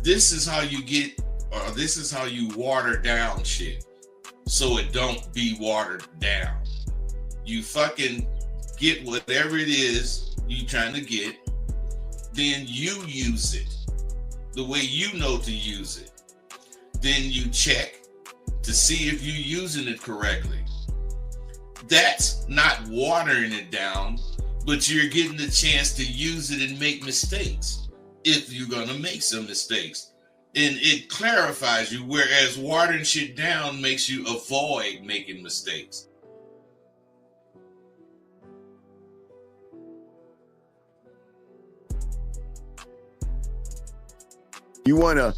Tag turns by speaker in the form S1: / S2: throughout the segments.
S1: This is how you get, or this is how you water down shit so it don't be watered down. You fucking get whatever it is you trying to get, then you use it the way you know to use it. Then you check to see if you're using it correctly. That's not watering it down, but you're getting the chance to use it and make mistakes if you're going to make some mistakes. And it clarifies you, whereas watering shit down makes you avoid making mistakes.
S2: You wanna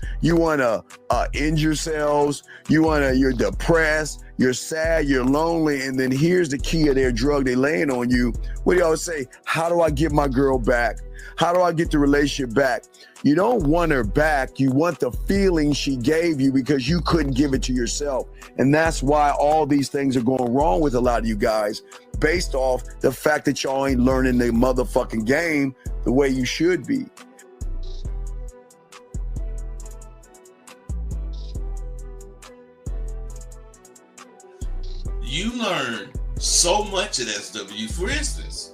S2: end yourselves. You're depressed, you're sad, you're lonely, and then here's the key of their drug they laying on you. What do you always say? How do I get my girl back? How do I get the relationship back? You don't want her back. You want the feeling she gave you because you couldn't give it to yourself. And that's why all these things are going wrong with a lot of you guys, based off the fact that y'all ain't learning the motherfucking game the way you should be.
S1: You learn so much at SW. For instance,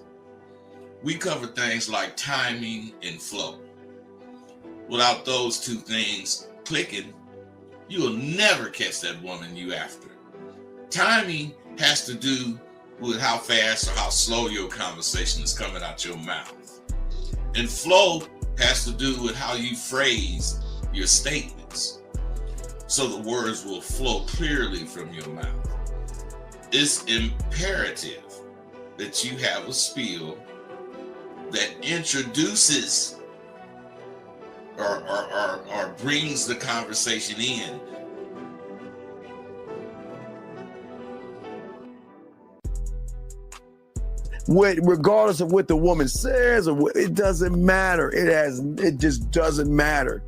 S1: we cover things like timing and flow. Without those two things clicking, you will never catch that woman you after. Timing has to do with how fast or how slow your conversation is coming out your mouth. And flow has to do with how you phrase your statements, so the words will flow clearly from your mouth. It's imperative that you have a spiel that introduces or brings the conversation in.
S2: Regardless of what the woman says, or it doesn't matter. It just doesn't matter,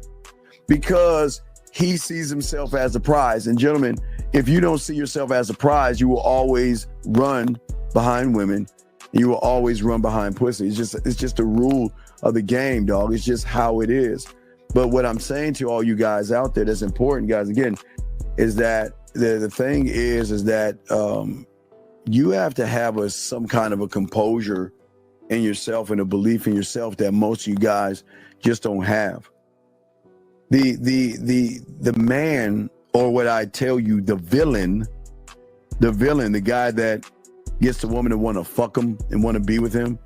S2: because he sees himself as a prize. And gentlemen, if you don't see yourself as a prize, you will always run behind women. You will always run behind pussy. It's just a rule of the game, dog. It's just how it is. But what I'm saying to all you guys out there that's important, guys, again, is that the thing is that you have to have some kind of a composure in yourself and a belief in yourself that most of you guys just don't have. The man, or what I tell you, the villain, the guy that gets the woman to want to fuck him and want to be with him,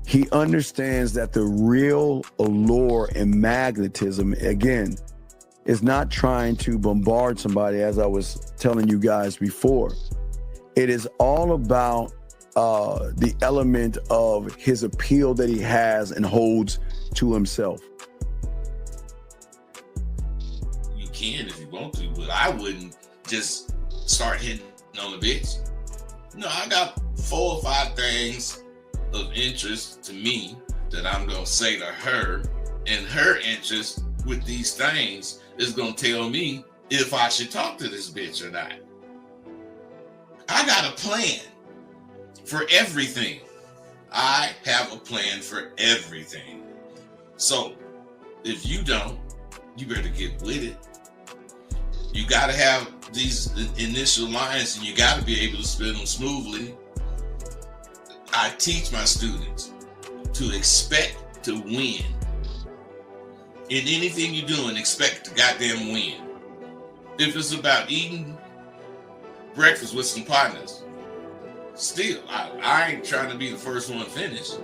S2: he understands that the real allure and magnetism, again, is not trying to bombard somebody, as I was telling you guys before. It is all about the element of his appeal that he has and holds to himself.
S1: You can if you want to, but I wouldn't just start hitting on the bitch. No, I got 4 or 5 things of interest to me that I'm gonna say to her, and her interest with these things is gonna tell me if I should talk to this bitch or not. I got a plan for everything. I have a plan for everything. So if you don't, you better get with it. You got to have these initial lines, and you got to be able to spin them smoothly. I teach my students to expect to win. In anything you're doing, expect to goddamn win. If it's about eating breakfast with some partners, still, I ain't trying to be the first one finished,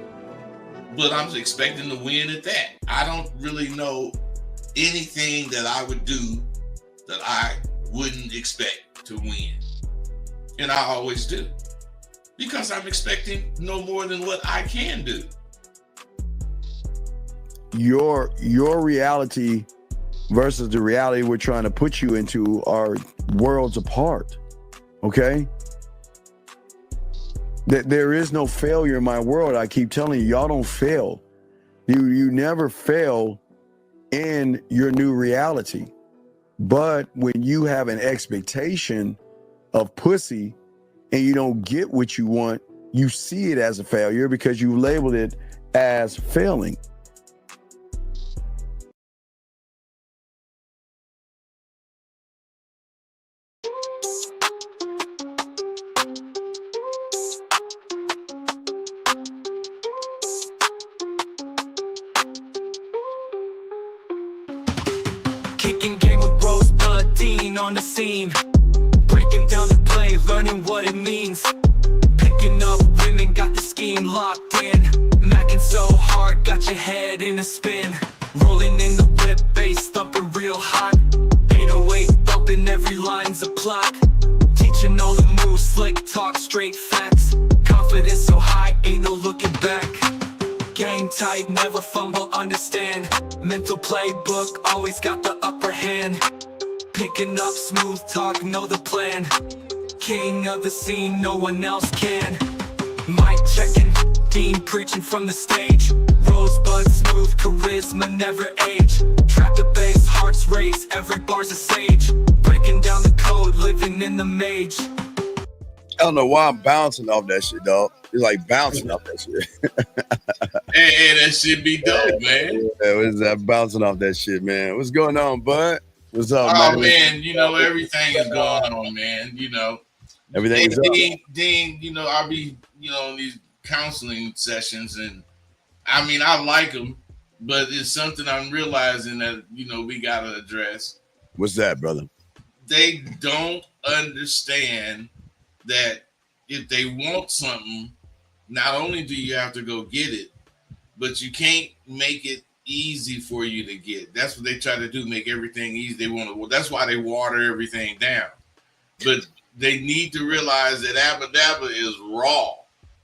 S1: but I'm expecting to win at that. I don't really know anything that I would do that I wouldn't expect to win. And I always do, because I'm expecting no more than what I can do.
S2: Your reality versus the reality we're trying to put you into are worlds apart. Okay? There is no failure in my world. I keep telling you, y'all don't fail. You never fail in your new reality. But when you have an expectation of pussy and you don't get what you want, you see it as a failure because you labeled it as failing.
S3: Kicking game with Rosebud Dean on the scene. Breaking down the play, learning what it means. Picking up women, got the scheme locked in. Macking so hard, got your head in a spin. Rolling in the whip, bass thumping real hot. 808 bumping, every line's a plot. Teaching all the moves, slick talk, straight facts. Confidence so high, ain't no looking back. Game tight, never fumble, understand. Mental playbook, always got the upper hand. Picking up smooth talk, know the plan. King of the scene, no one else can. Mic checking, Dean preaching from the stage. Rosebud smooth, charisma never age. Trap the bass, hearts race, every bar's a sage. Breaking down the code, living in the mage.
S2: I don't know why I'm bouncing off that shit, dog. It's like bouncing off that shit.
S1: Hey, that shit be dope, man.
S2: Yeah, what's that bouncing off that shit, man? What's going on, bud? What's up,
S1: Oh
S2: man?
S1: man, everything is going on, man.
S2: Everything is up.
S1: Dean, I'll be, in these counseling sessions, and I mean, I like them, but it's something I'm realizing that, we got to address.
S2: What's that, brother?
S1: They don't understand that if they want something, not only do you have to go get it, but you can't make it easy for you to get. That's what they try to do, make everything easy. They want to. Well, that's why they water everything down. But they need to realize that Abba is raw.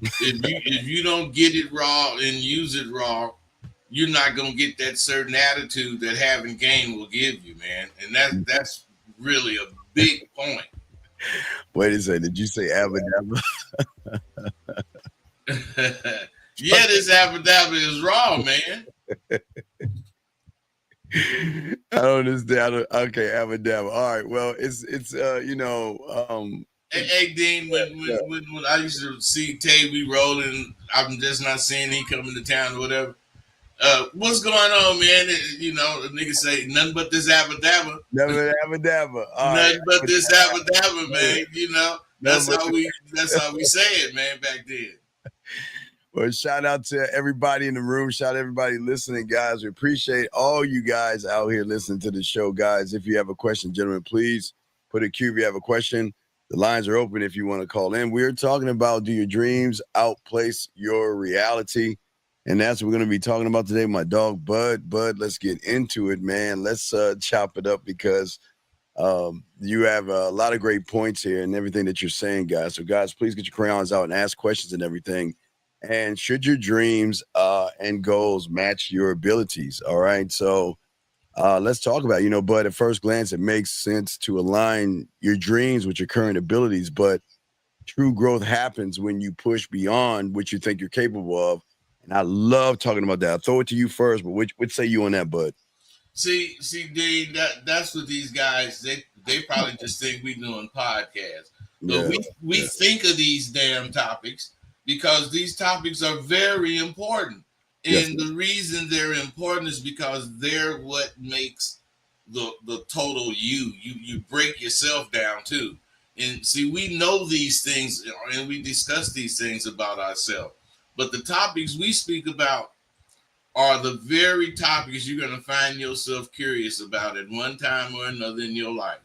S1: If you don't get it raw and use it raw, you're not gonna get that certain attitude that having game will give you, man. And that's really a big point.
S2: Wait a second. Did you say Abba
S1: Yeah, this Abba is raw, man.
S2: I don't understand. Okay, Abba. All right. Well, it's
S1: Hey, Dean, when I used to see Tay, we rolling, I'm just not seeing he coming to town or whatever. What's going on, man? The nigga say nothing but this Abba.
S2: Nothing but Abba.
S1: Nothing but this Abba, man. That's how we say it, man, back then.
S2: Well, shout out to everybody in the room. Shout out to everybody listening, guys. We appreciate all you guys out here listening to the show, guys. If you have a question, gentlemen, please put a Q if you have a question. The lines are open if you want to call in. We're talking about, do your dreams outplace your reality? And that's what we're going to be talking about today. My dog, Bud, let's get into it, man. Let's chop it up because you have a lot of great points here and everything that you're saying, guys. So, guys, please get your crayons out and ask questions and everything. And should your dreams and goals match your abilities? All right. So let's talk about, Bud, at first glance, it makes sense to align your dreams with your current abilities. But true growth happens when you push beyond what you think you're capable of. And I love talking about that. I'll throw it to you first, but what say you on that, Bud?
S1: See, Dean, that's what these guys, they probably just think we doing podcasts. But we think of these damn topics because these topics are very important. And the reason they're important is because they're what makes the total you. You break yourself down too. And see, we know these things and we discuss these things about ourselves. But the topics we speak about are the very topics you're going to find yourself curious about at one time or another in your life.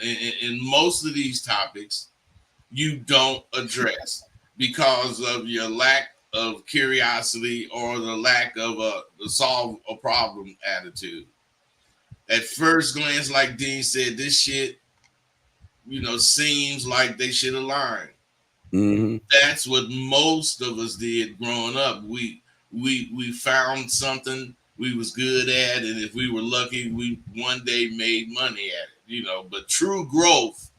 S1: And most of these topics you don't address because of your lack of curiosity or the lack of a solve a problem attitude. At first glance, like Dean said, this shit, seems like they should align. Mm-hmm. That's what most of us did growing up. We found something we was good at, and if we were lucky, we one day made money at it. But true growth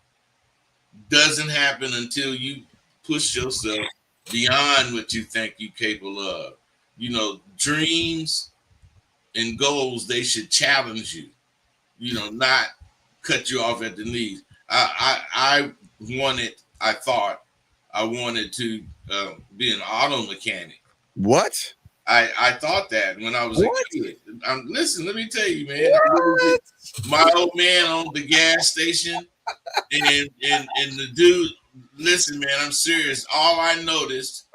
S1: doesn't happen until you push yourself beyond what you think you're capable of. Dreams and goals, they should challenge you, not cut you off at the knees. I wanted to be an auto mechanic.
S2: What?
S1: I thought that when I was a kid. Listen, let me tell you, man. My old man owned the gas station, and the dude. Listen, man, I'm serious. All I noticed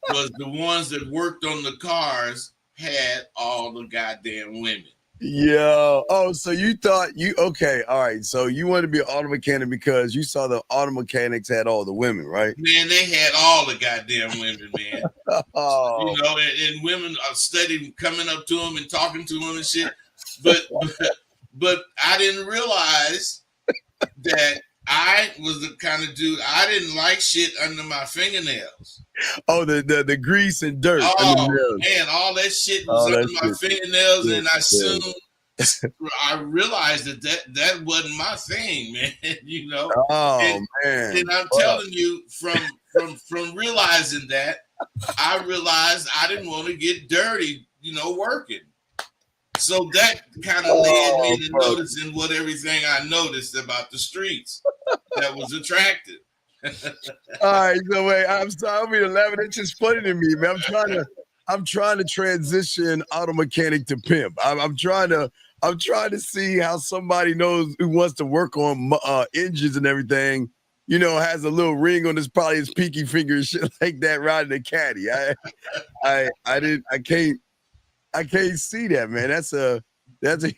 S1: was the ones that worked on the cars had all the goddamn women.
S2: Yo, oh, so you thought okay, all right. So you wanted to be an auto mechanic because you saw the auto mechanics had all the women, right?
S1: Man, they had all the goddamn women, man.
S2: Oh,
S1: And women are studying, coming up to them and talking to them and shit. But but I didn't realize that I was the kind of dude I didn't like shit under my fingernails.
S2: oh, the grease and dirt under the
S1: Oh
S2: nails.
S1: man, all that shit was
S2: All
S1: under
S2: that
S1: my
S2: shit.
S1: fingernails,
S2: Yeah,
S1: and I
S2: yeah.
S1: soon I realized that wasn't my thing, man.
S2: Oh
S1: And
S2: man.
S1: I'm
S2: Wow.
S1: telling you, from realizing that, I realized I didn't want to get dirty, working. So that kind of led me
S2: Oh,
S1: to
S2: bro.
S1: noticing what everything I noticed about the streets that was attractive.
S2: All right, so wait, I'm sorry, I'm being laughing. It's just funny to me, man. I'm trying to transition auto mechanic to pimp. I'm trying to see how somebody knows who wants to work on engines and everything. Has a little ring on his pinky finger and shit like that, riding a caddy. I can't see that, man. That's a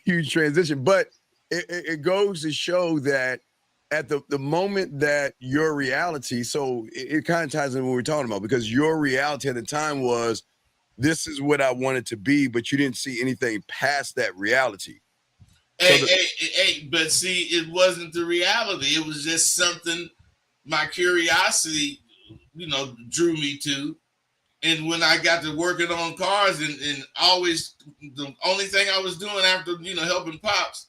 S2: huge transition, but it goes to show that at the moment that your reality, so it kind of ties in what we're talking about, because your reality at the time was this is what I wanted to be, but you didn't see anything past that reality. So
S1: But see, it wasn't the reality. It was just something my curiosity, drew me to. And when I got to working on cars, and always the only thing I was doing after helping pops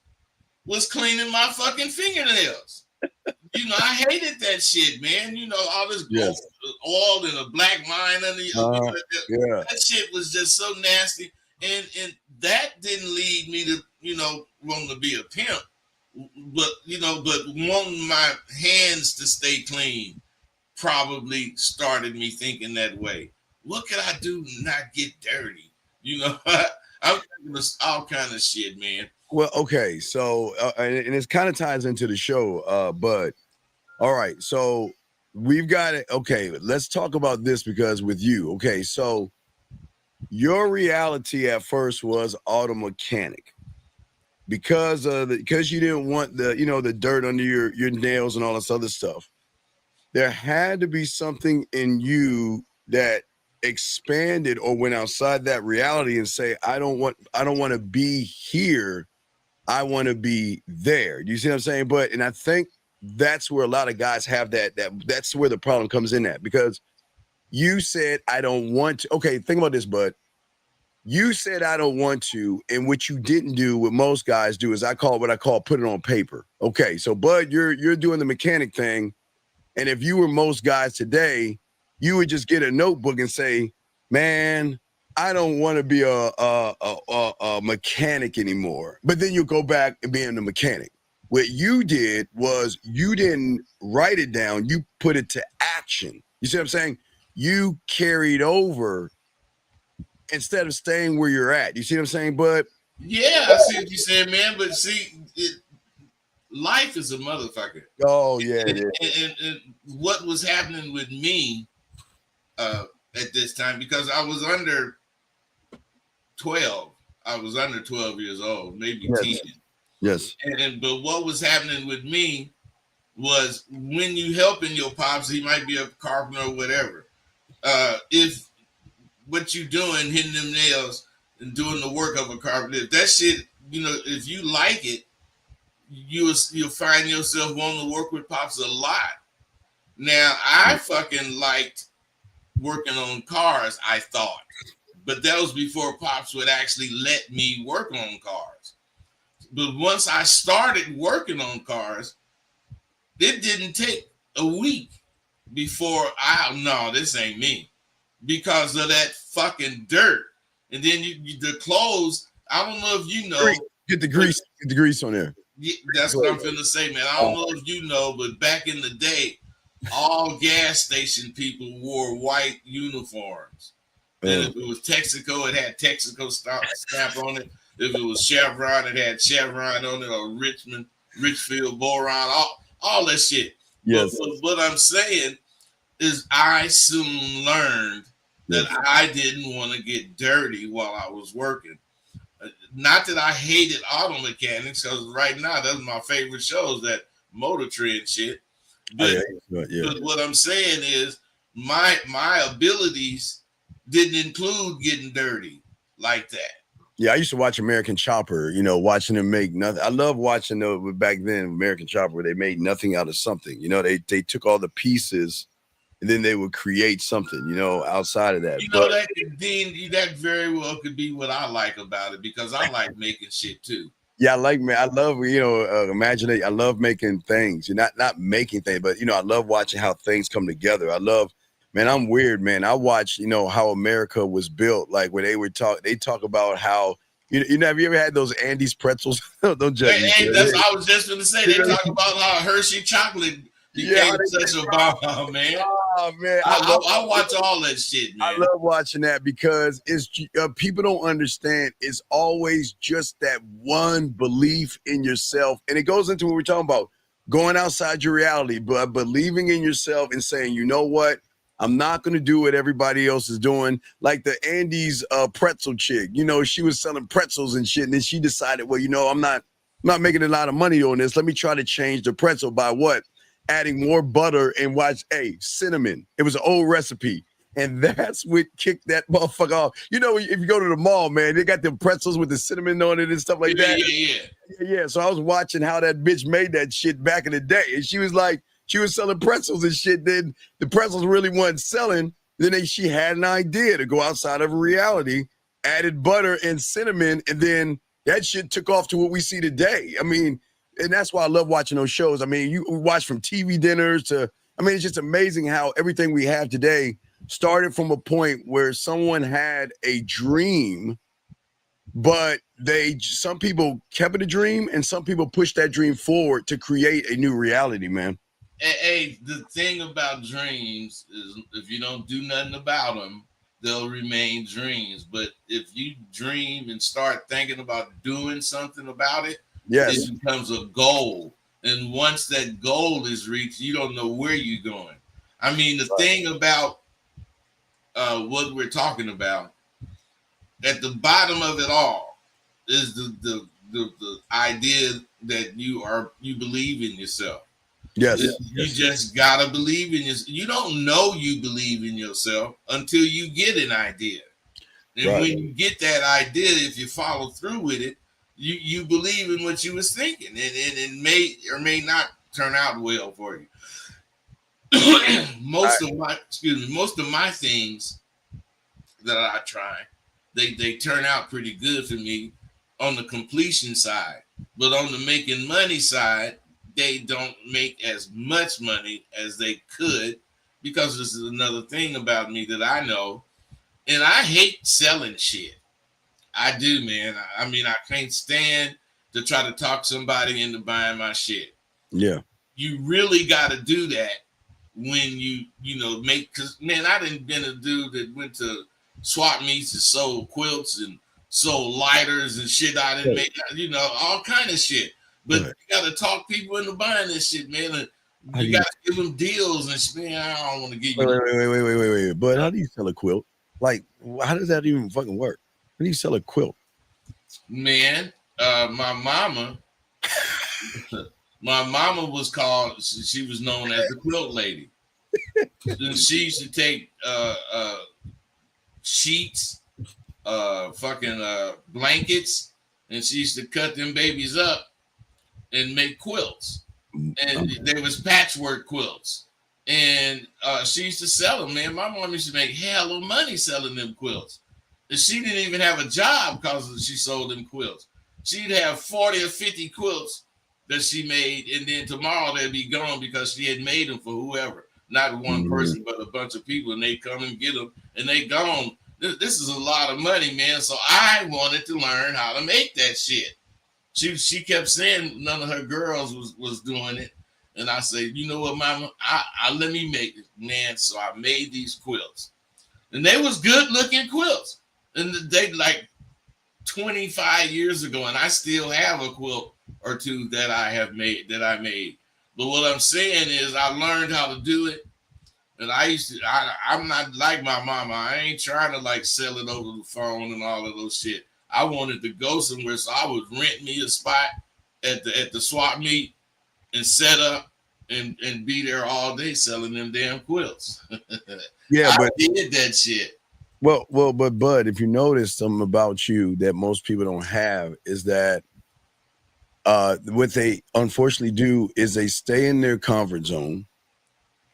S1: was cleaning my fucking fingernails. I hated that shit, man. All this
S2: yes,
S1: oil and a black line under
S2: yeah,
S1: that shit was just so nasty. And that didn't lead me to, wanting to be a pimp. But wanting my hands to stay clean probably started me thinking that way. What could I do to not get dirty? I'm thinking of all kind of shit, man.
S2: well, okay, so and it kind of ties into the show, but all right, so we've got it. Okay, let's talk about this, because with you, okay, so your reality at first was auto mechanic because you didn't want the dirt under your nails and all this other stuff. There had to be something in you that expanded or went outside that reality and say, I don't want to be here. I want to be there. Do you see what I'm saying? And I think that's where a lot of guys have that's where the problem comes in at, because you said, I don't want to. Okay, think about this, bud. You said, I don't want to. And what you didn't do, what most guys do, is what I call put it on paper. Okay, so Bud, you're doing the mechanic thing. And if you were most guys today, you would just get a notebook and say, man, I don't want to be a mechanic anymore. But then you go back and being a mechanic. What you did was you didn't write it down. You put it to action. You see what I'm saying? You carried over instead of staying where you're at. You see what I'm saying, Bud?
S1: Yeah, I see what you said, man. But see, life is a motherfucker.
S2: Oh, yeah, it
S1: is. And what was happening with me at this time, because I was under 12. I was under 12 years old, maybe 10.
S2: Yes.
S1: But what was happening with me was, when you helping your pops, he might be a carpenter or whatever. If what you doing, hitting them nails and doing the work of a carpenter, if that shit, if you like it, you'll find yourself wanting to work with pops a lot. Now, I fucking liked working on cars, I thought, but that was before pops would actually let me work on cars. But once I started working on cars, it didn't take a week before no, this ain't me, because of that fucking dirt. And then the clothes, I don't know if you know.
S2: Get the grease on there.
S1: Yeah, that's what I'm finna say, man. I don't know if you know, but back in the day, all gas station people wore white uniforms. And if it was Texaco, it had Texaco stamp on it. If it was Chevron, it had Chevron on it, or Richfield, Boron, all that shit.
S2: Yes.
S1: But what I'm saying is, I soon learned that I didn't want to get dirty while I was working. not that I hated auto mechanics, because right now that's my favorite shows, that Motor Trend shit. But, but what I'm saying is my abilities didn't include getting dirty like that.
S2: Yeah, I used to watch American Chopper, you know, watching them make nothing. I love watching back then, American Chopper, where they made nothing out of something. You know, they took all the pieces and then they would create something, you know, outside of that.
S1: You know, that Dean, that very well could be what I like about it, because I like making shit too.
S2: Yeah, I love, you know, imagining. I love making things. You're not making things, but you know, I love watching how things come together. I love, man, I'm weird, man. I watch, you know, how America was built. Like when they talk about how, you know, have you ever had those Andes pretzels? Don't judge me.
S1: Hey, that's what I was just going to say. They talk about how Hershey chocolate became such a bomb, man. Oh man, I watch all that shit, man.
S2: I love watching that because it's people don't understand. It's always just that one belief in yourself, and it goes into what we're talking about: going outside your reality, but believing in yourself and saying, you know what, I'm not going to do what everybody else is doing. Like the Andes pretzel chick, you know, she was selling pretzels and shit, and then she decided, well, you know, I'm not making a lot of money on this. Let me try to change the pretzel by what? Adding more butter and cinnamon. It was an old recipe. And that's what kicked that motherfucker off. You know, if you go to the mall, man, they got them pretzels with the cinnamon on it and stuff like that. Yeah. So I was watching how that bitch made that shit back in the day. And she was selling pretzels and shit. Then the pretzels really wasn't selling. Then she had an idea to go outside of reality, added butter and cinnamon, and then that shit took off to what we see today. I mean, and that's why I love watching those shows. I mean, you watch from TV dinners to, I mean, it's just amazing how everything we have today started from a point where someone had a dream, but some people kept it a dream and some people pushed that dream forward to create a new reality, man.
S1: Hey, the thing about dreams is if you don't do nothing about them, they'll remain dreams. But if you dream and start thinking about doing something about it,
S2: yes,
S1: it becomes a goal. And once that goal is reached, you don't know where you're going. I mean, the thing about what we're talking about, at the bottom of it all is the idea that you believe in yourself.
S2: Yes.
S1: You just gotta believe in yourself. You don't know you believe in yourself until you get an idea. And when you get that idea, if you follow through with it, you believe in what you was thinking, and it may or may not turn out well for you. Most of my things that I try, they turn out pretty good for me on the completion side, but on the making money side, they don't make as much money as they could, because this is another thing about me that I know, and I hate selling shit. I do, man. I mean, I can't stand to try to talk somebody into buying my shit.
S2: Yeah.
S1: You really got to do that when you make, because, man, I done been a dude that went to swap meets and sold quilts and sold lighters and shit. I didn't make, all kind of shit. But you got to talk people into buying this shit, man. And you got to give them deals and shit. Man, I don't want to give you.
S2: Wait. But how do you sell a quilt? Like, how does that even fucking work? How do you sell a quilt?
S1: Man, my mama was called, she was known as the quilt lady. And she used to take sheets, blankets, and she used to cut them babies up and make quilts. And there was patchwork quilts. And she used to sell them, man. My mom used to make hell of money selling them quilts. And she didn't even have a job because she sold them quilts. She'd have 40 or 50 quilts that she made, and then tomorrow they'd be gone because she had made them for whoever. Not one person, but a bunch of people, and they come and get them, and they gone. This is a lot of money, man. So I wanted to learn how to make that shit. She kept saying none of her girls was doing it. And I said, you know what, mama, I let me make it, man. So I made these quilts. And they was good looking quilts. And they like 25 years ago, and I still have a quilt or two that I made. But what I'm saying is I learned how to do it. And I'm not like my mama. I ain't trying to like sell it over the phone and all of those shit. I wanted to go somewhere, so I would rent me a spot at the swap meet and set up and be there all day selling them damn quilts.
S2: Yeah,
S1: I
S2: but
S1: did that shit.
S2: but Bud, if you notice something about you that most people don't have is that what they unfortunately do is they stay in their comfort zone.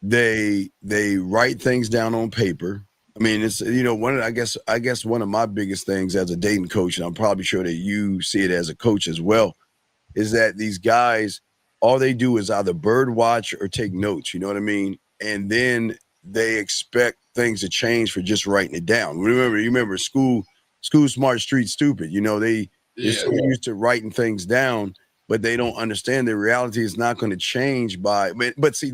S2: They write things down on paper. I mean, it's one of I guess one of my biggest things as a dating coach, and I'm probably sure that you see it as a coach as well, is that these guys, all they do is either bird watch or take notes. You know what I mean? And then they expect things to change for just writing it down. You remember school smart, street stupid. They're so used to writing things down, but they don't understand the reality is not going to change by. But see,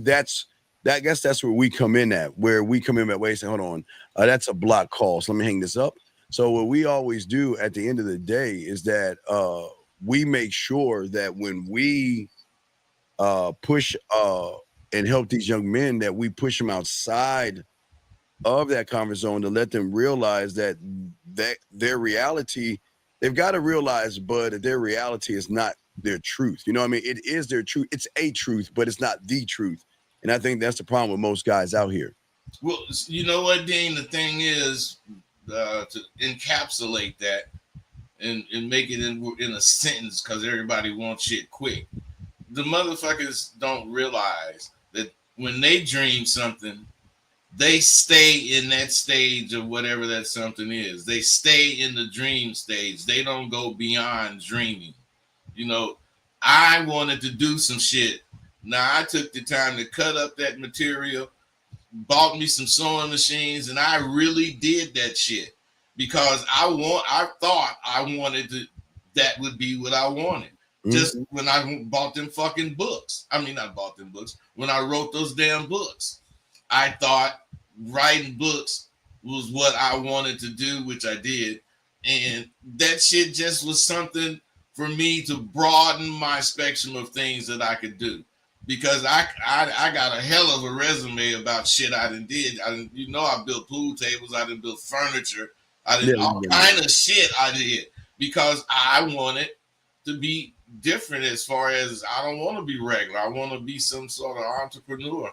S2: I guess that's where we come in at, where we come in that way. Say, hold on, that's a block call. So let me hang this up. So what we always do at the end of the day is that we make sure that when we push and help these young men, that we push them outside of that comfort zone to let them realize that their reality, they've got to realize, Bud, that their reality is not their truth. You know what I mean? It is their truth. It's a truth, but it's not the truth. And I think that's the problem with most guys out here.
S1: Well, you know what, Dean? The thing is, to encapsulate that and make it in a sentence, because everybody wants shit quick. The motherfuckers don't realize that when they dream something, they stay in that stage of whatever that something is. They stay in the dream stage. They don't go beyond dreaming. I wanted to do some shit. Now, I took the time to cut up that material, bought me some sewing machines, and I really did that shit because I thought I wanted to, that would be what I wanted. Mm-hmm. Just when I bought them fucking books. I mean, not bought them books. When I wrote those damn books, I thought writing books was what I wanted to do, which I did. And that shit just was something for me to broaden my spectrum of things that I could do. Because I got a hell of a resume about shit I done did. I built pool tables. I done built furniture. I did all kind of shit I did because I wanted to be different as far as I don't want to be regular. I want to be some sort of entrepreneur.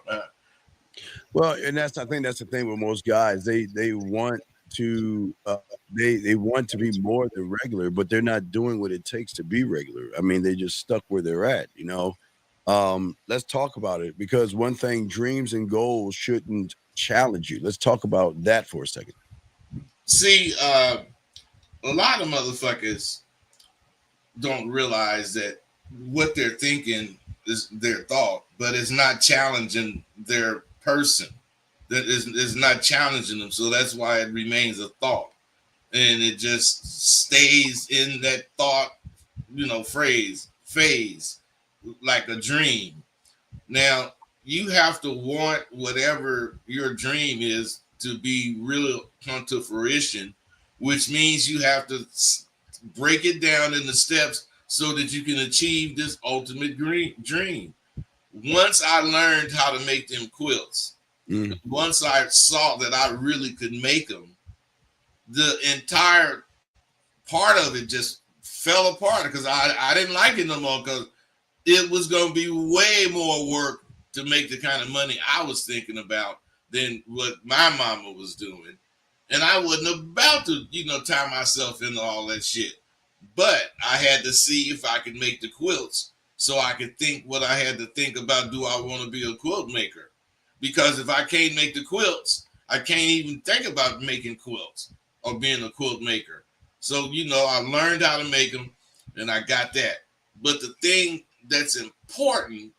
S2: Well, and I think that's the thing with most guys. They want to they want to be more than regular, but they're not doing what it takes to be regular. I mean, they just stuck where they're at, Let's talk about it, because one thing, dreams and goals shouldn't challenge you. Let's talk about that for a second.
S1: See, a lot of motherfuckers don't realize that what they're thinking is their thought, but it's not challenging their person. That is not challenging them. So that's why it remains a thought. And it just stays in that thought, phase, like a dream. Now, you have to want whatever your dream is to be really come to fruition, which means you have to break it down into steps so that you can achieve this ultimate dream. Once I learned how to make them quilts, once I saw that I really could make them, the entire part of it just fell apart because I didn't like it no more, because it was going to be way more work to make the kind of money I was thinking about than what my mama was doing. And I wasn't about to, tie myself into all that shit. But I had to see if I could make the quilts so I could think what I had to think about. Do I want to be a quilt maker? Because if I can't make the quilts, I can't even think about making quilts or being a quilt maker. So, I learned how to make them and I got that. But the thing that's important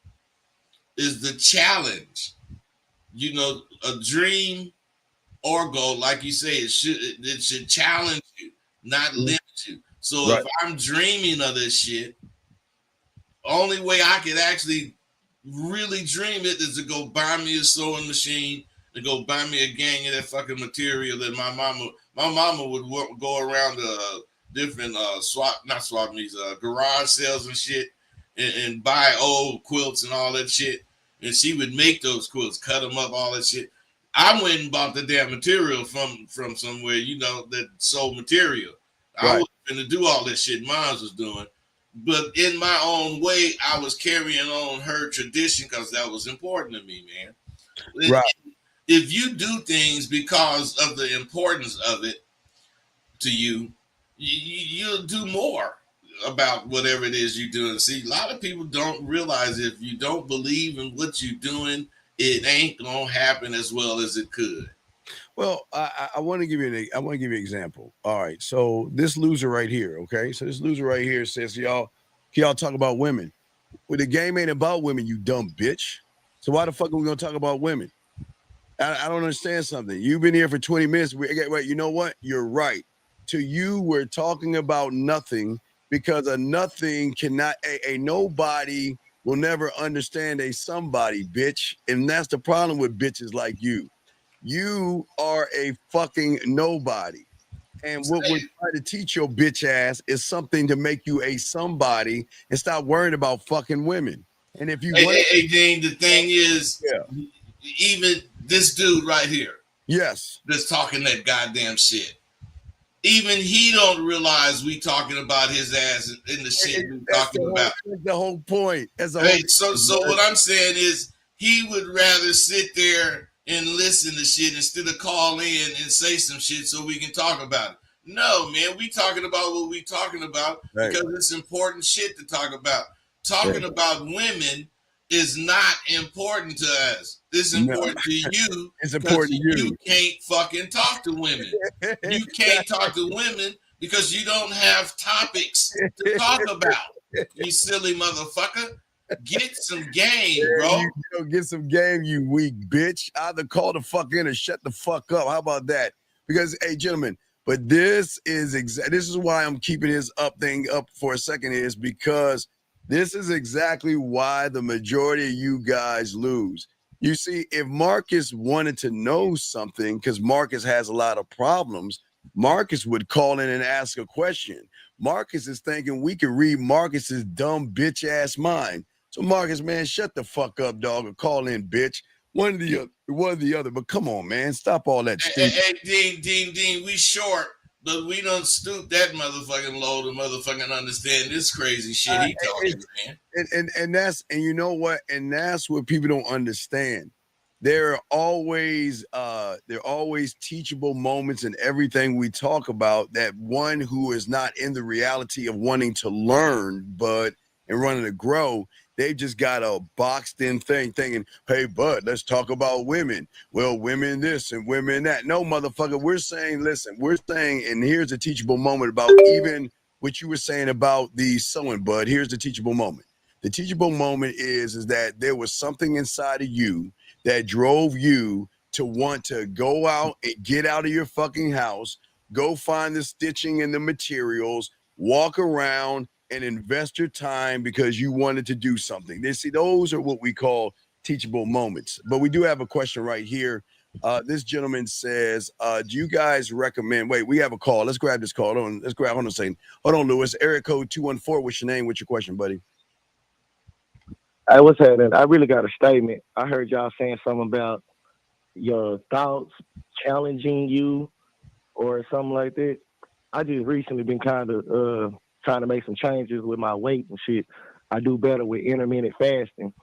S1: is the challenge. A dream or goal, like you say, it should challenge you, not limit you. So right. If I'm dreaming of this shit, only way I could actually really dream it is to go buy me a sewing machine, to go buy me a gang of that fucking material that my mama would go around the different garage sales and shit and buy old quilts and all that shit. And she would make those quilts, cut them up, all that shit. I went and bought the damn material from somewhere, that sold material. Right. I was finna do all this shit Mom was doing. But in my own way, I was carrying on her tradition because that was important to me, man.
S2: Right.
S1: If you do things because of the importance of it to you, you'll do more about whatever it is you're doing. See, a lot of people don't realize if you don't believe in what you're doing, it ain't gonna happen as well as it could.
S2: Well, I want to give you an example. All right, so this loser right here, okay. So this loser right here says, y'all talk about women. Well, the game ain't about women, you dumb bitch. So why the fuck are we gonna talk about women? I don't understand something. You've been here for 20 minutes. Wait, you know what? You're right. To you, we're talking about nothing because a nothing cannot, a nobody will never understand a somebody, bitch. And that's the problem with bitches like you. You are a fucking nobody. And what we're trying to teach your bitch ass is something to make you a somebody and stop worrying about fucking women. And if you want
S1: Hey, Dean, the thing is, even this dude right here,
S2: yes,
S1: that's talking that goddamn shit. Even he don't realize we talking about his ass in the shit we talking about.
S2: That's the whole point.
S1: So what I'm saying is he would rather sit there and listen to shit instead of call in and say some shit so we can talk about it. No, man, we talking about what we talking about because it's important shit to talk about. Talking about women is not important to us. It's important to you.
S2: It's important to you.
S1: You can't fucking talk to women. You can't talk to women because you don't have topics to talk about. You silly motherfucker. Get some game, bro.
S2: You get some game, you weak bitch. Either call the fuck in or shut the fuck up. How about that? Because, hey, gentlemen, but this is why I'm keeping this thing up for a second, is because this is exactly why the majority of you guys lose. You see, if Marcus wanted to know something, because Marcus has a lot of problems, Marcus would call in and ask a question. Marcus is thinking we can read Marcus's dumb bitch ass mind. So Marcus, man, shut the fuck up, dog, or call in, bitch. One or the other. But come on, man, stop all that stupid.
S1: Hey, Dean, we short, but we don't stoop that motherfucking low to motherfucking understand this crazy shit he talking, man.
S2: And you know what? And that's what people don't understand. There are always teachable moments in everything we talk about, that one who is not in the reality of wanting to learn, but and wanting to grow, they just got a boxed in thing thinking, hey, bud, let's talk about women. Well, women this and women that. No, motherfucker, we're saying, and here's a teachable moment about even what you were saying about the sewing, bud. Here's the teachable moment. The teachable moment is that there was something inside of you that drove you to want to go out and get out of your fucking house, go find the stitching and the materials, walk around and invest your time because you wanted to do something. Those are what we call teachable moments. But we do have a question right here. This gentleman says, do you guys recommend, wait, we have a call. Let's grab this call. Hold on a second. Hold on, Lewis. Area code 214. What's your name? What's your question, buddy?
S4: Hey, what's happening? I really got a statement. I heard y'all saying something about your thoughts challenging you or something like that. I just recently been kind of trying to make some changes with my weight and shit. I do better with intermittent fasting,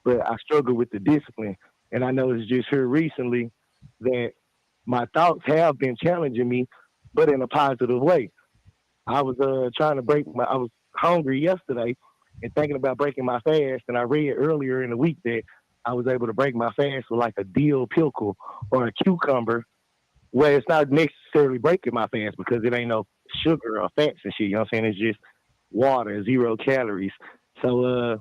S4: but I struggle with the discipline. And I noticed just here recently that my thoughts have been challenging me, but in a positive way. I was I was hungry yesterday and thinking about breaking my fast. And I read earlier in the week that I was able to break my fast with like a dill pickle or a cucumber, where it's not necessarily breaking my fast because it ain't no sugar or fats and shit. You know what I'm saying? It's just water, 0 calories. So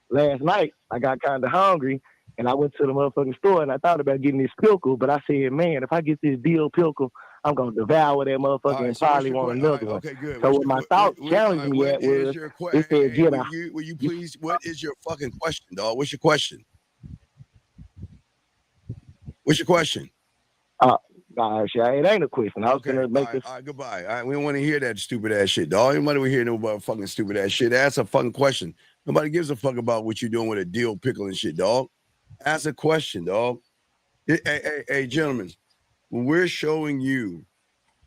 S4: last night I got kind of hungry and I went to the motherfucking store and I thought about getting this pickle, but I said, man, if I get this dill pickle, I'm going to devour that motherfucker and probably want another one.
S2: Okay, good.
S4: So what my thoughts challenged me at was, it said, get out.
S2: Will you please, what is your fucking question, dog? What's your question? What's your question?
S4: Nah, it ain't a question. I was gonna make this.
S2: All right, goodbye. All right, we don't want to hear that stupid ass shit, dog. Anybody we hear no about fucking stupid ass shit? Ask a fucking question. Nobody gives a fuck about what you're doing with a dill pickle and shit, dog. Ask a question, dog. Hey, gentlemen, when we're showing you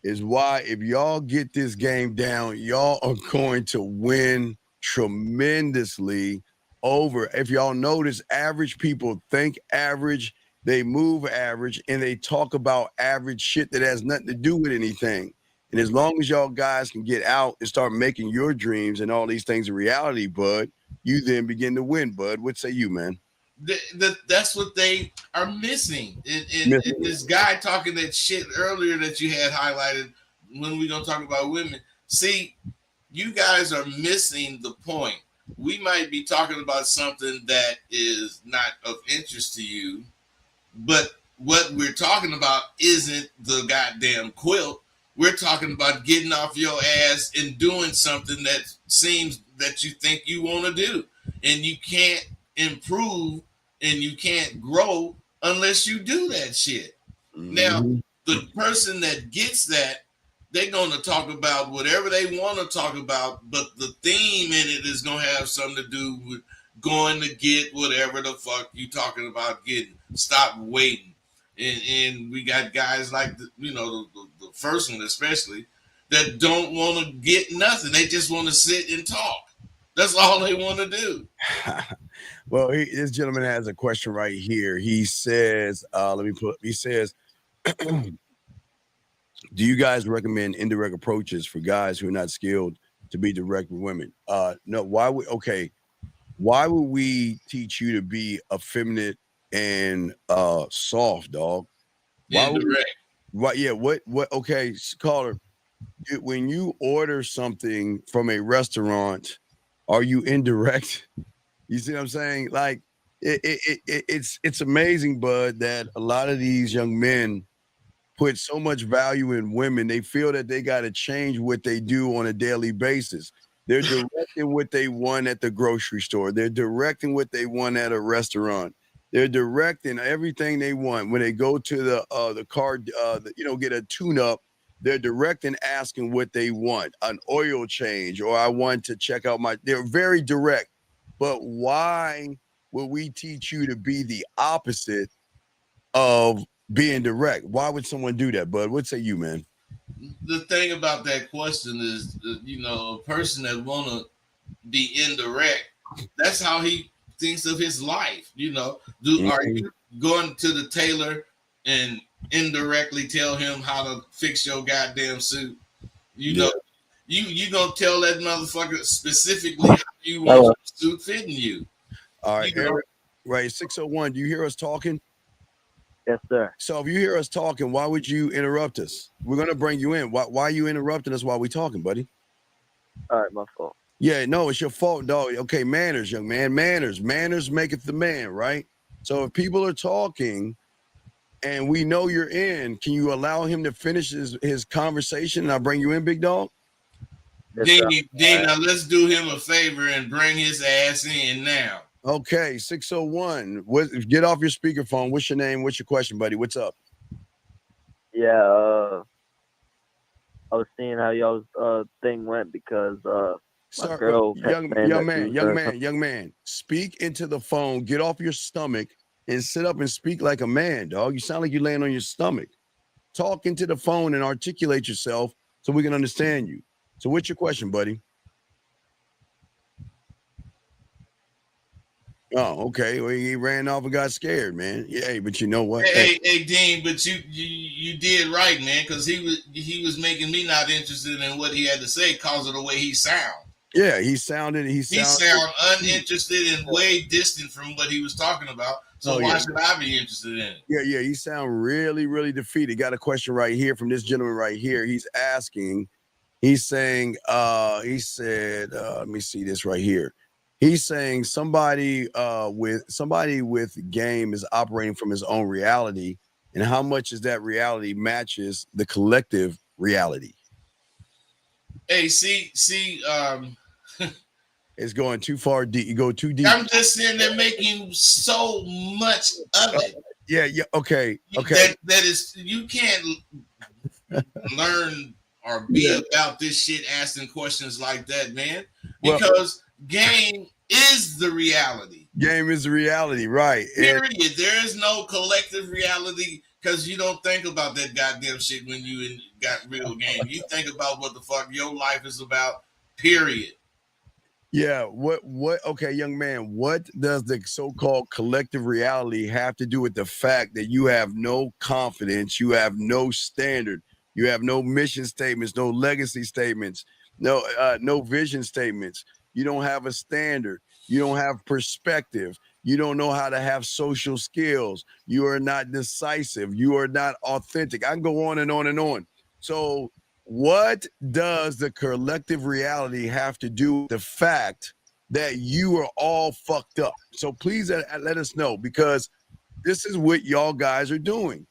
S2: is why if y'all get this game down, y'all are going to win tremendously over. If y'all notice, average people think average, they move average, and they talk about average shit that has nothing to do with anything. And as long as y'all guys can get out and start making your dreams and all these things a reality, bud, you then begin to win, bud. What say you, man?
S1: That's what they are missing. And this guy talking that shit earlier that you had highlighted when we gonna talk about women. See, you guys are missing the point. We might be talking about something that is not of interest to you, but what we're talking about isn't the goddamn quilt. We're talking about getting off your ass and doing something that seems that you think you want to do. And you can't improve and you can't grow unless you do that shit. Mm-hmm. Now, the person that gets that, they're going to talk about whatever they want to talk about, but the theme in it is going to have something to do with going to get whatever the fuck you talking about getting. Stop waiting. And we got guys like, the first one especially, that don't want to get nothing. They just want to sit and talk. That's all they want to do.
S2: Well, this gentleman has a question right here. He says, he says, do you guys recommend indirect approaches for guys who are not skilled to be direct with women? No, why would we teach you to be effeminate and soft, dog?
S1: Indirect.
S2: Okay, caller, when you order something from a restaurant, are you indirect? You see what I'm saying? Like it's amazing, bud, that a lot of these young men put so much value in women. They feel that they got to change what they do on a daily basis. They're directing what they want at the grocery store. They're directing what they want at a restaurant. They're directing everything they want when they go to the car, get a tune-up. They're directing, asking what they want, an oil change, or I want to check out they're very direct. But why would we teach you to be the opposite of being direct? Why would someone do that, bud? What say you, man?
S1: The thing about that question is, a person that want to be indirect, that's how he thinks of his life. Are you going to the tailor and indirectly tell him how to fix your goddamn suit? You gonna tell that motherfucker specifically how you want your suit fitting you.
S2: All right, Eric, right, 601, do you hear us talking?
S4: Yes, sir.
S2: So if you hear us talking, why would you interrupt us? We're going to bring you in. Why are you interrupting us while we're talking, buddy?
S4: All right, my fault.
S2: Yeah, no, it's your fault, dog. Okay, manners, young man. Manners maketh the man, right? So if people are talking and we know you're in, can you allow him to finish his conversation and I'll bring you in, big dog?
S1: Dean, now let's do him a favor and bring his ass in now.
S2: Okay, 601. Get off your speakerphone. What's your name? What's your question, buddy? What's up?
S4: Yeah, I was seeing how y'all's thing went because my girl,
S2: young man, speak into the phone. Get off your stomach and sit up and speak like a man, dog. You sound like you're laying on your stomach. Talk into the phone and articulate yourself so we can understand you. So what's your question, buddy? Oh, okay. Well, he ran off and got scared, man. Yeah, but you know what?
S1: Hey, Dean, but you did right, man, because he was making me not interested in what he had to say because of the way he sound.
S2: Yeah, he sound
S1: uninterested and way distant from what he was talking about. So why should I be interested in it?
S2: Yeah, he sound really, really defeated. Got a question right here from this gentleman right here. He's saying, he said, let me see this right here. He's saying somebody with game is operating from his own reality, and how much is that reality matches the collective reality.
S1: Hey, see,
S2: it's going too far deep. You go too deep.
S1: I'm just saying they're making so much of it.
S2: Yeah, okay.
S1: That is, you can't learn or be about this shit asking questions like that, man. Because game is the reality.
S2: Game is the reality, right?
S1: Period. There is no collective reality. Because you don't think about that goddamn shit when got real game. You think about what the fuck your life is about, period.
S2: Yeah, okay, young man, what does the so-called collective reality have to do with the fact that you have no confidence, you have no standard, you have no mission statements, no legacy statements, no vision statements. You don't have a standard, you don't have perspective, you don't know how to have social skills, you are not decisive, you are not authentic. I can go on and on and on. So what does the collective reality have to do with the fact that you are all fucked up? So please let us know, because this is what y'all guys are doing.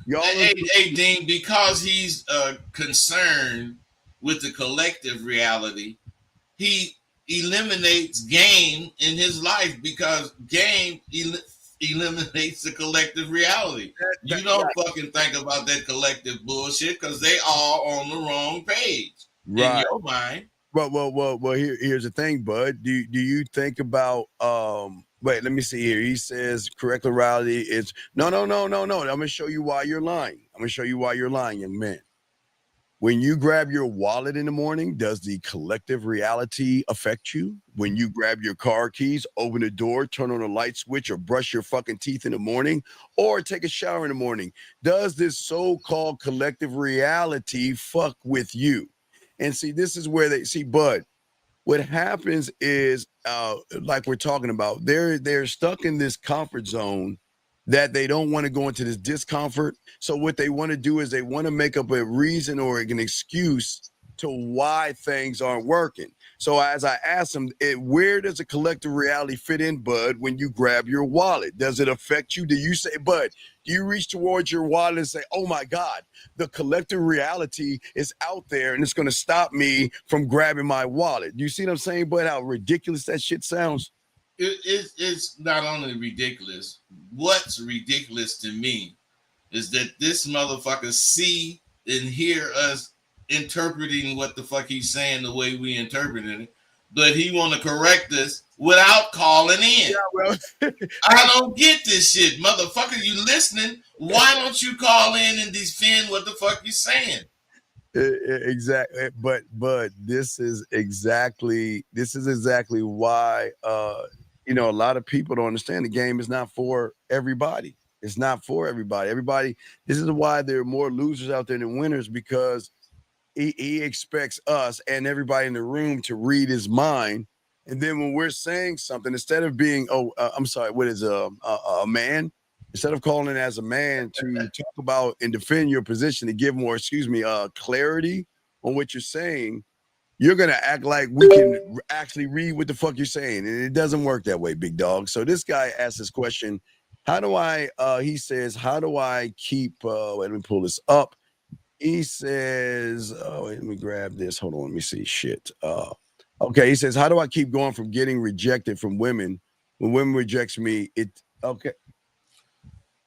S2: Y'all are
S1: Hey, Dean, because he's concerned with the collective reality, he eliminates game in his life because game eliminates the collective reality. You don't fucking think about that collective bullshit because they all on the wrong page in
S2: right.
S1: your mind.
S2: Well. Here's the thing, bud. Do you think about Wait, let me see here. He says correct reality is no. I'm gonna show you why you're lying. I'm gonna show you why you're lying, young man. When you grab your wallet in the morning, does the collective reality affect you? When you grab your car keys, open the door, turn on a light switch, or brush your fucking teeth in the morning, or take a shower in the morning, does this so-called collective reality fuck with you? And see, this is where they see, Bud. What happens is, like we're talking about, they're stuck in this comfort zone that they don't want to go into this discomfort. So what they want to do is they want to make up a reason or an excuse to why things aren't working. So as I asked them, where does a collective reality fit in, Bud, when you grab your wallet? Does it affect you? Do you say, Bud, do you reach towards your wallet and say, oh my God, the collective reality is out there and it's going to stop me from grabbing my wallet? Do you see what I'm saying, Bud, how ridiculous that shit sounds?
S1: It's not only ridiculous. What's ridiculous to me is that this motherfucker see and hear us interpreting what the fuck he's saying the way we interpreted it, but he want to correct us without calling in. Yeah, well. I don't get this shit, motherfucker. You listening? Why don't you call in and defend what the fuck you saying?
S2: Exactly, but this is exactly why a lot of people don't understand the game is not for everybody. It's not for everybody. This is why there are more losers out there than winners, because he expects us and everybody in the room to read his mind. And then when we're saying something, instead of being, I'm sorry, what is a man? Instead of calling as a man to talk about and defend your position, to give more, clarity on what you're saying, you're going to act like we can actually read what the fuck you're saying. And it doesn't work that way, big dog. So this guy asked this question, he says, how do I keep, let me pull this up. He says, let me grab this. Hold on, let me see. Shit. Okay, he says, how do I keep going from getting rejected from women? When women rejects me, okay.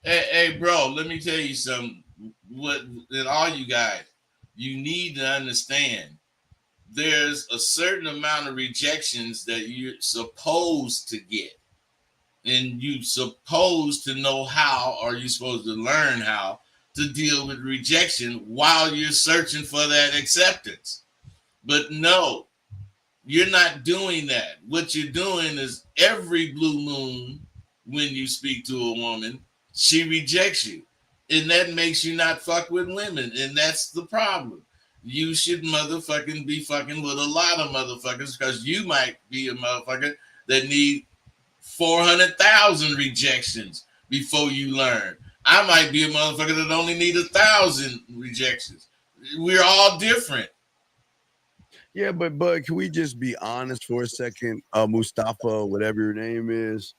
S1: Hey, bro, let me tell you something. What and all you guys, you need to understand. There's a certain amount of rejections that you're supposed to get, and you supposed to know how, or you're supposed to learn how to deal with rejection while you're searching for that acceptance. But no, you're not doing that. What you're doing is every blue moon, when you speak to a woman, she rejects you. And that makes you not fuck with women. And that's the problem. You should motherfucking be fucking with a lot of motherfuckers, because you might be a motherfucker that need 400,000 rejections before you learn. I might be a motherfucker that only need 1,000 rejections. We're all different.
S2: Yeah, but can we just be honest for a second, Mustafa, whatever your name is?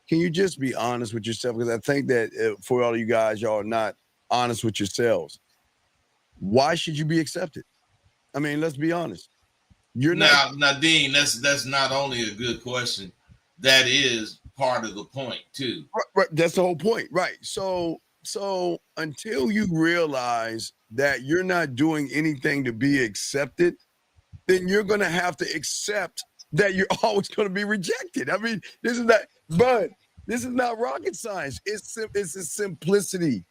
S2: Can you just be honest with yourself? Because I think that for all of you guys, y'all are not honest with yourselves. Why should you be accepted? I mean, let's be honest.
S1: You're not. Now, Dean, that's not only a good question. That is part of the point too.
S2: Right, that's the whole point, right? So until you realize that you're not doing anything to be accepted, then you're going to have to accept that you're always going to be rejected. I mean, this is not rocket science. It's a simplicity.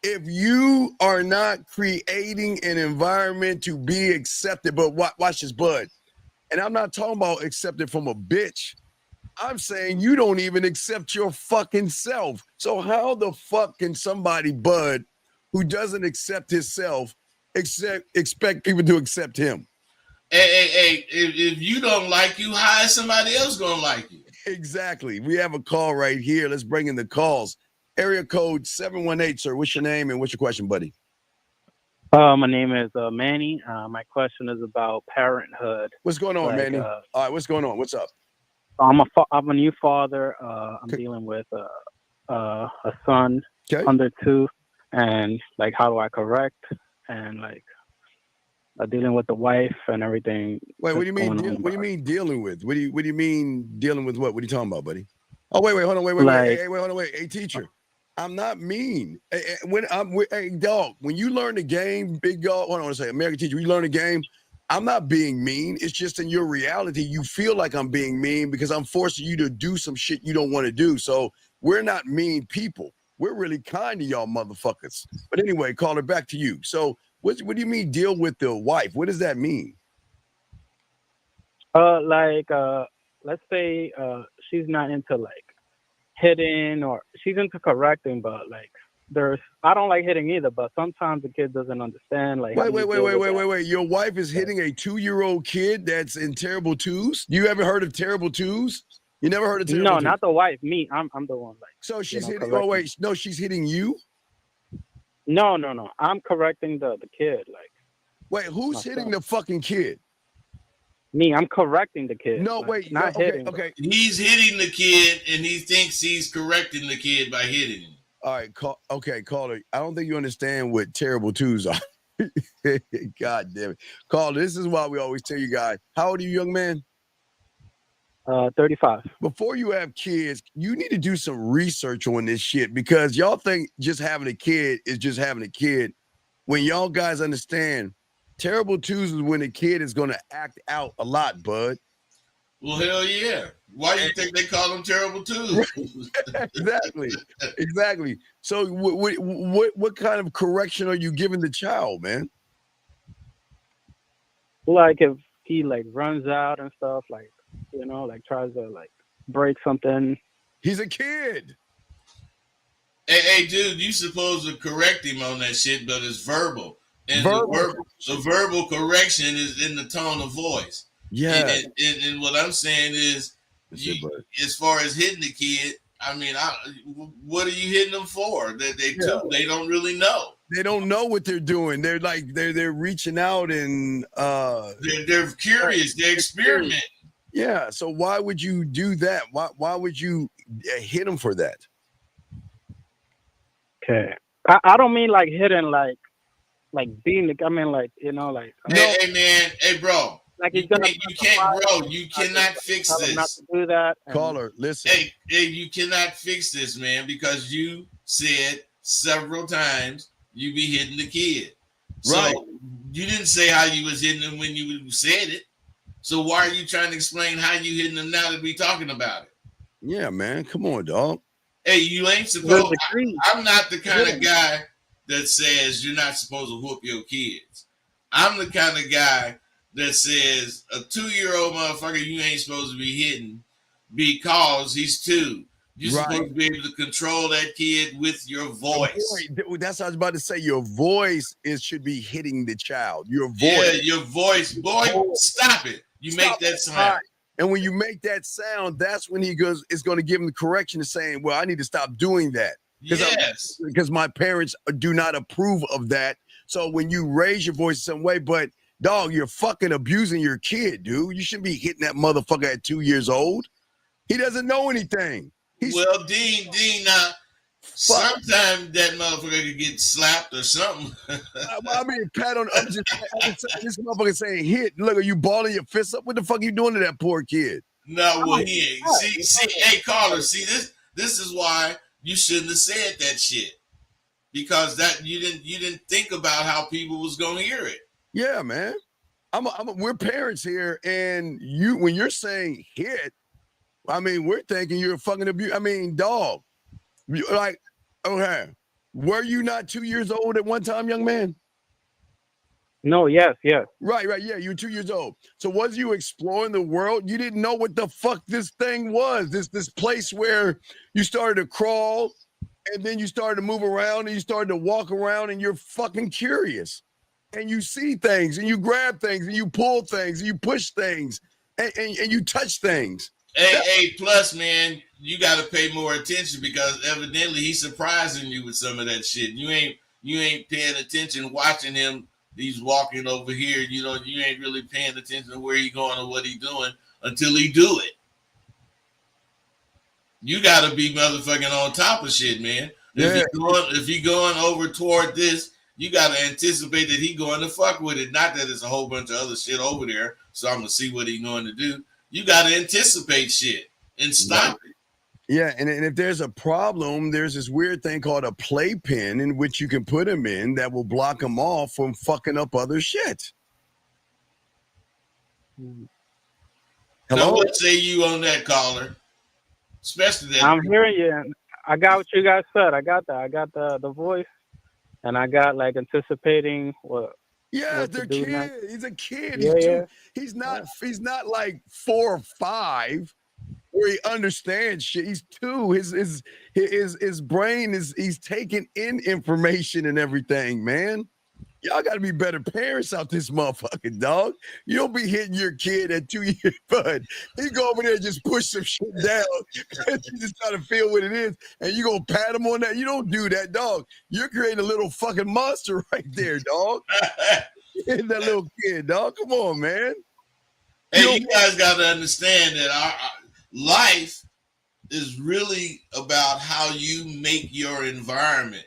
S2: if you are not creating an environment to be accepted, but watch this, bud. And I'm not talking about accepted from a bitch. I'm saying you don't even accept your fucking self. So how the fuck can somebody, bud, who doesn't accept himself, expect people to accept him?
S1: Hey, if you don't like you, how is somebody else gonna like you?
S2: Exactly. We have a call right here. Let's bring in the calls. Area code 718, sir. What's your name and what's your question, buddy?
S5: My name is Manny. My question is about parenthood.
S2: What's going on, Manny? All right, what's going on? What's up?
S5: I'm a new father. I'm dealing with a son under 2, and like, how do I correct? And like, dealing with the wife and everything.
S2: Wait, what do you mean? What do you mean dealing with? What do you mean dealing with what? What are you talking about, buddy? Oh, wait, hold on, wait, hold on, hey, teacher. I'm not mean. Hey, dog, when you learn the game, big dog, hold on a second, American teacher, you learn the game, I'm not being mean. It's just in your reality, you feel like I'm being mean because I'm forcing you to do some shit you don't want to do. So we're not mean people. We're really kind to y'all motherfuckers. But anyway, caller, back to you. So what do you mean deal with the wife? What does that mean?
S5: Let's say she's not into like hitting, or she's into correcting, but like I don't like hitting either, but sometimes the kid doesn't understand. Like,
S2: wait. Your wife is hitting a 2-year-old kid that's in terrible twos? You ever heard of terrible twos? You never heard of terrible twos?
S5: No, not the wife, me. I'm the one. Like,
S2: so she's hitting, oh wait, no, she's hitting you?
S5: No. I'm correcting the kid. Like,
S2: wait, who's hitting the fucking kid?
S5: Me, I'm correcting the kid.
S2: No, wait, not hitting. Okay.
S1: He's hitting the kid, and he thinks he's correcting the kid by hitting him.
S2: All right, caller. I don't think you understand what terrible twos are. God damn it, caller. This is why we always tell you guys. How old are you, young man?
S5: 35.
S2: Before you have kids, you need to do some research on this shit, because y'all think just having a kid is just having a kid. When y'all guys understand, terrible twos is when a kid is going to act out a lot, bud.
S1: Well, hell yeah. Why do you think they call them terrible twos?
S2: Exactly. So what kind of correction are you giving the child, man?
S5: Like, if he like runs out and stuff, like, you know, like tries to like break something.
S2: He's a kid.
S1: Hey, dude, you supposed to correct him on that shit, but it's verbal. And the verbal correction is in the tone of voice.
S2: Yeah.
S1: And what I'm saying is, as far as hitting the kid, I mean, what are you hitting them for? They don't really know.
S2: They don't know what they're doing. They're like they're reaching out and
S1: they're curious. They're experimenting.
S2: Yeah. So why would you do that? Why would you hit them for that?
S5: Okay. I don't mean like hitting, like being. I mean, like, you know, like.
S1: Hey man, hey bro.
S5: Like,
S1: you can't, bro. You cannot fix this.
S5: Not to do that.
S2: Caller, listen.
S1: Hey, you cannot fix this, man, because you said several times you be hitting the kid.
S2: Right.
S1: So you didn't say how you was hitting them when you said it. So why are you trying to explain how you hitting them now that we talking about it?
S2: Yeah, man. Come on, dog.
S1: Hey, you ain't supposed. I'm not the kind of guy that says you're not supposed to whoop your kids. I'm the kind of guy that says a 2-year-old motherfucker you ain't supposed to be hitting because he's 2. You're supposed to be able to control that kid with your voice.
S2: That's what I was about to say. Your voice should be hitting the child. Your voice.
S1: Yeah, your voice. Boy, stop it. You make that sound.
S2: And when you make that sound, that's when he is going to give him the correction of saying, well, I need to stop doing that.
S1: Yes.
S2: Because my parents do not approve of that. So when you raise your voice some way, but dog, you're fucking abusing your kid, dude. You shouldn't be hitting that motherfucker at 2 years old. He doesn't know anything.
S1: Well, Dean, now, sometimes that motherfucker could get slapped or something.
S2: I mean, pat on. I'm just this motherfucker saying hit. Look, are you balling your fists up? What the fuck are you doing to that poor kid?
S1: No, well, he ain't. See, hey, caller, see this is why you shouldn't have said that shit, because that you didn't think about how people was gonna hear it.
S2: Yeah, man. We're parents here, and when you're saying hit, I mean, we're thinking you're a fucking abuse. I mean, dog. Like, okay, Were you not 2 years old at one time, young man?
S5: No, yes.
S2: Right. Yeah, you were 2 years old. So was you exploring the world? You didn't know what the fuck this thing was. This place where you started to crawl and then you started to move around and you started to walk around and you're fucking curious. And you see things and you grab things and you pull things and you push things and you touch things.
S1: Hey, plus, man, you got to pay more attention because evidently he's surprising you with some of that shit. You ain't paying attention, watching him. He's walking over here. You know, you ain't really paying attention to where he going or what he doing until he do it. You got to be motherfucking on top of shit, man.
S2: Yeah.
S1: If he going over toward this, you got to anticipate that he going to fuck with it. Not that there's a whole bunch of other shit over there, so I'm gonna see what he going to do. You got to anticipate shit and stop it.
S2: Yeah, and if there's a problem, there's this weird thing called a playpen in which you can put him in that will block him off from fucking up other shit.
S1: Hello? So what say you on that, caller? Especially that.
S5: I'm hearing you. I got what you guys said. I got that. I got the voice, and I got like anticipating what.
S2: Yeah,
S5: what
S2: they're
S5: kid.
S2: Next. He's a kid.
S5: Yeah,
S2: He's not like 4 or 5 where he understands shit. He's 2. His brain he's taking in information and everything, man. Y'all got to be better parents out this motherfucking dog. You don't be hitting your kid at 2 years, bud. He go over there and just push some shit down. You just try to feel what it is, and you gonna pat him on that. You don't do that, dog. You're creating a little fucking monster right there, dog. That little kid, dog. Come on, man.
S1: Hey, you guys got to understand that our life is really about how you make your environment.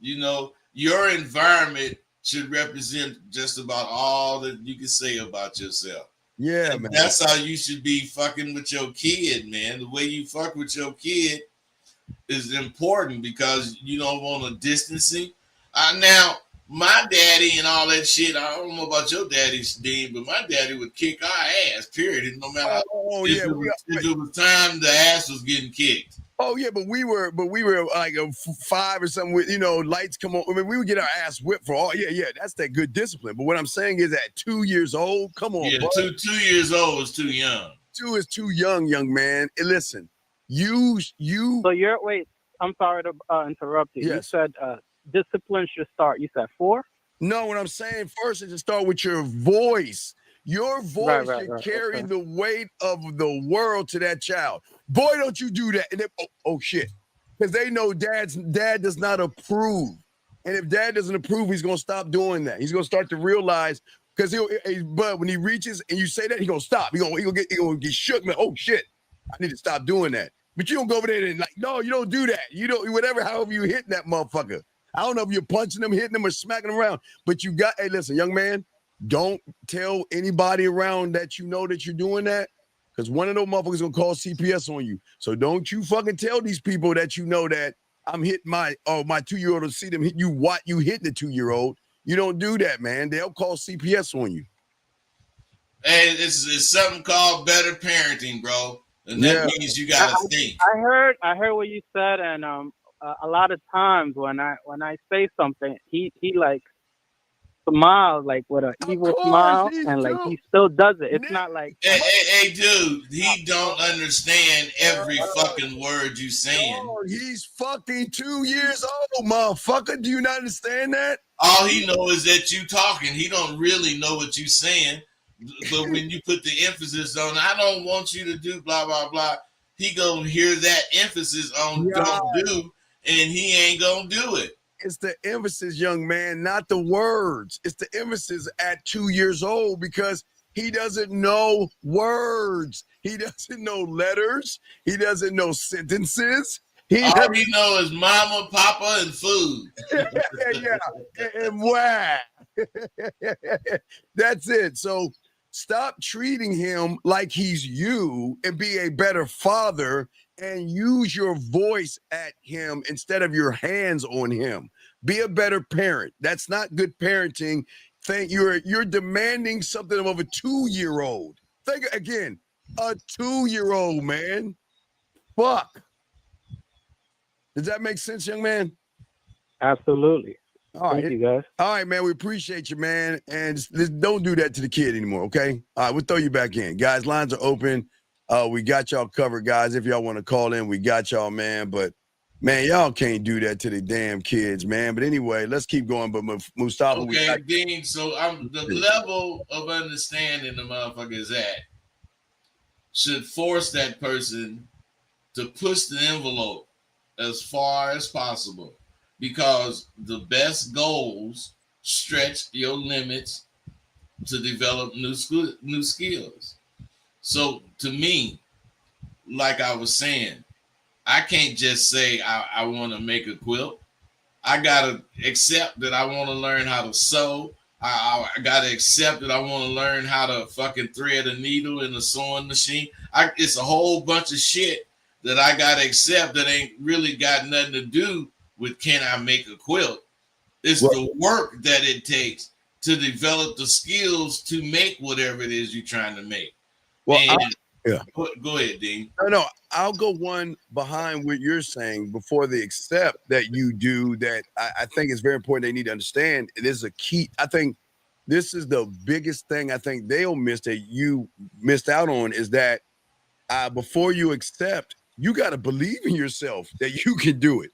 S1: You know, your environment should represent just about all that you can say about yourself.
S2: Yeah,
S1: and
S2: man.
S1: That's how you should be fucking with your kid, man. The way you fuck with your kid is important because you don't want to distance him. Now, my daddy and all that shit, I don't know about your daddy's Dean, but my daddy would kick our ass, period. No matter if it was time the ass was getting kicked.
S2: Oh yeah, but we were like 5 or something with, lights come on. I mean, we would get our ass whipped for all. Yeah, that's that good discipline. But what I'm saying is at 2 years old, come on.
S1: Yeah, bro. 2 years old is too young.
S2: 2 is too young, young man. And listen, you.
S5: So wait. I'm sorry to interrupt you.
S2: Yes.
S5: You said discipline should start. You said 4?
S2: No, what I'm saying first is to start with your voice. Your voice should carry the weight of the world to that child. Boy, don't you do that. And then, oh shit. Because they know dad does not approve. And if dad doesn't approve, he's going to stop doing that. He's going to start to realize, because but when he reaches and you say that, he's going to stop. He's going to get shook. Man, oh shit, I need to stop doing that. But you don't go over there and no, you don't do that. You don't, however you hit that motherfucker. I don't know if you're punching them, hitting them, or smacking them around, but hey, listen, young man, don't tell anybody around that you know that you're doing that, because one of those motherfuckers gonna call CPS on you. So don't you fucking tell these people that you know that I'm hitting my 2-year-old to see them hit you. What you hitting the 2-year-old? You don't do that, man. They'll call CPS on you.
S1: Hey, it's something called better parenting, bro, and that means you gotta think.
S5: I heard what you said, and a lot of times when I say something, he like smiles like with an evil smile, and like he still does it. It's not like
S1: hey dude, he don't understand every fucking word you saying.
S2: Oh, he's fucking 2 years old, motherfucker. Do you not understand that?
S1: All he knows is that you talking. He don't really know what you saying. But when you put the emphasis on, I don't want you to do blah blah blah, he gonna hear that emphasis on don't do, and he ain't gonna do it.
S2: It's the emphasis, young man, not the words. It's the emphasis at 2 years old, because he doesn't know words. He doesn't know letters. He doesn't know sentences.
S1: All he know is mama, papa, and food.
S2: And wah. That's it. So stop treating him like he's you and be a better father and use your voice at him instead of your hands on him. Be a better parent. That's not good parenting. You're demanding something of a 2-year-old. Think again, a 2-year-old, man. Fuck. Does that make sense, young man?
S5: Absolutely.
S2: All right.
S5: Thank you, guys.
S2: All right, man. We appreciate you, man. And don't do that to the kid anymore, okay? All right, we'll throw you back in. Guys, lines are open. We got y'all covered, guys. If y'all want to call in, we got y'all, man. But, man, y'all can't do that to the damn kids, man. But anyway, let's keep going. But Mustafa,
S1: okay, Dean, so I'm the level of understanding the motherfucker is at should force that person to push the envelope as far as possible, because the best goals stretch your limits to develop new skills. So to me, like I was saying, I can't just say I want to make a quilt. I gotta accept that I want to learn how to sew. I gotta accept that I want to learn how to fucking thread a needle in a sewing machine. It's a whole bunch of shit that I gotta accept that ain't really got nothing to do with can I make a quilt. It's the work that it takes to develop the skills to make whatever it is you're trying to make. Well, go ahead, Dean.
S2: No, I'll go one behind what you're saying before they accept that you do that. I think it's very important. They need to understand it is a key. I think this is the biggest thing I think they'll miss that you missed out on is that before you accept, you got to believe in yourself that you can do it.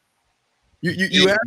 S2: You have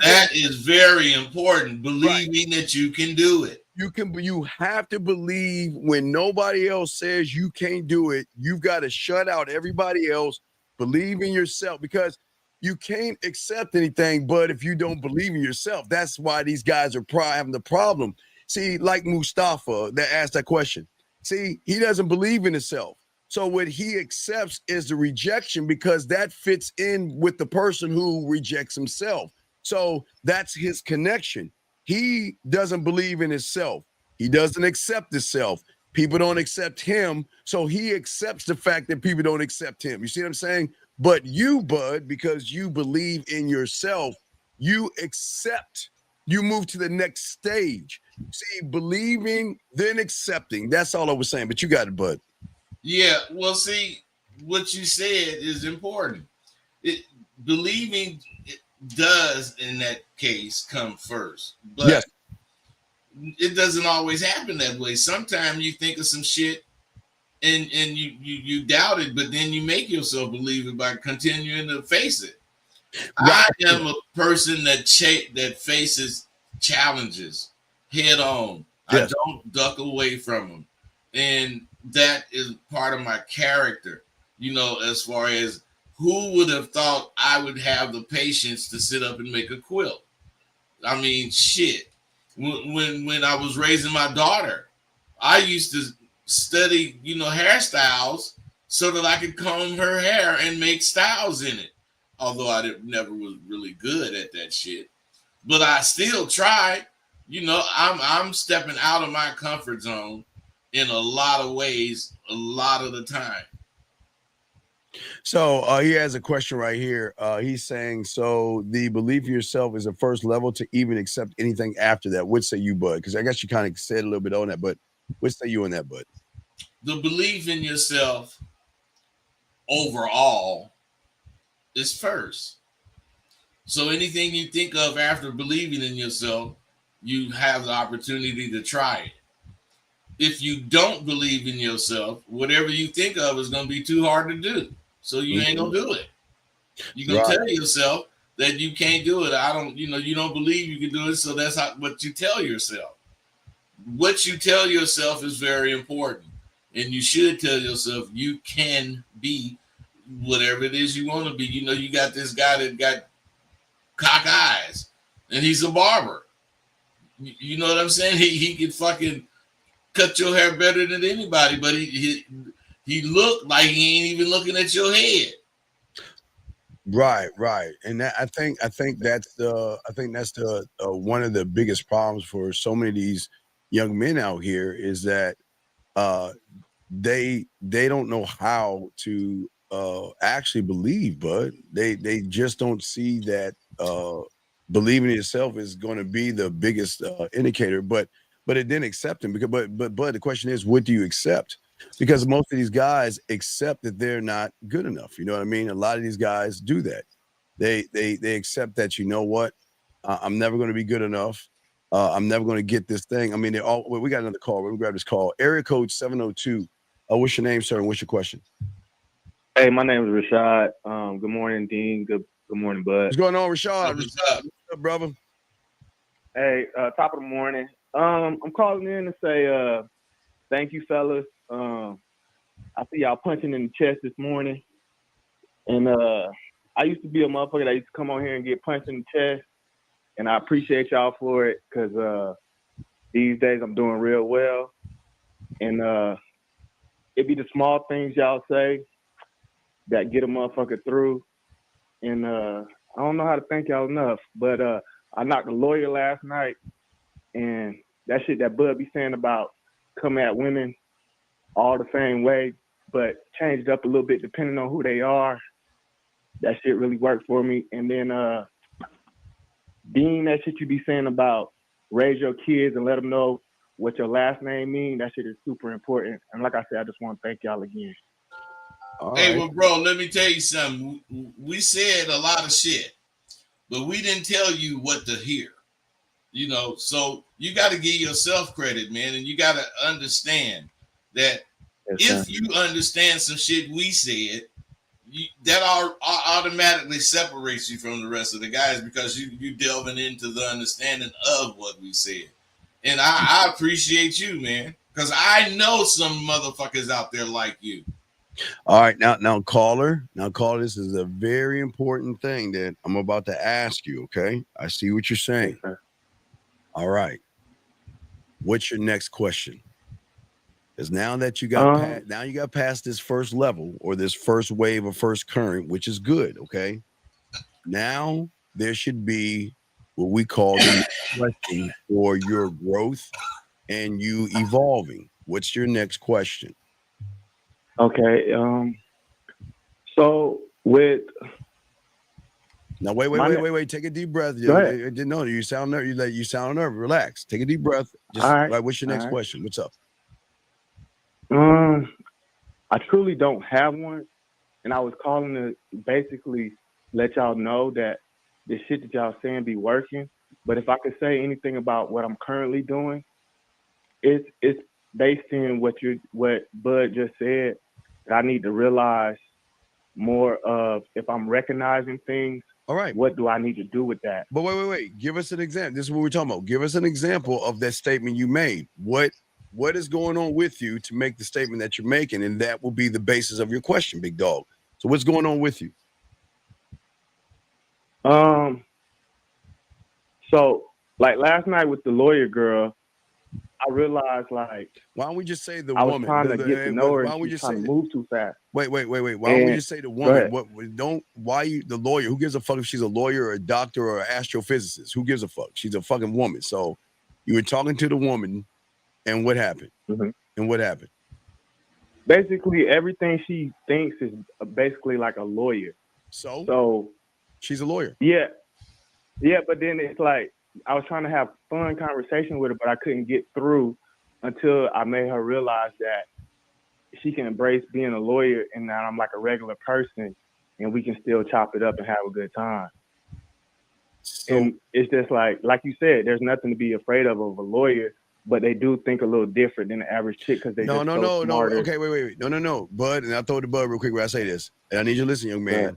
S1: that is very important. Believing that you can do it.
S2: You have to believe when nobody else says you can't do it. You've got to shut out everybody else. Believe in yourself, because you can't accept anything but if you don't believe in yourself. That's why these guys are having the problem. See, like Mustafa that asked that question. See, he doesn't believe in himself. So what he accepts is the rejection, because that fits in with the person who rejects himself. So that's his connection. He doesn't believe in himself. He doesn't accept himself. People don't accept him. So he accepts the fact that people don't accept him. You see what I'm saying? But you, Bud, because you believe in yourself, you accept. You move to the next stage. See, believing, then accepting. That's all I was saying. But you got it, Bud.
S1: Yeah, well, see, what you said is important. Believing does, in that case, come first. But it doesn't always happen that way. Sometimes you think of some shit and you doubt it, but then you make yourself believe it by continuing to face it. Right. I am a person that faces challenges head on. Yes. I don't duck away from them. And that is part of my character, as far as who would have thought I would have the patience to sit up and make a quilt? I mean, shit. When I was raising my daughter, I used to study, hairstyles so that I could comb her hair and make styles in it. Although I never was really good at that shit, but I still tried. I'm stepping out of my comfort zone in a lot of ways, a lot of the time.
S2: So he has a question right here. He's saying, so the belief in yourself is the first level to even accept anything after that. What say you, Bud? Because I guess you kind of said a little bit on that, but what say you on that, Bud?
S1: The belief in yourself overall is first. So anything you think of after believing in yourself, you have the opportunity to try it. If you don't believe in yourself, whatever you think of is going to be too hard to do. So you ain't going to do it. You're going to tell yourself that you can't do it. You don't believe you can do it. So that's what you tell yourself. What you tell yourself is very important. And you should tell yourself you can be whatever it is you want to be. You got this guy that got cock eyes and he's a barber. You know what I'm saying? He can fucking cut your hair better than anybody, but he looked like he ain't even looking at your head.
S2: Right. And that, I think that's the one of the biggest problems for so many of these young men out here is that they don't know how to actually believe, but they just don't see that believing in yourself is going to be the biggest indicator. But it didn't accept him but the question is, what do you accept? Because most of these guys accept that they're not good enough. You know what I mean? A lot of these guys do that. They accept that, you know what? I'm never going to be good enough. I'm never going to get this thing. I mean, we got another call. We're going to grab this call. Area code 702. What's your name, sir, and what's your question?
S6: Hey, my name is Rashad. Good morning, Dean. Good morning, Bud.
S2: What's going on, Rashad? What's up, brother?
S6: Hey, top of the morning. I'm calling in to say thank you, fellas. I see y'all punching in the chest this morning. And I used to be a motherfucker that used to come on here and get punched in the chest. And I appreciate y'all for it because these days I'm doing real well. And it be the small things y'all say that get a motherfucker through. And I don't know how to thank y'all enough, but I knocked a lawyer last night, and that shit that Bud be saying about come at women all the same way, but change it up a little bit depending on who they are. That shit really worked for me. And then Dean, that shit you be saying about raise your kids and let them know what your last name mean, that shit is super important. And like I said, I just want to thank y'all again.
S1: Hey, well, bro, let me tell you something. We said a lot of shit, but we didn't tell you what to hear. You know, so you got to give yourself credit, man, and you got to understand that if you understand some shit we said, that automatically separates you from the rest of the guys because you delving into the understanding of what we said. And I appreciate you, man, because I know some motherfuckers out there like you.
S2: All right, now caller, this is a very important thing that I'm about to ask you, okay? I see what you're saying. All right. What's your next question? Because now that you got past this first level or this first wave or first current, which is good, okay? Now there should be what we call the question for your growth and you evolving. What's your next question?
S6: Okay. So with
S2: now, wait. Take a deep breath. No, you sound nervous. You sound nervous. Relax. Take a deep breath. Just all right. What's your next question? What's up?
S6: I truly don't have one, and I was calling to basically let y'all know that the shit that y'all saying be working. But if I could say anything about what I'm currently doing, it's based in what Bud just said. That I need to realize more of if I'm recognizing things.
S2: All right.
S6: What do I need to do with that?
S2: But wait. Give us an example. This is what we're talking about. Give us an example of that statement you made. What is going on with you to make the statement that you're making? And that will be the basis of your question, big dog. So what's going on with you?
S6: So like last night with the lawyer girl, I realized like
S2: why don't we just say the woman?
S6: I was trying to get to know her. Why don't we just trying to move too fast?
S2: Wait. Why don't we just say the woman? The lawyer? Who gives a fuck if she's a lawyer or a doctor or an astrophysicist? Who gives a fuck? She's a fucking woman. So you were talking to the woman, and what happened?
S6: Mm-hmm.
S2: And what happened?
S6: Basically, everything she thinks is basically like a lawyer.
S2: So she's a lawyer.
S6: Yeah, but then it's like I was trying to have fun conversation with her, but I couldn't get through until I made her realize that she can embrace being a lawyer and that I'm like a regular person and we can still chop it up and have a good time. And it's just like you said, there's nothing to be afraid of a lawyer, but they do think a little different than the average chick because they smarter.
S2: Okay, wait. No. Bud, and I'll throw the Bud real quick when I say this. And I need you to listen, young man. Yeah.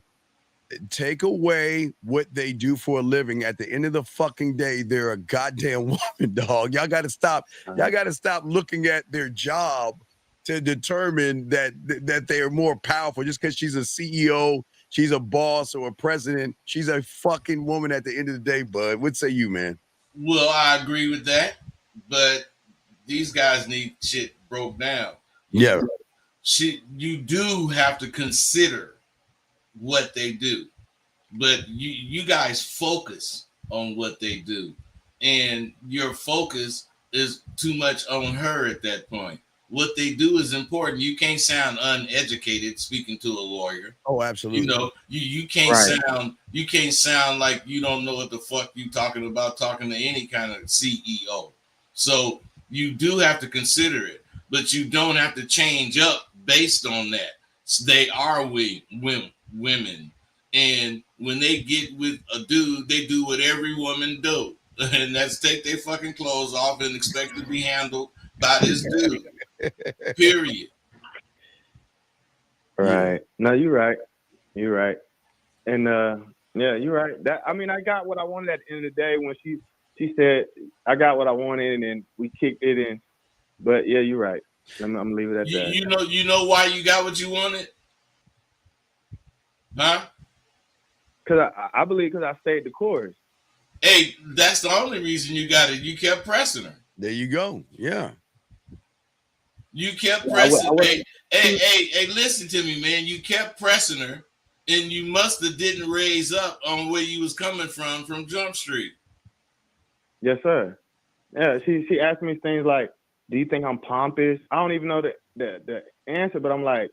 S2: Take away what they do for a living. At the end of the fucking day, they're a goddamn woman, dog. Y'all got to stop. Y'all got to stop looking at their job to determine that they are more powerful just because she's a CEO, she's a boss or a president. She's a fucking woman at the end of the day, Bud. What say you, man?
S1: Well, I agree with that, but these guys need shit broke down.
S2: Yeah.
S1: You do have to consider what they do, but you guys focus on what they do, and your focus is too much on her at that point. What they do is important. You can't sound uneducated speaking to a lawyer.
S2: Oh, absolutely.
S1: You know, you can't sound like you don't know what the fuck you talking about talking to any kind of CEO. So you do have to consider it, but you don't have to change up based on that. They are women. And when they get with a dude, they do what every woman do. And that's take their fucking clothes off and expect to be handled by this dude. Period.
S6: Right.
S2: Yeah.
S6: No, you're right. You're right. And yeah, you're right. That I mean, I got what I wanted at the end of the day when she said I got what I wanted and we kicked it in. But yeah, you're right. I'm gonna leave it at that.
S1: You know why you got what you wanted? Huh?
S6: Cause I believe because I stayed the course.
S1: Hey, that's the only reason you got it. You kept pressing her.
S2: There you go. Yeah.
S1: You kept pressing. Hey, listen to me, man. You kept pressing her, and you must have didn't raise up on where you was coming from Jump Street.
S6: Yes, sir. Yeah, she asked me things like, "Do you think I'm pompous?" I don't even know the answer, but I'm like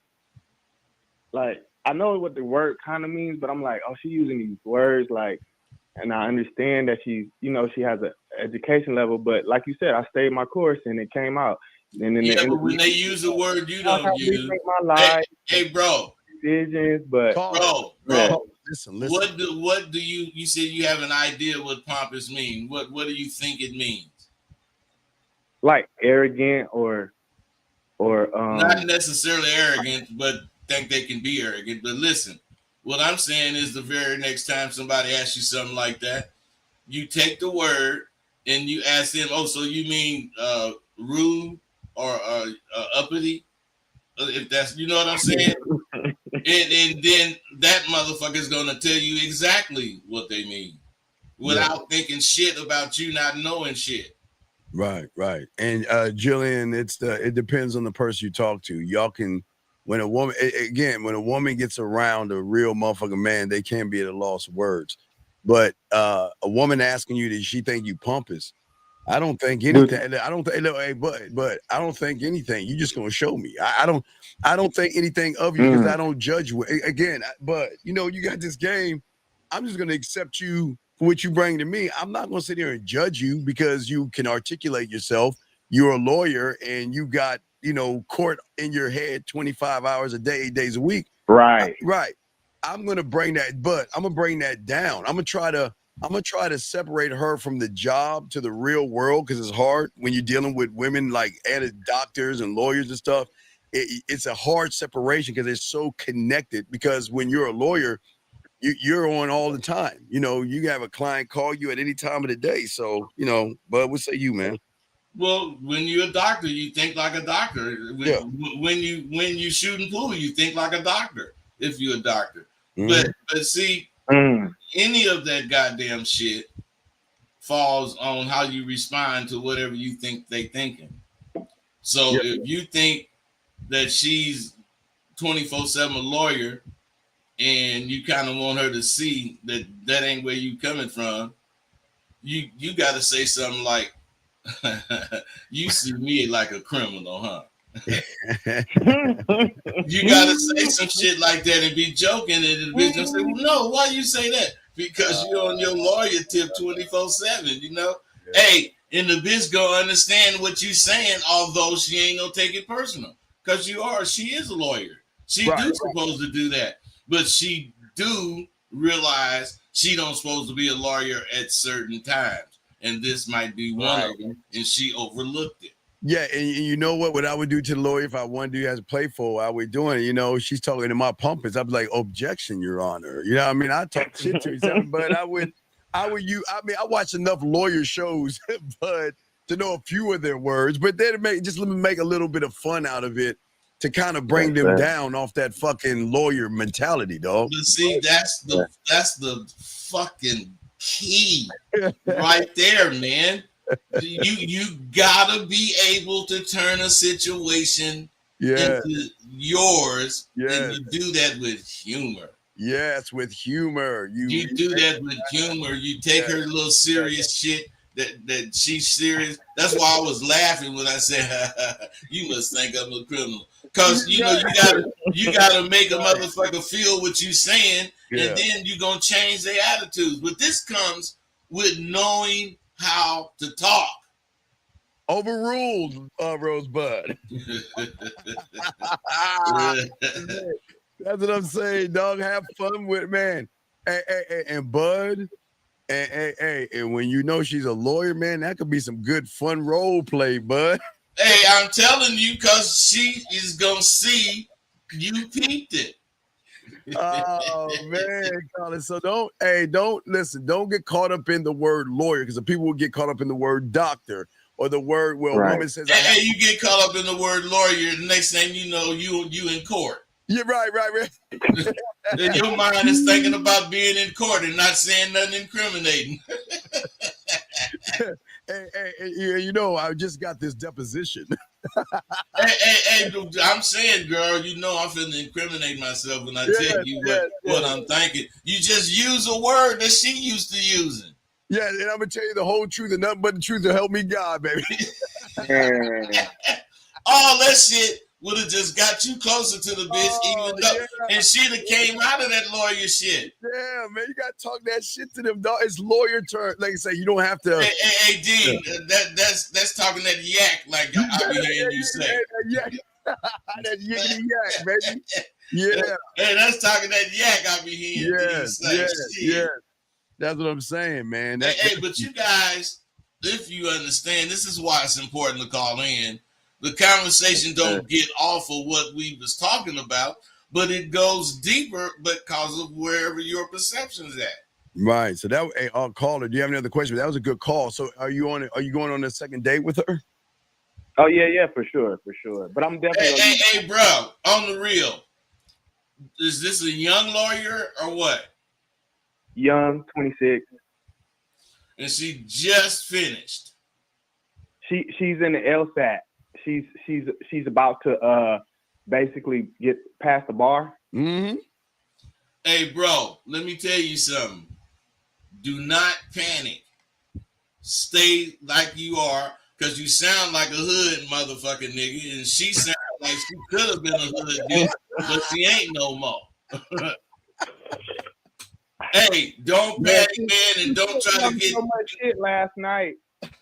S6: I know what the word kind of means, but I'm like, oh, she using these words like, and I understand that she has an education level, but like you said, I stayed my course and it came out. And then
S1: but when they use a word you don't use,
S6: my life,
S1: hey, bro,
S6: decisions, but
S1: bro,
S2: yeah. Listen.
S1: What do you said you have an idea what pompous mean? What do you think it means?
S6: Like arrogant or
S1: not necessarily arrogant, but think they can be arrogant. But listen, what I'm saying is the very next time somebody asks you something like that, you take the word and you ask them, oh, so you mean rude or uppity? If that's, you know what I'm saying? and then that motherfucker is going to tell you exactly what they mean without thinking shit about you not knowing shit.
S2: Right. And Jillian, it depends on the person you talk to. Y'all can, when a woman gets around a real motherfucking man, they can't be at a loss of words. But a woman asking you, does she think you pompous? I don't think anything. I don't think. But I don't think anything. You just gonna show me. I don't think anything of you because I don't judge you. Again, but you got this game. I'm just gonna accept you for what you bring to me. I'm not gonna sit here and judge you because you can articulate yourself. You're a lawyer and you got court in your head 25 hours a day, 8 days a week.
S6: Right.
S2: Right. I'm gonna bring that, but I'm gonna bring that down. I'm gonna try to separate her from the job to the real world because it's hard when you're dealing with women like doctors and lawyers and stuff. It's a hard separation because they're so connected. Because when you're a lawyer, you're on all the time. You have a client call you at any time of the day. So, but what say you, man?
S1: Well, when you're a doctor, you think like a doctor. When you shooting pool, you think like a doctor. If you're a doctor, but see, any of that goddamn shit falls on how you respond to whatever you think they thinking. So if you think that she's 24/7 a lawyer, and you kind of want her to see that ain't where you coming from, you got to say something like, "You see me like a criminal, huh?" You gotta say some shit like that and be joking, and the bitch gonna say, "Well, no, why you say that?" Because you're on your lawyer tip 24/7. Hey, and the bitch gonna understand what you saying, although she ain't gonna take it personal, because she is a lawyer. She supposed to do that, but she do realize she don't supposed to be a lawyer at certain times, and this might be one of them, and she overlooked it.
S2: Yeah, and you know what I would do to the lawyer if I wanted to as a playful, I would do it. She's talking to my pumpers. I'd be like, objection, Your Honor. I talk shit to her, but I watch enough lawyer shows, but to know a few of their words, but then let me make a little bit of fun out of it to kind of bring them down off that fucking lawyer mentality, dog.
S1: But see, that's the fucking key right there, man. You gotta be able to turn a situation into yours, and you do that with humor.
S2: Yes, with humor.
S1: You do that with humor. You take her little serious shit that she's serious. That's why I was laughing when I said, "You must think I'm a criminal," because you gotta make a motherfucker feel what you saying, and then you gonna change their attitudes. But this comes with knowing how to talk.
S2: Overruled, Rosebud. That's what I'm saying, dog. Have fun with it, man. Hey, and Bud, and when you know she's a lawyer, man, that could be some good fun role play, Bud.
S1: Hey, I'm telling you, because she is gonna see you peeped it.
S2: Oh man, Colin. So don't listen, don't get caught up in the word lawyer, because the people will get caught up in the word doctor or the word a woman says.
S1: Hey, you get caught up in the word lawyer, the next thing you know, you in court.
S2: Yeah, right.
S1: Then your mind is thinking about being in court and not saying nothing incriminating.
S2: Hey, you know, I just got this deposition.
S1: hey, I'm saying, girl, you know I'm finna incriminate myself when I tell you what I'm thinking. You just use a word that she used to using.
S2: Yeah, and I'm gonna tell you the whole truth and nothing but the truth to help me God, baby.
S1: All that shit would have just got you closer to the bitch, and she'd have came out of that lawyer shit.
S2: Yeah, man, you gotta talk that shit to them, dog. It's lawyer term. Like I say, you don't have to.
S1: Hey, Dean, that's talking that yak, like I be hearing you say.
S2: That yiggity yak, baby. Yeah.
S1: Hey, that's talking that yak I be hearing Dean say.
S2: Yeah. That's what I'm saying, man.
S1: But you guys, if you understand, this is why it's important to call in. The conversation don't get off of what we was talking about, but it goes deeper because of wherever your perception's at.
S2: Right. So that caller, do you have any other questions? That was a good call. So are you going on a second date with her?
S6: Oh yeah, for sure. But I'm definitely
S1: Hey, bro, on the real, is this a young lawyer or what?
S6: Young, 26.
S1: And she just finished.
S6: She's in the LSAT. She's about to basically get past the bar.
S2: Mm-hmm.
S1: Hey, bro, let me tell you something. Do not panic. Stay like you are, because you sound like a hood motherfucking nigga, and she sounds like she could have been a hood bitch, but she ain't no more. Hey, don't panic, man, and don't try to get
S6: so much shit last night.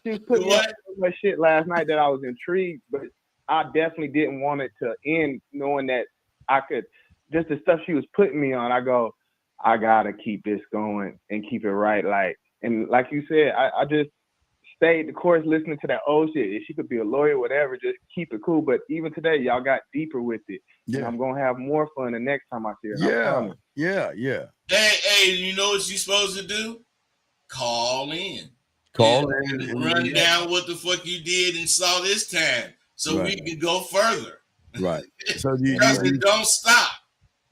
S6: She was putting me so much shit last night that I was intrigued, but I definitely didn't want it to end knowing that I could, just the stuff she was putting me on, I gotta keep this going and keep it right. And like you said, I just stayed the course listening to that old shit. If she could be a lawyer, whatever, just keep it cool. But even today, y'all got deeper with it. Yeah. And I'm gonna have more fun the next time I see her.
S2: Yeah.
S1: Hey, you know what you're supposed to do? Call in. And run down what the fuck you did and saw this time, so we can go further.
S2: Right. So
S1: don't stop.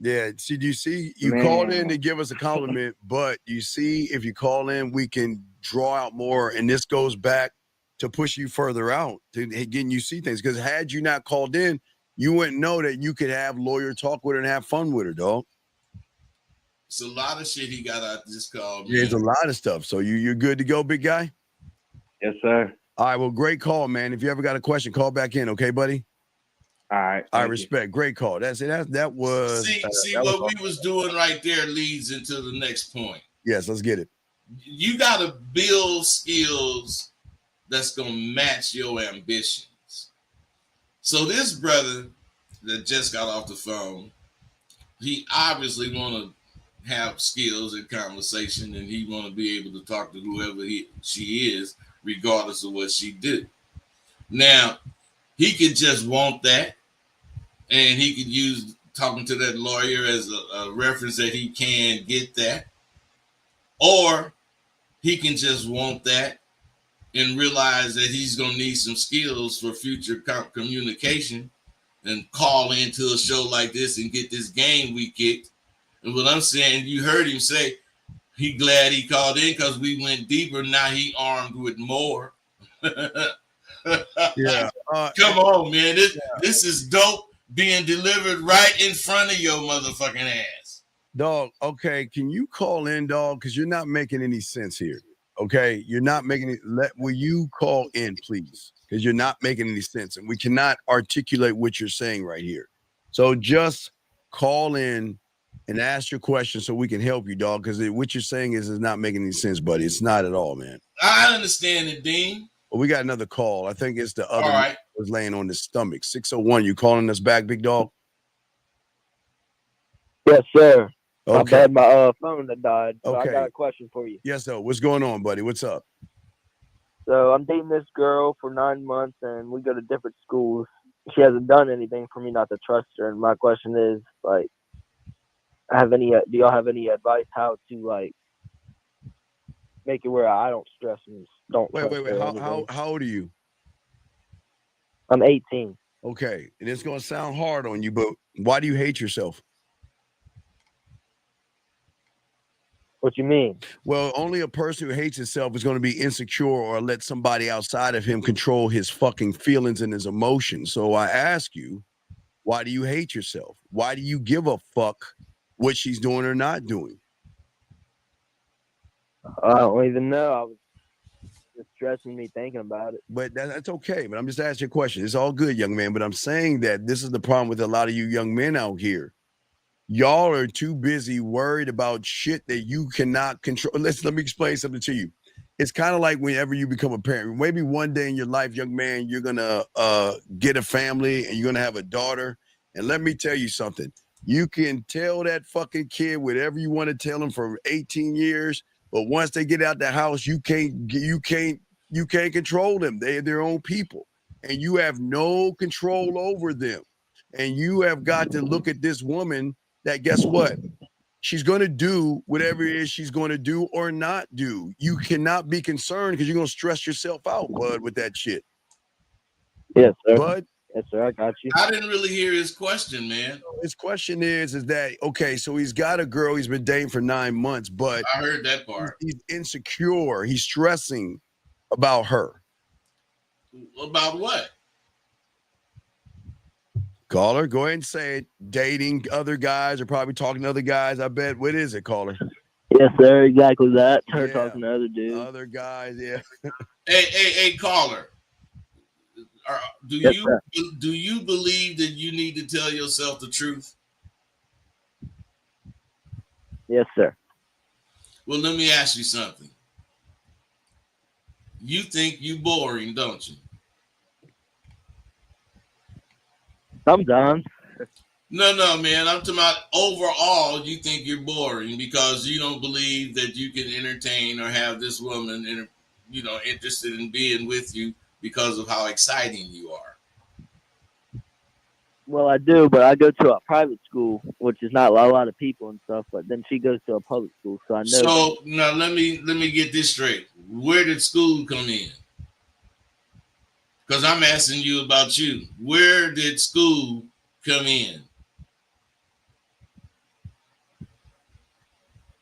S2: Yeah. See, do you see? You called in to give us a compliment, but you see, if you call in, we can draw out more, and this goes back to push you further out, to getting you see things. Because had you not called in, you wouldn't know that you could have lawyer talk with her and have fun with her, dog.
S1: It's a lot of shit he got out this call, man.
S2: Yeah, it's a lot of stuff. So you're good to go, big guy?
S6: Yes, sir.
S2: All right, well, great call, man. If you ever got a question, call back in, okay, buddy?
S6: All right.
S2: I respect. Great call. That's it. That was.
S1: See what we was doing right there leads into the next point.
S2: Yes, let's get it.
S1: You got to build skills that's gonna match your ambitions. So this brother that just got off the phone, he obviously want to have skills in conversation, and he want to be able to talk to whoever she is, regardless of what she do. Now, he could just want that, and he could use talking to that lawyer as a reference that he can get that, or he can just want that and realize that he's going to need some skills for future communication and call into a show like this and get this game we kicked. And what I'm saying, you heard him say, he glad he called in because we went deeper. Now he armed with more.
S2: Yeah.
S1: Come on, man. This is dope being delivered right in front of your motherfucking ass.
S2: Dog, okay, can you call in, dog? Because you're not making any sense here. Okay, you're not making it. Will you call in, please? Because you're not making any sense, and we cannot articulate what you're saying right here. So just call in and ask your question so we can help you, dog. Because what you're saying is not making any sense, buddy. It's not at all, man.
S1: I understand it, Dean.
S2: Well, we got another call. I think it's the other
S1: one that
S2: was laying on his stomach. 601. You calling us back, big dog?
S7: Yes, sir. My
S2: Okay.
S7: bad, my phone that died. So I
S2: Okay.
S7: got a question for you.
S2: Yes, though. What's going on, buddy? What's up?
S7: So I'm dating this girl for 9 months, and we go to different schools. She hasn't done anything for me not to trust her. And my question is, like, do y'all have any advice how to like make it where I don't stress and don't
S2: Wait.
S7: trust her or
S2: How
S7: anything?
S2: old are you?
S7: I'm 18.
S2: Okay. And it's gonna sound hard on you, but why do you hate yourself?
S7: What you mean?
S2: Well, only a person who hates himself is going to be insecure or let somebody outside of him control his fucking feelings and his emotions. So I ask you, why do you hate yourself? Why do you give a fuck what she's doing or not doing?
S7: I don't even know. I was just stressing me thinking about it.
S2: But that's okay. But I'm just asking you a question. It's all good, young man. But I'm saying that this is the problem with a lot of you young men out here. Y'all are too busy worried about shit that you cannot control. Let me explain something to you. It's kind of like whenever you become a parent. Maybe one day in your life, young man, you're gonna get a family and you're gonna have a daughter. And let me tell you something. You can tell that fucking kid whatever you want to tell them for 18 years, but once they get out the house, you can't control them. They're their own people, and you have no control over them. And you have got to look at this woman that, guess what? She's going to do whatever it is she's going to do or not do. You cannot be concerned because you're going to stress yourself out, bud, with that shit.
S7: Yes, sir.
S2: Bud?
S7: Yes, sir. I got you.
S1: I didn't really hear his question, man.
S2: His question is that, okay, so he's got a girl he's been dating for 9 months, but
S1: I heard that part.
S2: He's insecure. He's stressing about her.
S1: About what?
S2: Caller, go ahead and say it. Dating other guys or probably talking to other guys. I bet. What is it, caller?
S7: Yes, sir. Exactly that. Her
S2: Yeah.
S7: talking to other dudes.
S2: Other guys, yeah.
S1: Hey, caller. Do
S7: Yes,
S1: you believe that you need to tell yourself the truth?
S7: Yes, sir.
S1: Well, let me ask you something. You think you boring, don't you?
S7: Sometimes.
S1: No, man. I'm talking about overall, you think you're boring because you don't believe that you can entertain or have this woman, interested in being with you because of how exciting you are.
S7: Well, I do, but I go to a private school, which is not a lot of people and stuff. But then she goes to a public school, so I know.
S1: So now let me get this straight. Where did school come in? Because I'm asking you about you. Where did school come in?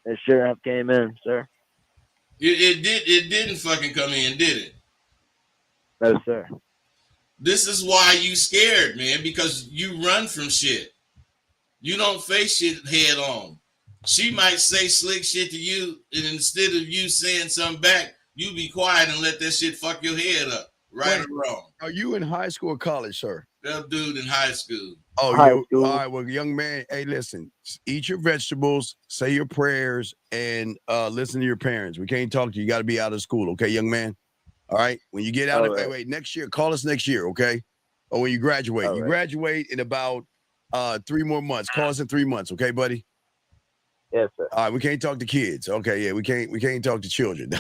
S7: It sure enough came in, sir.
S1: It didn't fucking come in, did it?
S7: No, sir.
S1: This is why you scared, man, because you run from shit. You don't face shit head on. She might say slick shit to you, and instead of you saying something back, you be quiet and let that shit fuck your head up. Right or wrong?
S2: Are you in high school or college, sir?
S1: That dude in high school.
S2: Oh,
S7: high school.
S2: All right. Well, young man, hey, listen, eat your vegetables, say your prayers, and listen to your parents. We can't talk to you. You got to be out of school, okay, young man? All right. When you get out of wait, next year, call us next year, okay? Or when you graduate. You graduate in about 3 more months. Call us in 3 months, okay, buddy?
S7: Yes, sir.
S2: All right, we can't talk to kids. Okay, yeah, we can't talk to children.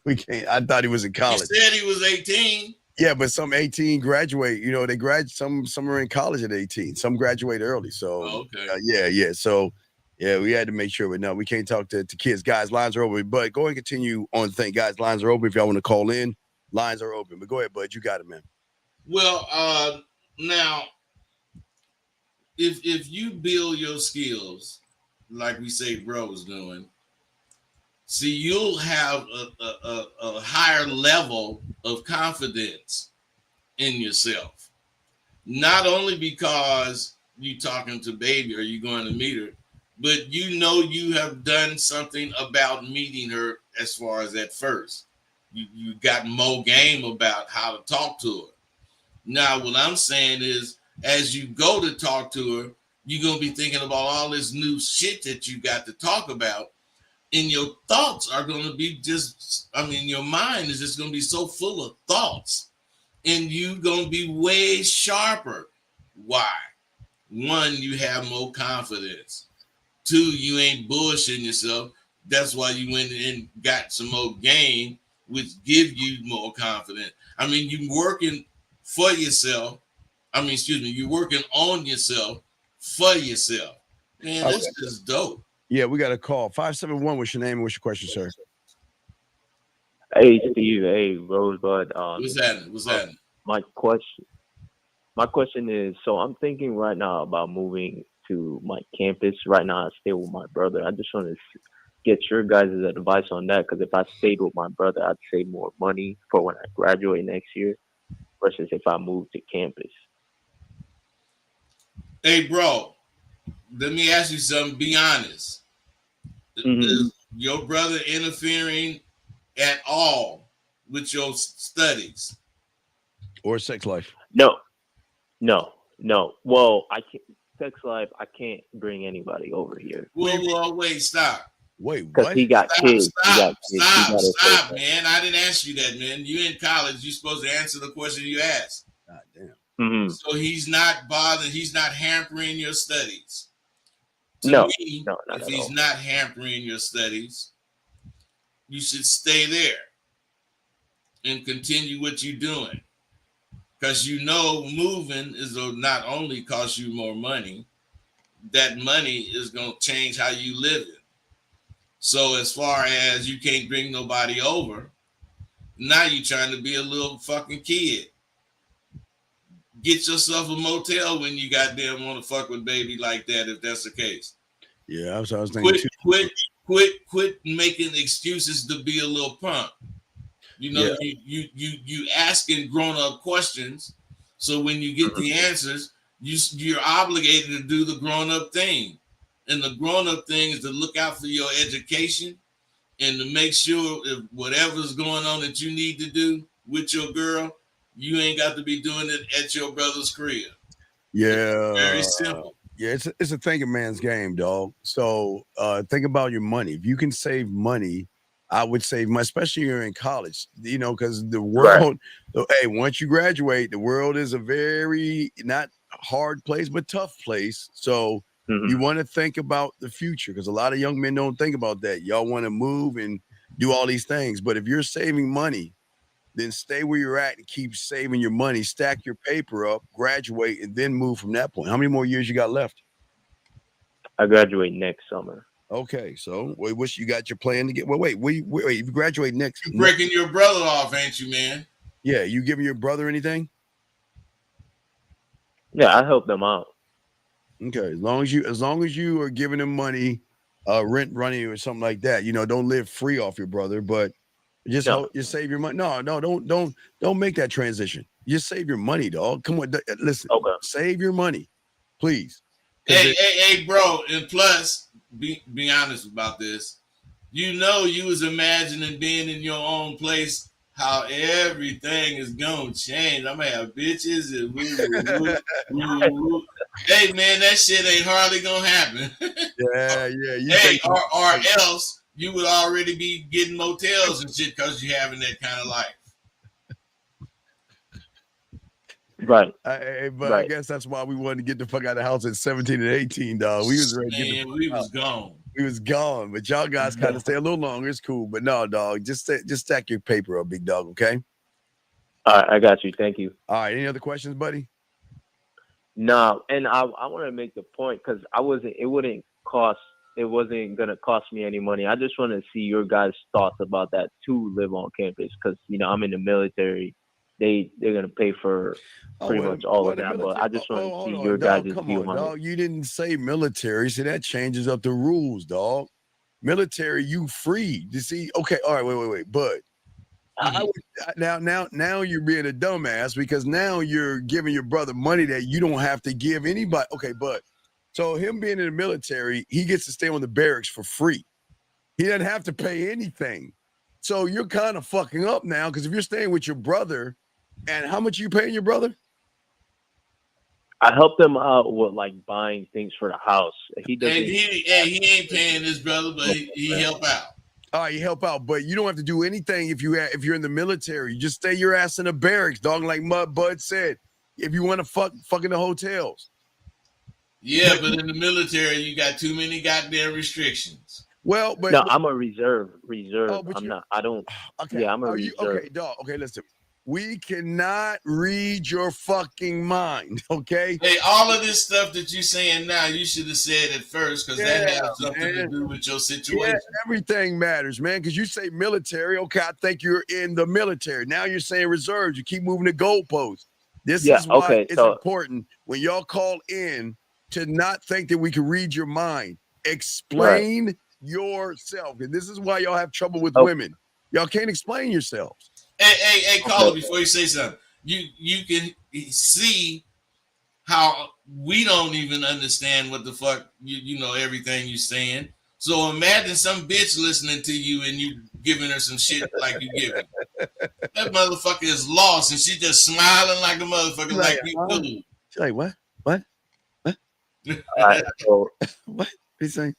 S2: We can't. I thought he was in college.
S1: He said he was 18.
S2: Yeah, but some 18 graduate. They graduate. Some are in college at 18. Some graduate early. So yeah. So yeah, we had to make sure. But no, we can't talk to kids. Guys, lines are open. But go and continue on the thing. Guys, lines are open. If y'all want to call in, lines are open. But go ahead, bud. You got it, man.
S1: Well, now, if you build your skills, like we say bro is doing, see, you'll have a higher level of confidence in yourself. Not only because you talking to baby or you going to meet her, but you have done something about meeting her as far as at first. You got more game about how to talk to her. Now, what I'm saying is, as you go to talk to her, you're going to be thinking about all this new shit that you got to talk about. And your thoughts are going to be your mind is just going to be so full of thoughts. And you're going to be way sharper. Why? One, you have more confidence. 2, you ain't bullshitting yourself. That's why you went and got some more game, which give you more confidence. I mean, you working for yourself. I mean, excuse me, you're working on yourself for yourself. Man, that's just dope.
S2: Yeah, we got a call. 571, what's your name and what's your question, sir?
S8: Hey, Steve. Hey, Rosebud.
S1: What's happening? What's happening?
S8: My question is, so I'm thinking right now about moving to my campus. Right now, I stay with my brother. I just want to get your guys' advice on that, because if I stayed with my brother, I'd save more money for when I graduate next year versus if I move to campus.
S1: Hey, bro, let me ask you something. Be honest. Is your brother interfering at all with your studies
S2: or sex life?
S8: No. Well, I can't. Sex life, I can't bring anybody over here.
S1: Well, wait, stop.
S2: Wait,
S8: because he got kids.
S1: Stop, man. I didn't ask you that, man. You in college. You're supposed to answer the question you asked.
S2: God damn.
S1: So he's not bothering. He's not hampering your studies.
S8: No,
S1: if he's not hampering your studies, you should stay there and continue what you're doing. Because you know moving is not only cost you more money, that money is going to change how you live it. So as far as you can't bring nobody over, now you're trying to be a little fucking kid. Get yourself a motel when you goddamn want to fuck with baby like that, if that's the case.
S2: Yeah, I was thinking
S1: quit making excuses to be a little punk. You know, you asking grown-up questions, so when you get the answers, you're obligated to do the grown-up thing. And the grown-up thing is to look out for your education and to make sure if whatever's going on that you need to do with your girl, you ain't got to be doing it at your brother's crib.
S2: Yeah.
S1: It's very simple.
S2: Yeah, it's a thinking man's game, dog. So think about your money. If you can save money, I would save money, especially you're in college, you know, because the world, hey, once you graduate, the world is a very not hard place, but tough place. So you want to think about the future, because a lot of young men don't think about that. Y'all want to move and do all these things. But if you're saving money, then stay where you're at and keep saving your money, stack your paper up, graduate, and then move from that point. How many more years you got left?
S8: I graduate next summer.
S2: Okay, so wish you got your plan to get. Well, wait, you graduate next.
S1: You're breaking your brother off, ain't you, man?
S2: Yeah, you giving your brother anything?
S8: Yeah, I help them out.
S2: Okay, as long as you are giving him money, rent running or something like that, you know, don't live free off your brother, but just save your money. No, don't make that transition. Just save your money, dog. Come on, listen.
S8: Okay.
S2: Save your money, please.
S1: Hey, bro. And plus, be honest about this. You know, you was imagining being in your own place, how everything is gonna change. I'm gonna have bitches and woo. Hey, man, that shit ain't hardly gonna happen.
S2: Yeah.
S1: Or else you would already be getting motels and shit because you're having that kind of life.
S8: Right.
S2: I guess that's why we wanted to get the fuck out of the house at 17 and 18, dog. We was ready to get the fuck
S1: we was gone.
S2: We was gone, but y'all guys kind of stay a little longer. It's cool, but no, dog. Just stack your paper up, big dog. Okay.
S8: All right, I got you. Thank you.
S2: All right. Any other questions, buddy?
S8: No, and I want to make the point because it wasn't gonna cost me any money. I just want to see your guys' thoughts about that to live on campus, because you know I'm in the military. They're gonna pay for pretty much all of that, but I just want to see your guys' view on
S2: dog.
S8: it.
S2: You didn't say military, so that changes up the rules, dog. Military, you free. You see? Okay, all right, wait, but now you're being a dumbass, because now you're giving your brother money that you don't have to give anybody. Okay, but so him being in the military, he gets to stay on the barracks for free. He doesn't have to pay anything. So you're kind of fucking up now, because if you're staying with your brother, and how much are you paying your brother?
S8: I help them out with like buying things for the house. He doesn't.
S1: He ain't paying his brother, but he help out.
S2: All right, you help out, but you don't have to do anything if you're in the military. You just stay your ass in the barracks, dog. Like Bud said, if you want to fuck in the hotels.
S1: Yeah, but in the military, you got too many goddamn restrictions.
S2: Well, but
S8: no, I'm a reserve.
S2: oh, but
S8: I'm
S2: you
S8: not. I don't.
S2: okay?
S8: Yeah, I'm a
S2: Are you
S8: reserve.
S2: okay, dog? Okay, listen. We cannot read your fucking mind, okay?
S1: Hey, all of this stuff that you're saying now, you should have said it first because that
S2: Yeah,
S1: has something to
S2: man.
S1: do with your
S2: Yeah,
S1: situation.
S2: everything matters, man. Because you say military, okay, I think you're in the military. Now you're saying reserves. You keep moving the goalposts. This
S8: Yeah.
S2: is why
S8: Okay.
S2: it's
S8: So
S2: important when y'all call in to not think that we can read your mind.
S8: right.
S2: Explain yourself. And this is why y'all have trouble with
S8: Oh,
S2: women. Y'all can't explain yourselves.
S1: Hey,
S8: okay.
S1: caller, before you say something, you can see how we don't even understand what the fuck you know everything you're saying. So imagine some bitch listening to you and you giving her some shit like you giving. That motherfucker is lost and she just smiling like a motherfucker like you
S2: huh?
S1: cool.
S2: She's like, what? What? What?
S8: All right. So
S2: What? He's saying?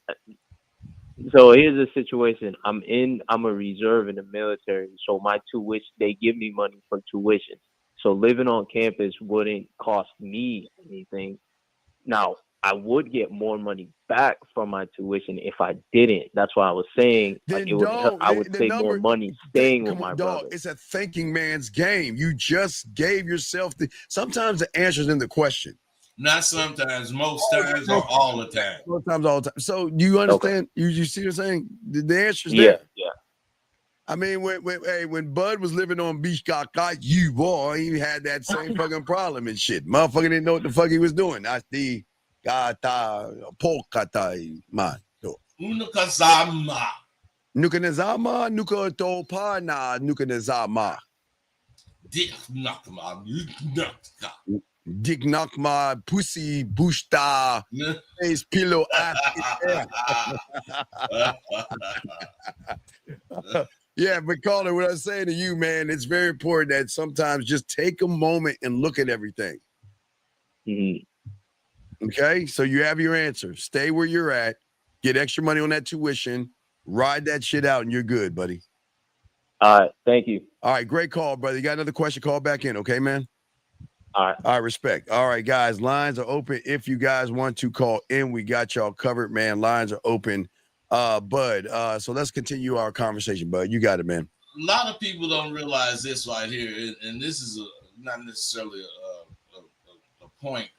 S8: so here's the situation. I'm a reserve in the military. So my tuition, they give me money for tuition. So living on campus wouldn't cost me anything. Now, I would get more money back from my tuition if I didn't. That's why I was saying
S2: Then
S8: it would. I would
S2: the
S8: save more
S2: number.
S8: money staying with
S2: Come
S8: my
S2: on, dog.
S8: brother.
S2: It's a thinking man's game. You just gave yourself the. Sometimes the answer's in the question.
S1: Not sometimes, most times, or all the time.
S2: Sometimes, all the time. So do you understand? You see what I'm saying? The answer's there.
S8: Yeah.
S2: I mean, when Bud was living on Beach Kaka, he had that same fucking problem and shit. Motherfucker didn't know what the fuck he was doing. That's the gata polkata man.
S1: Unukazama.
S2: Nukanazama, nuka topana, nukanazama. Dick knock my pussy bushta face pillow ass. Yeah, but Carter, what I'm saying to you, man, it's very important that sometimes just take a moment and look at everything.
S8: Mm-hmm.
S2: Okay, so you have your answer. Stay where you're at. Get extra money on that tuition. Ride that shit out, and you're good, buddy.
S8: All right, thank you.
S2: All right, great call, brother. You got another question? Call back in, okay, man?
S8: All right,
S2: respect. All right, guys, lines are open. If you guys want to call in, we got y'all covered, man. Lines are open. Bud, so let's continue our conversation, Bud. You got it, man.
S1: A lot of people don't realize this right here, and this is not necessarily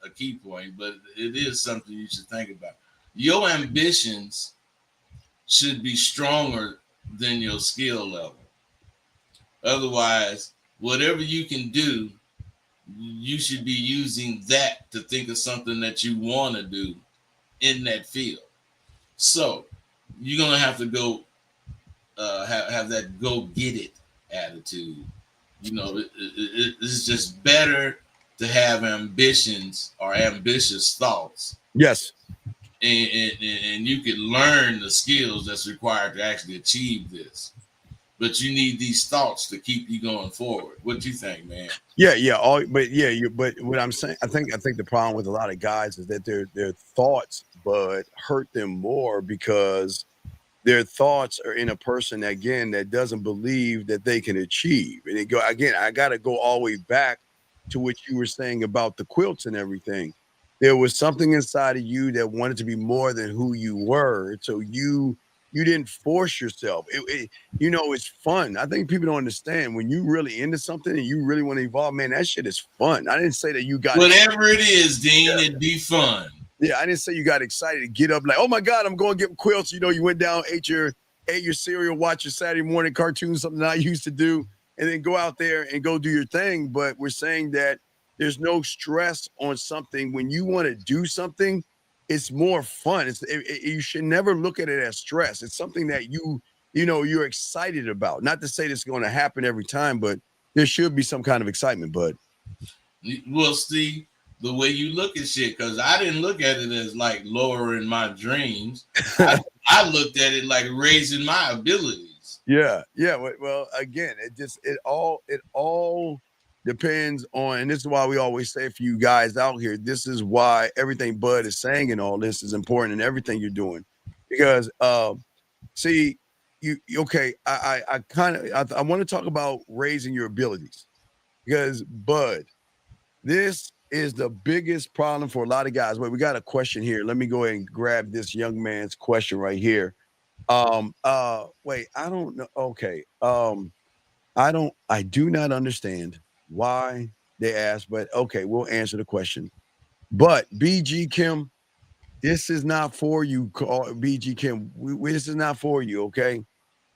S1: a key point, but it is something you should think about. Your ambitions should be stronger than your skill level. Otherwise, whatever you can do, you should be using that to think of something that you want to do in that field. So you're gonna have to go have that go get it attitude. You know, it's just better to have ambitions or ambitious thoughts.
S2: Yes.
S1: And you can learn the skills that's required to actually achieve this. But you need these thoughts to keep you going forward. What do you think, man?
S2: Yeah. But what I'm saying, I think the problem with a lot of guys is that their thoughts, but hurt them more because their thoughts are in a person again that doesn't believe that they can achieve. And it go again. I got to go all the way back to what you were saying about the quilts and everything. There was something inside of you that wanted to be more than who you were. So you didn't force yourself. It's fun. I think people don't understand when you really into something and you really want to evolve, man, that shit is fun. I didn't say that you got
S1: whatever it is, Dean, it'd be fun.
S2: Yeah, I didn't say you got excited to get up like, oh my God, I'm going to get quilts. You know, you went down, ate your cereal, watch your Saturday morning cartoon, something I used to do, and then go out there and go do your thing. But we're saying that there's no stress on something. When you want to do something, it's more fun. You should never look at it as stress. It's something that you're excited about. Not to say this is going to happen every time, but there should be some kind of excitement, bud.
S1: Well, Steve, the way you look at shit, because I didn't look at it as like lowering my dreams. I looked at it like raising my abilities.
S2: Yeah. Well, again, it all depends on, and this is why we always say for you guys out here, this is why everything Bud is saying and all this is important in everything you're doing. Because see, I want to talk about raising your abilities. Because Bud, this is the biggest problem for a lot of guys? Wait, we got a question here. Let me go ahead and grab this young man's question right here. Wait, I don't know. Okay. I do not understand why they asked, but okay, we'll answer the question. But BG Kim, this is not for you, BG Kim. This is not for you, okay?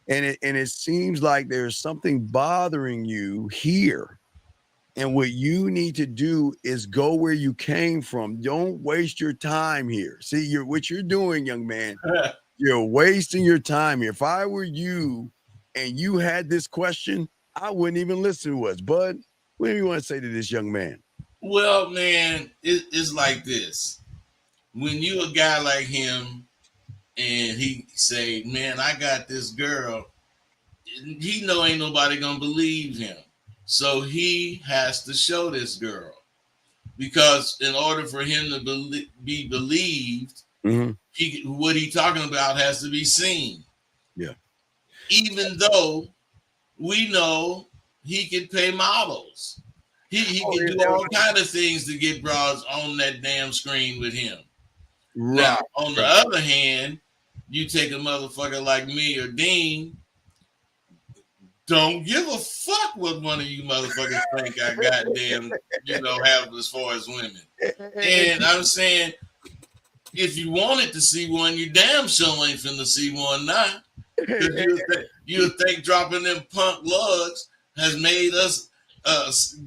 S2: And it seems like there's something bothering you here. And what you need to do is go where you came from. Don't waste your time here. See, what you're doing, young man. You're wasting your time here. If I were you and you had this question, I wouldn't even listen to us. Bud, what do you want to say to this young man?
S1: Well, man, it's like this. When you a guy like him and he say, man, I got this girl, he know ain't nobody gonna believe him. So he has to show this girl. Because in order for him to be believed, what he talking about has to be seen.
S2: Yeah.
S1: Even though we know he can pay models. He can do all kind of things to get broads on that damn screen with him. Right. Now, on the other hand, you take a motherfucker like me or Dean, don't give a fuck what one of you motherfuckers think I goddamn, have as far as women. And I'm saying, if you wanted to see one, you damn sure ain't finna see one now. You'll think dropping them punk lugs has made us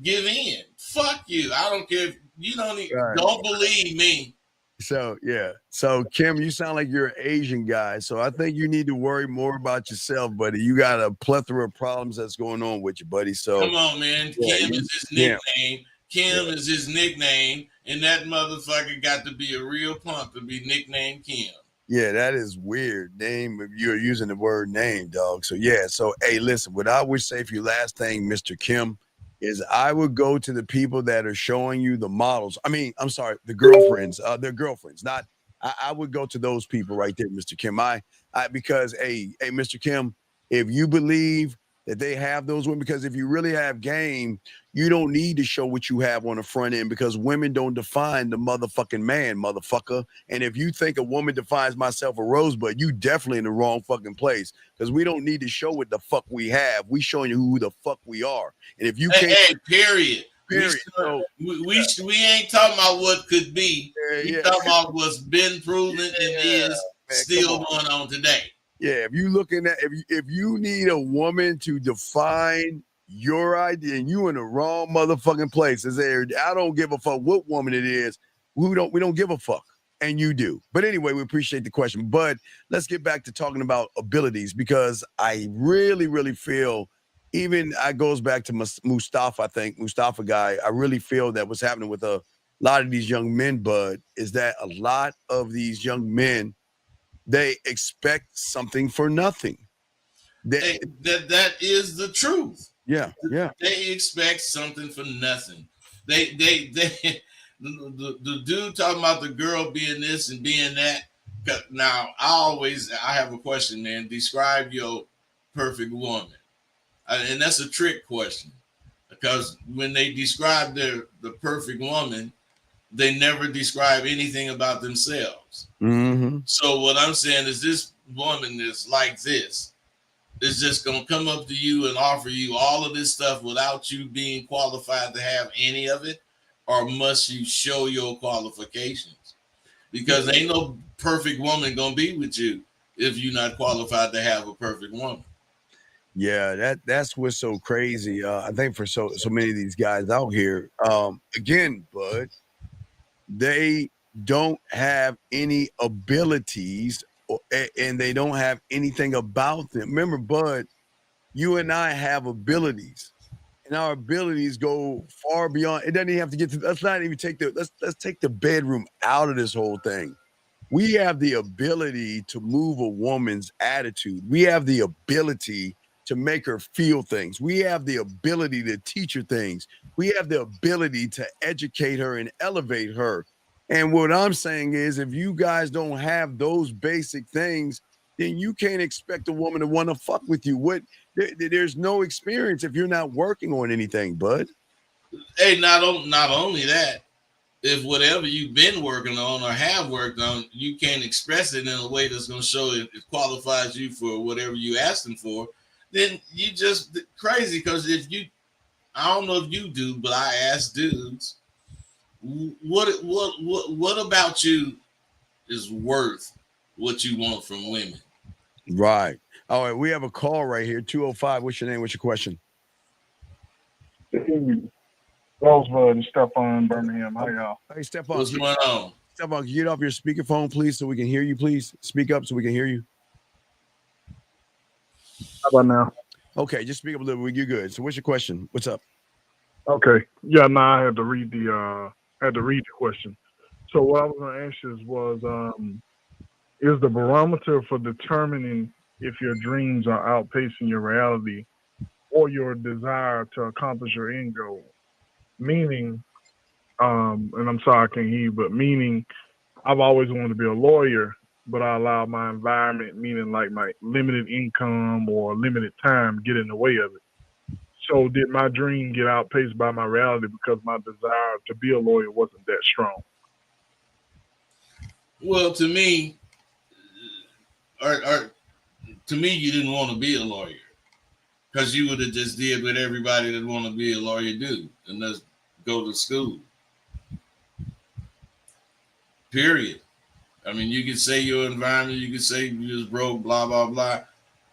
S1: give in. Fuck you. I don't care if you don't believe me.
S2: So yeah. So Kim, you sound like you're an Asian guy. So I think you need to worry more about yourself, buddy. You got a plethora of problems that's going on with you, buddy. So
S1: come on, man. Kim is his nickname. Kim is his nickname, and that motherfucker got to be a real punk to be nicknamed Kim.
S2: Yeah, that is weird. Name, if you're using the word name, dog. So yeah. So hey, listen, what I would say for you last thing, Mr. Kim, is I would go to the people that are showing you the models. I mean, I'm sorry, the girlfriends, their girlfriends. Not, I would go to those people right there, Mr. Kim. Because hey, Mr. Kim, if you believe that they have those women, because if you really have game, you don't need to show what you have on the front end, because women don't define the motherfucking man, motherfucker. And if you think a woman defines myself a rosebud, you definitely in the wrong fucking place, because we don't need to show what the fuck we have. We showing you who the fuck we are. And if you can't,
S1: period. We ain't talking about what could be. We talking about what's been proven and is still going on today.
S2: Yeah, if you looking at if you need a woman to define your idea, and you in the wrong motherfucking place. I don't give a fuck what woman it is. We don't give a fuck, and you do. But anyway, we appreciate the question. But let's get back to talking about abilities, because I really, really feel, even I goes back to Mustafa. I think Mustafa guy. I really feel that what's happening with a lot of these young men, Bud, is that a lot of these young men, they expect something for nothing.
S1: That is the truth.
S2: Yeah.
S1: They expect something for nothing. The dude talking about the girl being this and being that. Now, I have a question, man. Describe your perfect woman. And that's a trick question, because when they describe the perfect woman, they never describe anything about themselves.
S2: Mm-hmm.
S1: So what I'm saying is, this woman is like this. Is just going to come up to you and offer you all of this stuff without you being qualified to have any of it? Or must you show your qualifications? Because ain't no perfect woman going to be with you if you're not qualified to have a perfect woman.
S2: Yeah, that's what's so crazy. I think for so many of these guys out here, again, Bud, they don't have any abilities, and they don't have anything about them. Remember, Bud, you and I have abilities, and our abilities go far beyond. It doesn't even have to get to. Let's not even take let's take the bedroom out of this whole thing. We have the ability to move a woman's attitude. We have the ability to make her feel things. We have the ability to teach her things. We have the ability to educate her and elevate her. And what I'm saying is, if you guys don't have those basic things, then you can't expect a woman to want to fuck with you. There's no experience if you're not working on anything, Bud.
S1: Hey, not only that, if whatever you've been working on or have worked on, you can't express it in a way that's going to show it qualifies you for whatever you asking for, then you just crazy. Because if you, I don't know if you do, but I ask dudes, what about you is worth what you want from women?
S2: Right. All right. We have a call right here. 205. What's your name? What's your question?
S9: Rosebud and Stephon Birmingham. How y'all?
S2: Hey, Stephon.
S1: What's going on?
S2: Stephon, get off your speakerphone, please, so we can hear you, please. Speak up so we can hear you.
S9: How about now?
S2: Okay, just speak up a little bit. You're good. So what's your question? What's up?
S9: Okay. Yeah, no, I had to read the question. So what I was gonna ask you was is the barometer for determining if your dreams are outpacing your reality or your desire to accomplish your end goal? Meaning, and I'm sorry I can't hear you, but meaning I've always wanted to be a lawyer, but I allowed my environment, meaning like my limited income or limited time, get in the way of it. So did my dream get outpaced by my reality because my desire to be a lawyer wasn't that strong?
S1: Well, to me, you didn't want to be a lawyer because you would have just did what everybody that want to be a lawyer do, and let's go to school. Period. I mean, you can say your environment, you can say you was broke, blah blah blah,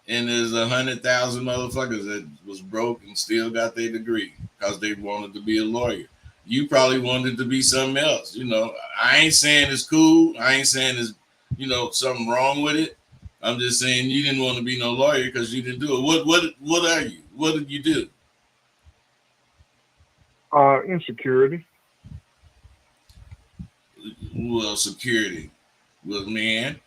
S1: and there's 100,000 motherfuckers that was broke and still got their degree because they wanted to be a lawyer. You probably wanted to be something else. You know, I ain't saying it's cool. I ain't saying there's, something wrong with it. I'm just saying you didn't want to be no lawyer because you didn't do it. What are you? What did you do?
S9: Insecurity.
S1: Well, security. Well, man,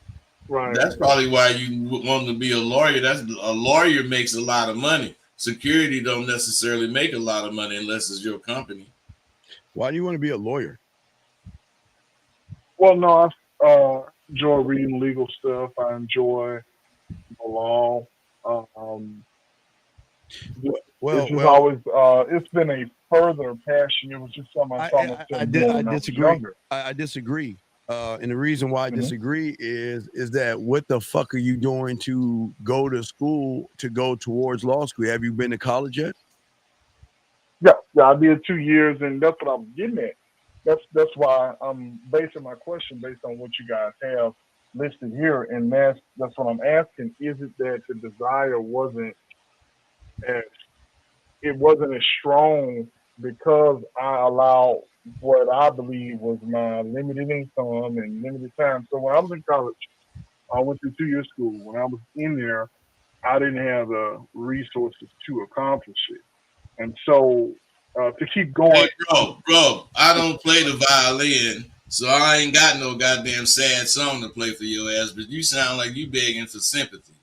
S9: Right.
S1: that's probably why you want to be a lawyer. That's a lawyer makes a lot of money. Security don't necessarily make a lot of money unless it's your company.
S2: Why do you want to be a lawyer?
S9: Well, no, I enjoy reading legal stuff. I enjoy the law. Always, it's been a further passion. It was just something I saw myself doing when I was younger.
S2: I disagree. And the reason why I disagree is that what the fuck are you doing to go to school to go towards law school? Have you been to college yet?
S9: Yeah, I did 2 years, and that's what I'm getting at. That's why I'm basing my question based on what you guys have listed here, and that's what I'm asking. Is it that the desire wasn't as strong because I allowed what I believe was my limited income and limited time? So when I was in college, I went through 2 year school. When I was in there, I didn't have the resources to accomplish it. And so to keep going.
S1: Hey, bro, I don't play the violin, so I ain't got no goddamn sad song to play for your ass, but you sound like you begging for sympathy.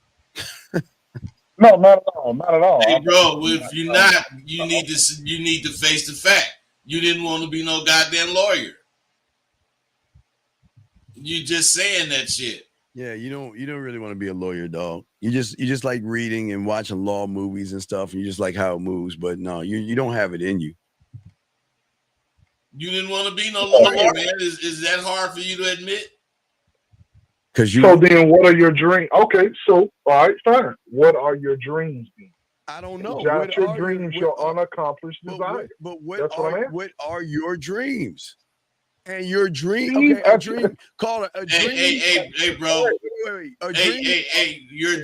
S9: No, not at all. Not at all.
S1: Hey, bro, if you're not, you need to face the fact. You didn't want to be no goddamn lawyer. You just saying that shit.
S2: Yeah, you don't really want to be a lawyer, dog. You just like reading and watching law movies and stuff, and you just like how it moves. But no, you don't have it in you.
S1: You didn't want to be no lawyer, man. Is that hard for you to admit?
S9: So then, what are your dreams? Okay, so all right, fine. What are your dreams then?
S2: I don't know.
S9: What your dreams, your unaccomplished desire.
S2: But what are your dreams? And your dream, okay, a dream. Call it a dream.
S1: Hey, bro.
S2: Wait,
S1: hey, your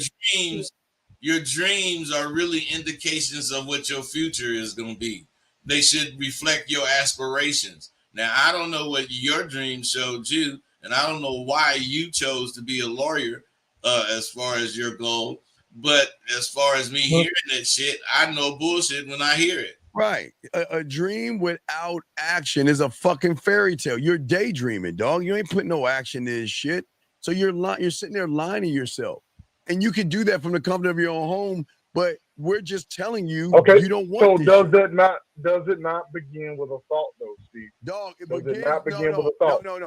S1: dreams are really indications of what your future is going to be. They should reflect your aspirations. Now, I don't know what your dreams showed you, and I don't know why you chose to be a lawyer as far as your goal. But as far as me hearing that shit, I know bullshit when I hear it.
S2: Right. A dream without action is a fucking fairy tale. You're daydreaming, dog. You ain't putting no action in this shit. So you're sitting there lying to yourself. And you can do that from the comfort of your own home, but we're just telling you you don't want
S9: this. So does it not begin with a thought though, Steve?
S2: Dog,
S9: does it not begin with a thought?
S2: No.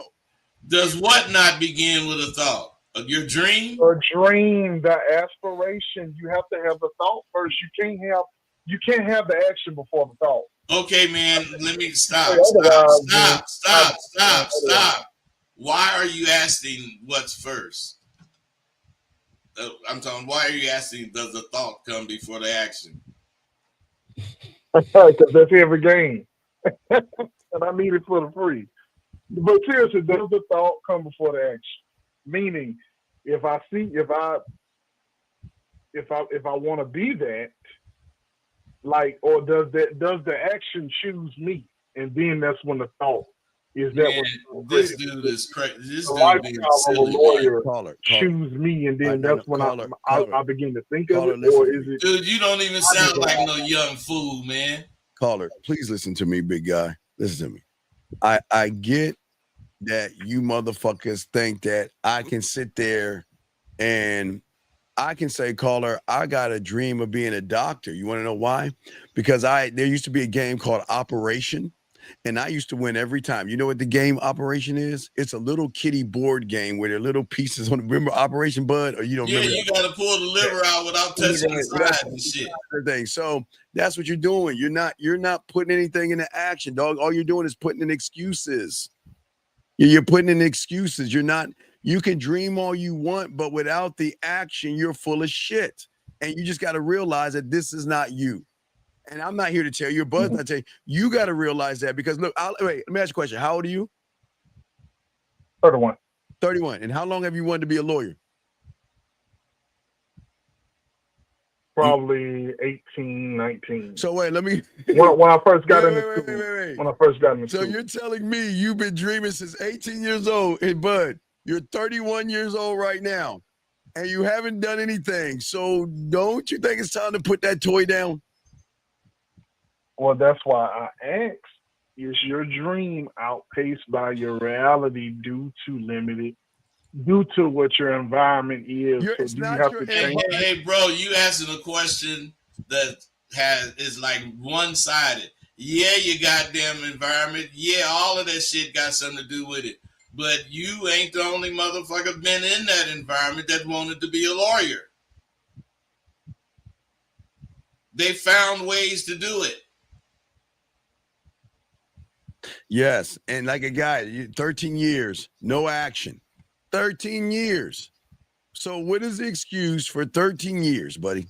S1: Does what not begin with a thought? Your dream?
S9: Your dream, the aspiration. You have to have the thought first. You can't have the action before the thought.
S1: Okay, man, let me stop.
S9: Otherwise, then
S1: Stop. Why are you asking what's first? I'm talking, why are you asking, does the thought come before the action?
S9: because that's every game, and I need it for the free. But seriously, does the thought come before the action? Meaning, if I want to be that, like, or does the action choose me, and then that's when the thought is that.
S1: Man, this dude is crazy. This
S9: the
S1: dude being
S9: lifestyle
S1: silly,
S9: of a lawyer
S2: Caller.
S9: choose me, and then that's when I begin to think of it,
S2: listen
S9: or
S2: to
S9: is
S2: me.
S9: it?
S1: Dude, you don't even sound like no young fool, man.
S2: Caller, please listen to me, big guy. Listen to me. I get that you motherfuckers think that I can sit there and I can say, caller, I got a dream of being a doctor. You want to know why? Because there used to be a game called Operation, and I used to win every time. You know what the game Operation is? It's a little kitty board game where there are little pieces on. Remember Operation Bud? Or you don't remember?
S1: You got to pull the liver out without touching the side and shit.
S2: Thing. So that's what you're doing. You're not putting anything into action, dog. All you're doing is putting in excuses. You're putting in excuses. You're not. You can dream all you want, but without the action, you're full of shit. And you just got to realize that this is not you. And I'm not here to tell you, but I tell you, you got to realize that because look, wait, let me ask you a question. How old are you?
S9: 31.
S2: 31. And how long have you wanted to be a lawyer?
S9: Probably 18, 19.
S2: So wait, let me.
S9: When I first got into school. When I first got into school.
S2: So you're telling me you've been dreaming since 18 years old, and Bud, you're 31 years old right now, and you haven't done anything. So don't you think it's time to put that toy down?
S9: Well, that's why I asked, is your dream outpaced by your reality due to what your environment is?
S2: It's
S9: so
S2: not
S9: you
S1: hey, bro, you asking a question that is like one-sided. Yeah, your goddamn environment. Yeah, all of that shit got something to do with it. But you ain't the only motherfucker been in that environment that wanted to be a lawyer. They found ways to do it.
S2: Yes, and like a guy, 13 years, no action. 13 years. So what is the excuse for 13 years, buddy?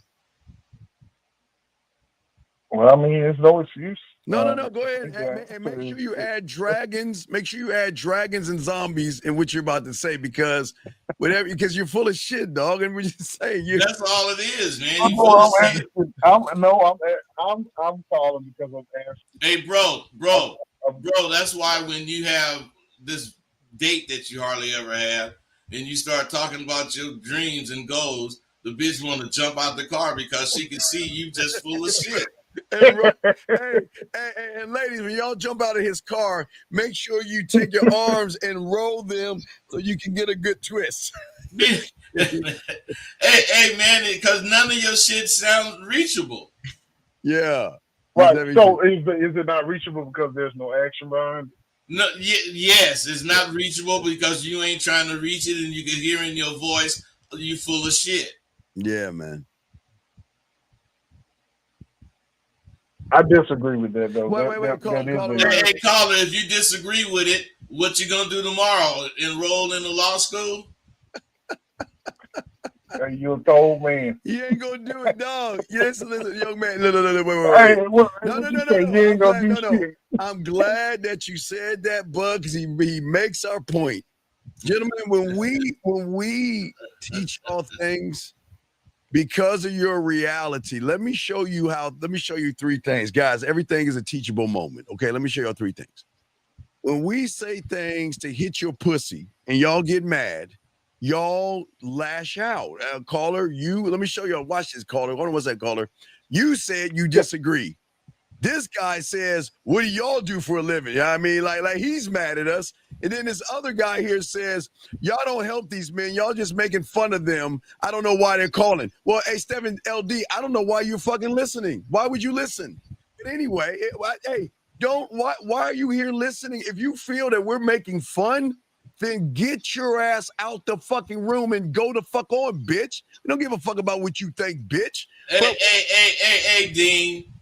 S9: Well, I mean, there's no excuse.
S2: No. Go ahead and make sure you add dragons. Make sure you add dragons and zombies in what you're about to say because you're full of shit, dog. And we're just saying
S1: that's all it is, man.
S9: I'm calling because I'm asking.
S1: Hey, bro, that's why when you have this date that you hardly ever have, and you start talking about your dreams and goals, the bitch want to jump out the car because she can see you just full of shit.
S2: And ladies, when y'all jump out of his car, make sure you take your arms and roll them so you can get a good twist.
S1: hey, man, because none of your shit sounds reachable.
S2: Yeah.
S9: Right. So is it not reachable because there's no action behind it?
S1: No, yes, it's not reachable because you ain't trying to reach it, and you can hear in your voice you full of shit.
S2: Yeah, man.
S9: I disagree with that, though.
S2: Wait, caller.
S1: Hey, caller, if you disagree with it, what you gonna do tomorrow? Enroll in the law school?
S9: You're a old man.
S2: You ain't gonna do it, dog. Yes, listen, young man. No, wait. No. I'm glad that you said that, Bud, because he makes our point. Gentlemen, when we teach y'all things because of your reality, let me show you three things. Guys, everything is a teachable moment. Okay, let me show y'all three things. When we say things to hit your pussy and y'all get mad, y'all lash out. Caller, let me show y'all. Watch this, caller. What was that, caller? You said you disagree. This guy says, what do y'all do for a living? You know what I mean? Like he's mad at us. And then this other guy here says, y'all don't help these men. Y'all just making fun of them. I don't know why they're calling. Well, hey, Stephen LD, I don't know why you're fucking listening. Why would you listen? But anyway, why are you here listening? If you feel that we're making fun, then get your ass out the fucking room and go the fuck on, bitch. We don't give a fuck about what you think, bitch.
S1: Hey, Dean.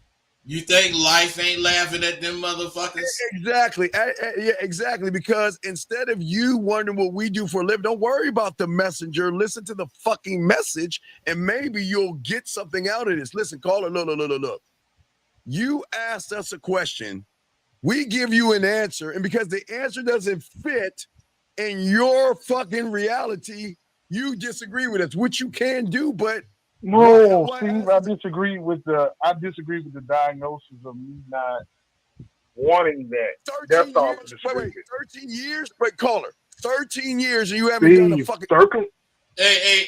S1: You think life ain't laughing at them motherfuckers?
S2: Exactly. Yeah, exactly. Because instead of you wondering what we do for a living, don't worry about the messenger. Listen to the fucking message, and maybe you'll get something out of this. Listen, caller, look. You asked us a question. We give you an answer, and because the answer doesn't fit in your fucking reality, you disagree with us, which you can do, but
S9: no, Steve, I disagree with the diagnosis of me not wanting that.
S2: 13 years. Wait, 13 years? Wait, caller. 13 years and you haven't done a fucking
S1: Hey,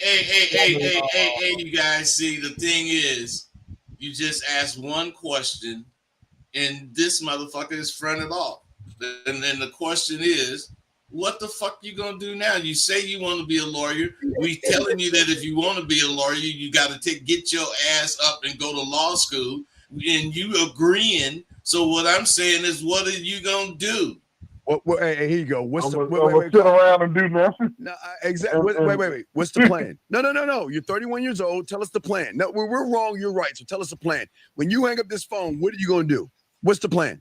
S1: you guys. See, the thing is, you just asked one question and this motherfucker is fronted off. And then the question is, what the fuck you gonna do now? You say you want to be a lawyer. We telling you that if you want to be a lawyer, you got to get your ass up and go to law school, and you agreeing. So what I'm saying is, what are you gonna do?
S2: Hey, here you go. What's
S9: I'm gonna sit around and do nothing.
S2: No, exactly. Wait. What's the plan? No. You're 31 years old. Tell us the plan. No, we're wrong. You're right. So tell us the plan. When you hang up this phone, what are you gonna do? What's the plan?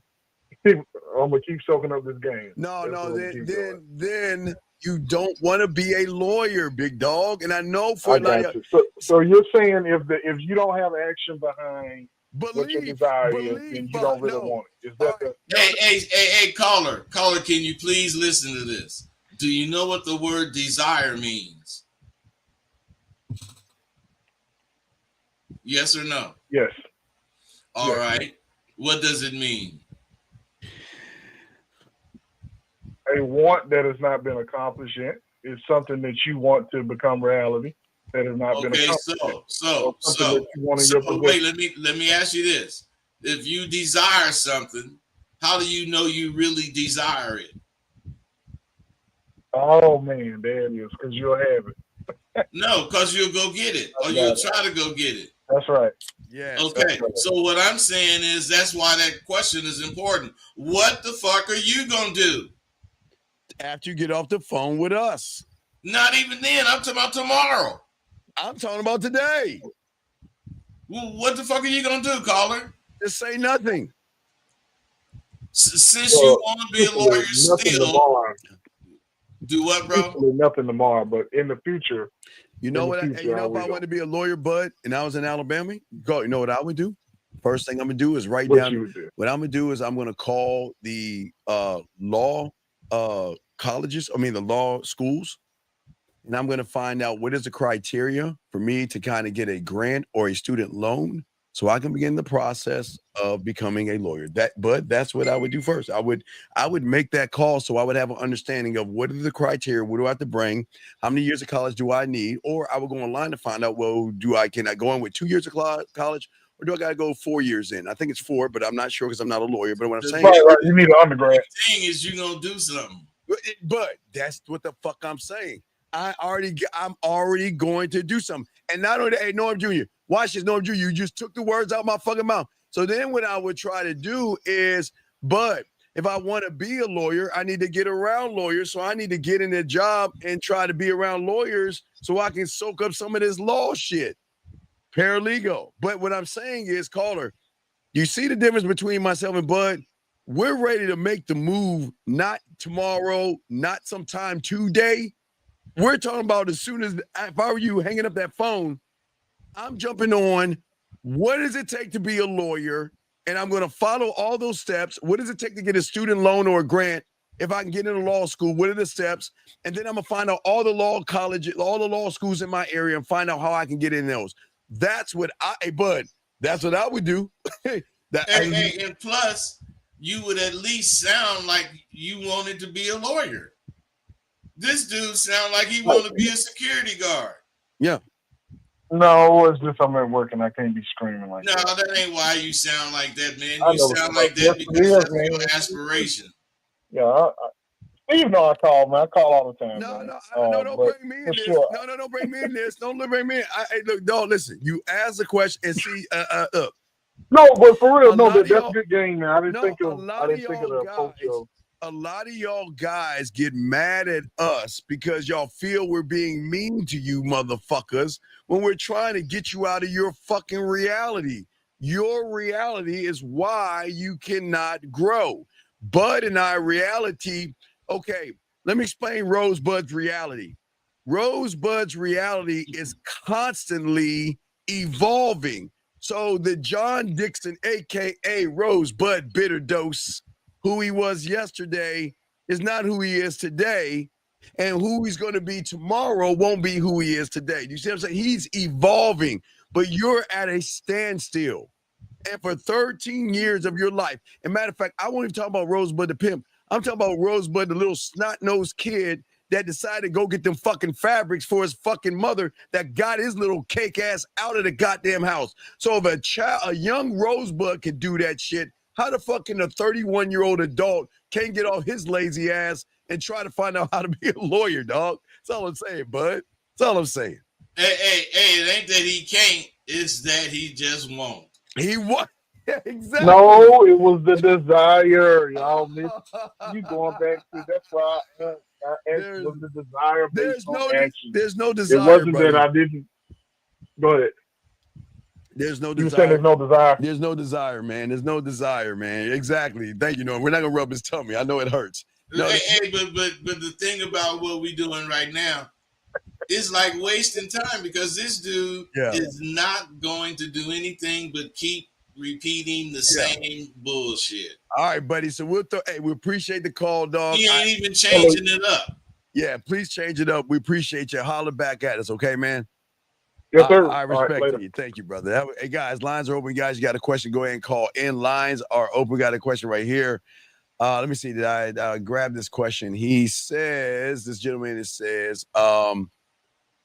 S9: I'm gonna keep soaking up this game.
S2: Then you don't want to be a lawyer, big dog. And I know for a lot of
S9: so you're saying if you don't have action behind what your desire is, then you don't really want it. Is that
S1: Hey, caller, can you please listen to this? Do you know what the word desire means? Yes or no?
S9: Yes.
S1: All right. What does it mean?
S9: A want that has not been accomplished yet is something that you want to become reality that has not been accomplished.
S1: So wait, let me ask you this. If you desire something, how do you know you really desire it?
S9: Oh man, there it is, because you'll have it.
S1: No, because you'll go get it, or you'll try to go get it.
S9: That's right.
S2: Yeah.
S1: Okay.
S9: Right.
S1: So what I'm saying is that's why that question is important. What the fuck are you gonna do
S2: after you get off the phone with us?
S1: Not even then. I'm talking about tomorrow.
S2: I'm talking about today.
S1: Well, what the fuck are you gonna do, caller?
S2: Just say nothing.
S1: Since you want to be a lawyer still, do what, bro?
S9: Nothing tomorrow, but in the future.
S2: You know what? If I wanted to be a lawyer, bud, and I was in Alabama, you know what I would do? First thing I'm gonna do is write down. What I'm gonna do is I'm gonna call the law colleges. The law schools, and I'm gonna find out what is the criteria for me to kind of get a grant or a student loan, so I can begin the process of becoming a lawyer. That's what I would do first. I would make that call so I would have an understanding of what are the criteria, what do I have to bring, how many years of college do I need, or I would go online to find out, well, can I go in with 2 years of college, or do I got to go 4 years in? I think it's 4, but I'm not sure because I'm not a lawyer. But what I'm saying
S9: is, you need an undergrad.
S1: The thing is, you're gonna do something.
S2: But that's what the fuck I'm saying. I'm already going to do something. And not only that, hey, Norm Jr., watch this, Norm Jr., you just took the words out of my fucking mouth. So then what I would try to do is, but if I want to be a lawyer, I need to get around lawyers. So I need to get in a job and try to be around lawyers so I can soak up some of this law shit. Paralegal. But what I'm saying is, caller, you see the difference between myself and Bud? We're ready to make the move, not tomorrow, not sometime today. We're talking about as soon as, if I were you hanging up that phone, I'm jumping on, what does it take to be a lawyer? And I'm going to follow all those steps. What does it take to get a student loan or a grant? If I can get into law school, what are the steps? And then I'm going to find out all the law colleges, all the law schools in my area and find out how I can get in those. That's what Bud, that's what I would do.
S1: And plus, you would at least sound like you wanted to be a lawyer. This dude sound like he wanted to be a security guard.
S2: Yeah.
S9: No, it's just I'm at work and I can't be screaming like that.
S1: No, that ain't why you sound like that, man. You sound like that because that's your aspiration.
S9: Yeah, Steve know I call, man. I call all the time.
S2: No, don't bring me in this. Sure. No, don't bring me in this. Don't bring me in. Look, dog, listen. You ask the question and see, look.
S9: No, but for real, that's a good game, man. I didn't think of the approach of.
S2: A lot of y'all guys get mad at us because y'all feel we're being mean to you motherfuckers when we're trying to get you out of your fucking reality. Your reality is why you cannot grow. Bud and I reality, okay, let me explain Rosebud's reality. Rosebud's reality is constantly evolving. So the John Dixon, aka Rosebud Bitter Dose, who he was yesterday, is not who he is today. And who he's going to be tomorrow won't be who he is today. You see what I'm saying? He's evolving, but you're at a standstill. And for 13 years of your life, and matter of fact, I won't even talk about Rosebud the pimp. I'm talking about Rosebud, the little snot-nosed kid that decided to go get them fucking fabrics for his fucking mother that got his little cake ass out of the goddamn house. So if a young Rosebud can do that shit, how the fuck can a 31-year-old adult can't get off his lazy ass and try to find out how to be a lawyer, dog? That's all I'm saying, bud. That's all I'm saying.
S1: Hey, it ain't that he can't. It's that he just won't.
S2: He what? Yeah, exactly.
S9: No, it was the desire. Y'all miss you going back to that's why I asked was the desire based on action.
S2: There's no desire.
S9: It wasn't
S2: buddy.
S9: that I didn't. Go ahead.
S2: There's no
S9: You
S2: desire.
S9: said there's no desire.
S2: There's no desire, man. There's no desire, man. Exactly. Thank you, Norm. We're not gonna rub his tummy. I know it hurts. No,
S1: hey, but the thing about what we're doing right now is like wasting time because this dude is not going to do anything but keep repeating the same bullshit.
S2: All right, buddy. So we appreciate the call, dog.
S1: He ain't even changing it up.
S2: Yeah, please change it up. We appreciate you. Holler back at us, okay, man?
S9: Yes, sir.
S2: I respect you. Thank you, brother. Hey, guys, lines are open. Guys, you got a question, go ahead and call in. Lines are open. We got a question right here. Let me see. Did I grab this question? He says, this gentleman says, let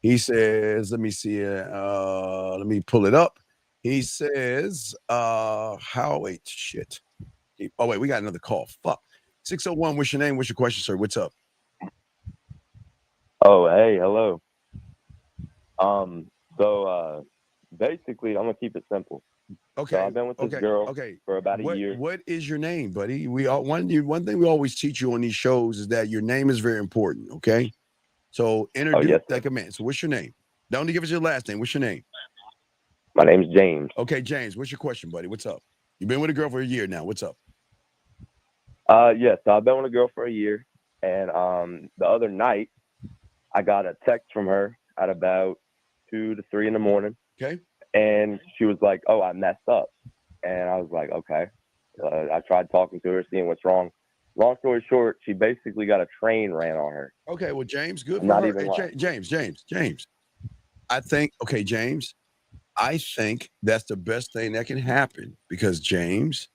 S2: me see it. Let me pull it up. He says, wait, shit. Oh, wait, we got another call. Fuck. 601, what's your name? What's your question, sir? What's up?
S10: Oh, hey, hello. So basically, I'm gonna keep it simple.
S2: Okay.
S10: So I've been with this girl for about a year.
S2: What is your name, buddy? One thing we always teach you on these shows is that your name is very important. Okay. So introduce like a man. So what's your name? Don't give us your last name. What's your name?
S10: My name's James.
S2: Okay, James. What's your question, buddy? What's up? You've been with a girl for a year now. What's up?
S10: Yes. So I've been with a girl for a year, and the other night I got a text from her at about 2 to 3 in the morning.
S2: Okay.
S10: And she was like, "Oh, I messed up," and I was like, "Okay." I tried talking to her, seeing what's wrong. Long story short, she basically got a train ran on her.
S2: Okay, well, James, good for
S10: Not
S2: her.
S10: even
S2: Hey, James. I think, James, I think that's the best thing that can happen because, James,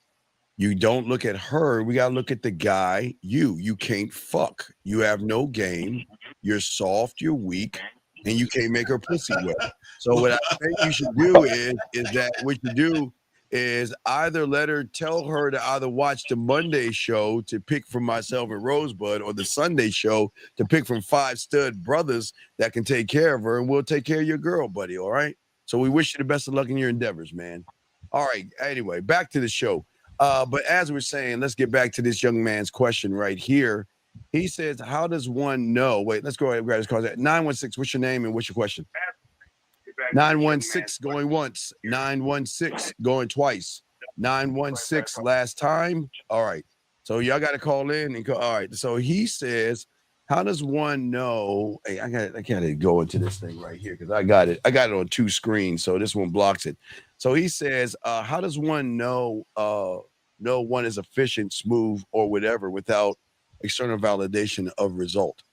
S2: you don't look at her. We got to look at the guy. You can't fuck. You have no game. You're soft. You're weak. And you can't make her pussy wet. So what I think you should do is either tell her to either watch the Monday show to pick from myself and Rosebud or the Sunday show to pick from 5 stud brothers that can take care of her, and we'll take care of your girl, buddy. All right. So we wish you the best of luck in your endeavors, man. All right. Anyway, back to the show. But as we're saying, let's get back to this young man's question right here. He says, how does one know? Wait, let's go ahead and grab his call. 916, what's your name and what's your question? 916 going once, 916 going twice, 916 last time. All right. So y'all got to call in and go. All right. So he says, how does one know? Hey, I gotta go into this thing right here because I got it on 2 screens, so this one blocks it. So he says, how does one know one is efficient, smooth, or whatever without external validation of result?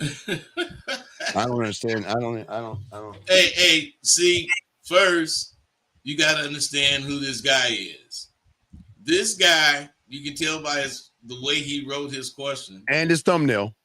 S2: I don't understand. I don't.
S1: Hey, see, first you gotta understand who this guy is. This guy, you can tell by the way he wrote his question
S2: and his thumbnail.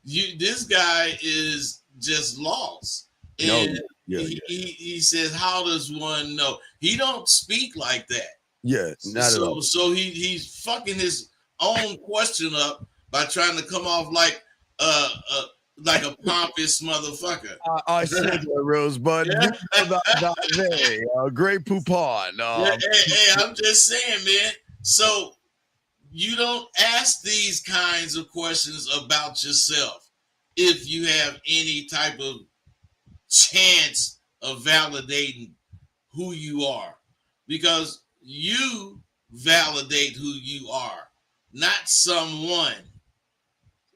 S1: This guy is just lost. And he says, how does one know? He don't speak like that.
S2: Yeah, not at all.
S1: So he's fucking his own question up by trying to come off like a pompous motherfucker.
S2: I said that, Rosebud. Great poupon.
S1: Hey, I'm just saying, man. So you don't ask these kinds of questions about yourself if you have any type of chance of validating who you are, because you validate who you are, not someone.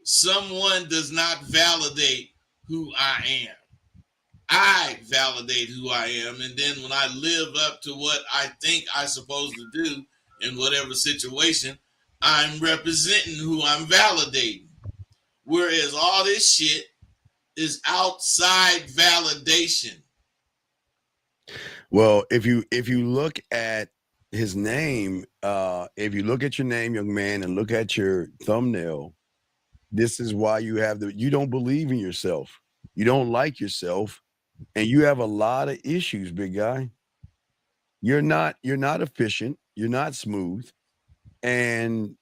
S1: Someone does not validate who I am. I validate who I am, and then when I live up to what I think I'm supposed to do in whatever situation, I'm representing who I'm validating. Whereas all this shit is outside validation.
S2: Well, if you look at his name, if you look at your name, young man, and look at your thumbnail, this is why you don't believe in yourself. You don't like yourself, and you have a lot of issues, big guy. You're not efficient, you're not smooth, and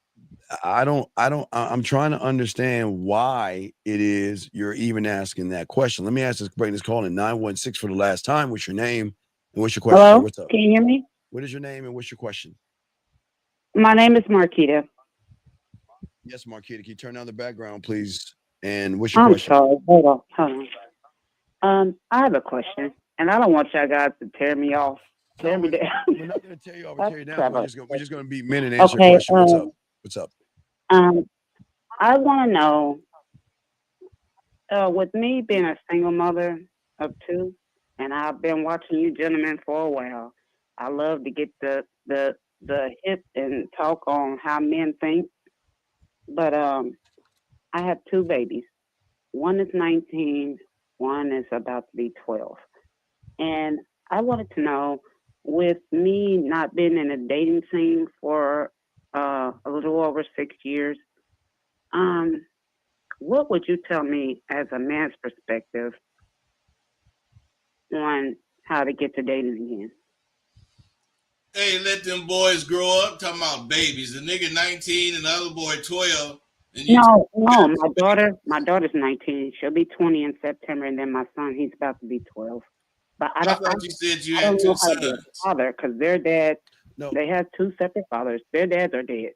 S2: I'm trying to understand why it is you're even asking that question. Let me bring this call in 916 for the last time. What's your name and what's your question, sir?
S11: Hello,
S2: What's up?
S11: can you hear me?
S2: What is your name and what's your question?
S11: My name is Marquita.
S2: Yes, Marquita, can you turn down the background, please? And what's your
S11: I'm
S2: question?
S11: sorry. Hold on. I have a question, and I don't want y'all guys to tear me off.
S2: No,
S11: Tear me down.
S2: we're not going to tear you off or tear you down.
S11: Crap.
S2: We're just going to be men and answer your
S11: Okay.
S2: question. What's up? What's up?
S11: I want to know, with me being a single mother of two, and I've been watching you gentlemen for a while. I love to get the hip and talk on how men think, but I have two babies. One is 19, one is about to be 12. And I wanted to know, with me not being in a dating scene for a little over 6 years, what would you tell me as a man's perspective on how to get to dating again?
S1: Hey, let them boys grow up. Talking about babies. The nigga 19 and the other boy 12. And you
S11: No, my daughter's 19. She'll be 20 in September, and then my son, he's about to be 12. But I
S1: thought you said you
S11: I
S1: had
S11: don't
S1: two
S11: know how to be a
S1: sons.
S11: father, because their dad,
S2: No,
S11: they have two separate fathers. Their dads are dead.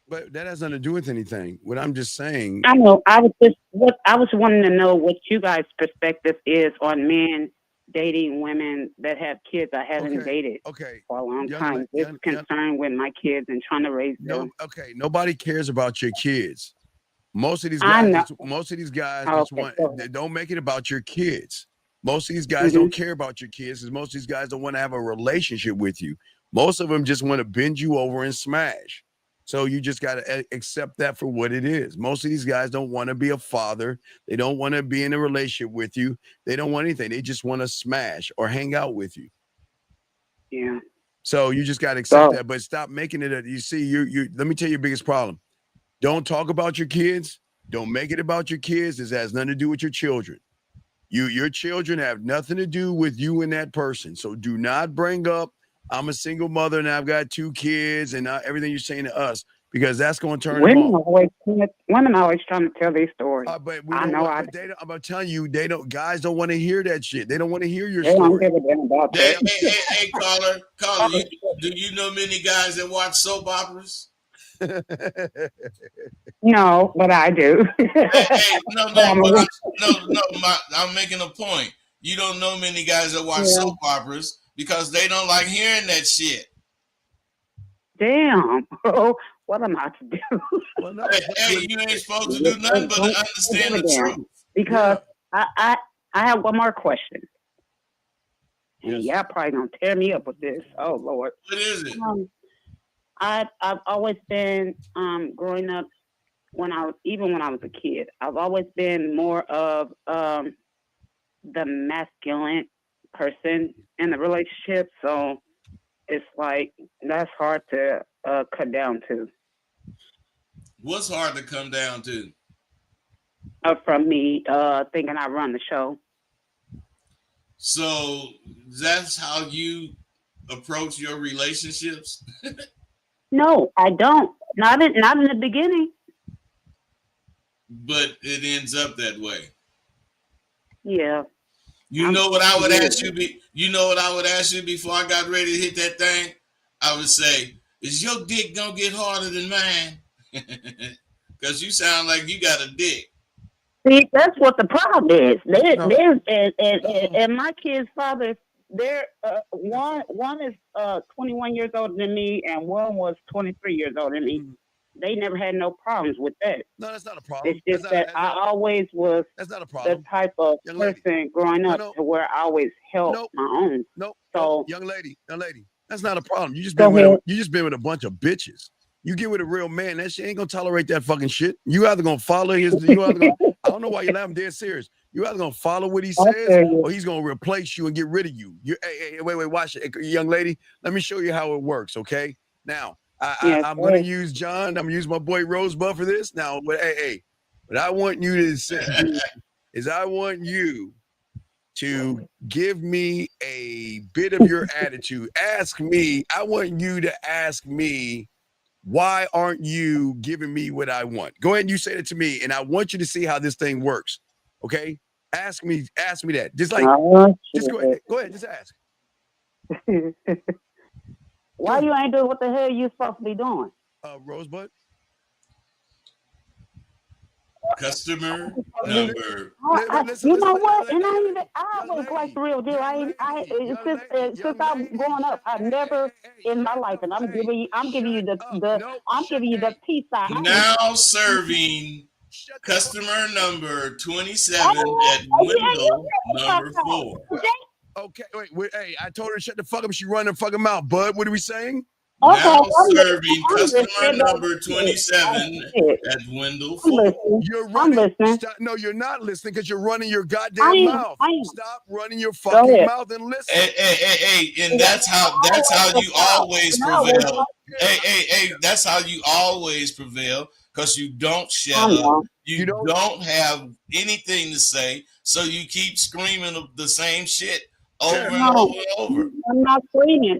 S2: but that has nothing to do with anything. What I'm just saying,
S11: I know. I was wanting to know what you guys' perspective is on men dating women that have kids. I haven't dated for a long time. Just concerned with my kids and trying to raise them.
S2: Nobody cares about your kids. Most of these
S11: I
S2: guys,
S11: know.
S2: just want, they don't make it about your kids. Most of these guys don't care about your kids, because most of these guys don't want to have a relationship with you. Most of them just want to bend you over and smash. So you just got to accept that for what it is. Most of these guys don't want to be a father. They don't want to be in a relationship with you. They don't want anything. They just want to smash or hang out with you.
S11: Yeah.
S2: So you just got to accept that, but stop making it you see, you let me tell you your biggest problem. Don't talk about your kids. Don't make it about your kids. This has nothing to do with your children. Your children have nothing to do with you and that person. So do not bring up, I'm a single mother and I've got two kids and everything you're saying to us, because that's going to turn them off.
S11: Women always trying to tell their story.
S2: But I'm telling you, guys don't want to hear that shit. They don't want to hear your
S11: story. Don't give a damn about that.
S1: Hey, caller, do you know many guys that watch soap operas?
S11: No, but I do.
S1: I'm making a point. You don't know many guys that watch soap operas because they don't like hearing that shit.
S11: Damn. What am I to do?
S2: Well, no,
S1: hey, you ain't supposed to do nothing but understand the truth.
S11: Because I have one more question. And y'all probably gonna tear me up with this. Oh Lord.
S1: What is it?
S11: I've always been growing up, when I was a kid, I've always been more of the masculine person in the relationship. So it's like that's hard to cut down to.
S1: What's hard to come down to?
S11: From me thinking I run the show.
S1: So that's how you approach your relationships?
S11: No, I don't. Not in the beginning.
S1: But it ends up that way.
S11: Yeah.
S1: You know what I would ask you? You know what I would ask you before I got ready to hit that thing? I would say, is your dick gonna get harder than mine? Because you sound like you got a dick.
S11: See, that's what the problem is. And my kid's father, one is 21 years older than me, and one was 23 years older than me. They never had no problems with that.
S2: No, that's not a problem.
S11: It's just that I always was
S2: that's not a problem.
S11: The type of person growing up to where I always helped my own. So,
S2: young lady, that's not a problem. You just been with a bunch of bitches. You get with a real man, that shit ain't gonna tolerate that fucking shit. You either gonna follow I don't know why you laugh. I'm dead serious. You either gonna follow what he says, or he's gonna replace you and get rid of you. Hey, wait, watch it, young lady. Let me show you how it works. Okay, now I'm gonna use John. I'm gonna use my boy Rosebud for this. Now, what I want you to say is I want you to give me a bit of your attitude. I want you to ask me, why aren't you giving me what I want? Go ahead and you say that to me, and I want you to see how this thing works. Okay? Ask me that. Just go ahead, just ask.
S11: Why you ain't doing what the hell you supposed to be doing?
S2: Rosebud?
S1: Customer number.
S11: You know what? And I always like the real deal. Since I'm growing up, I've never in my life, and I'm giving you the peace I have.
S1: Now serving customer number 27 at window number 4.
S2: Okay, wait, hey, I told her to shut the fuck up. She running her fucking mouth, bud. What are we saying?
S1: Now serving customer number 27 at window 4.
S2: You're running. No, you're not listening because you're running your goddamn mouth. Stop running your fucking mouth and listen.
S1: Hey, and that's how you always prevail. Hey, that's how you always prevail, because you don't shut up. You don't have anything to say, so you keep screaming the same shit over and over and over.
S11: I'm not screaming.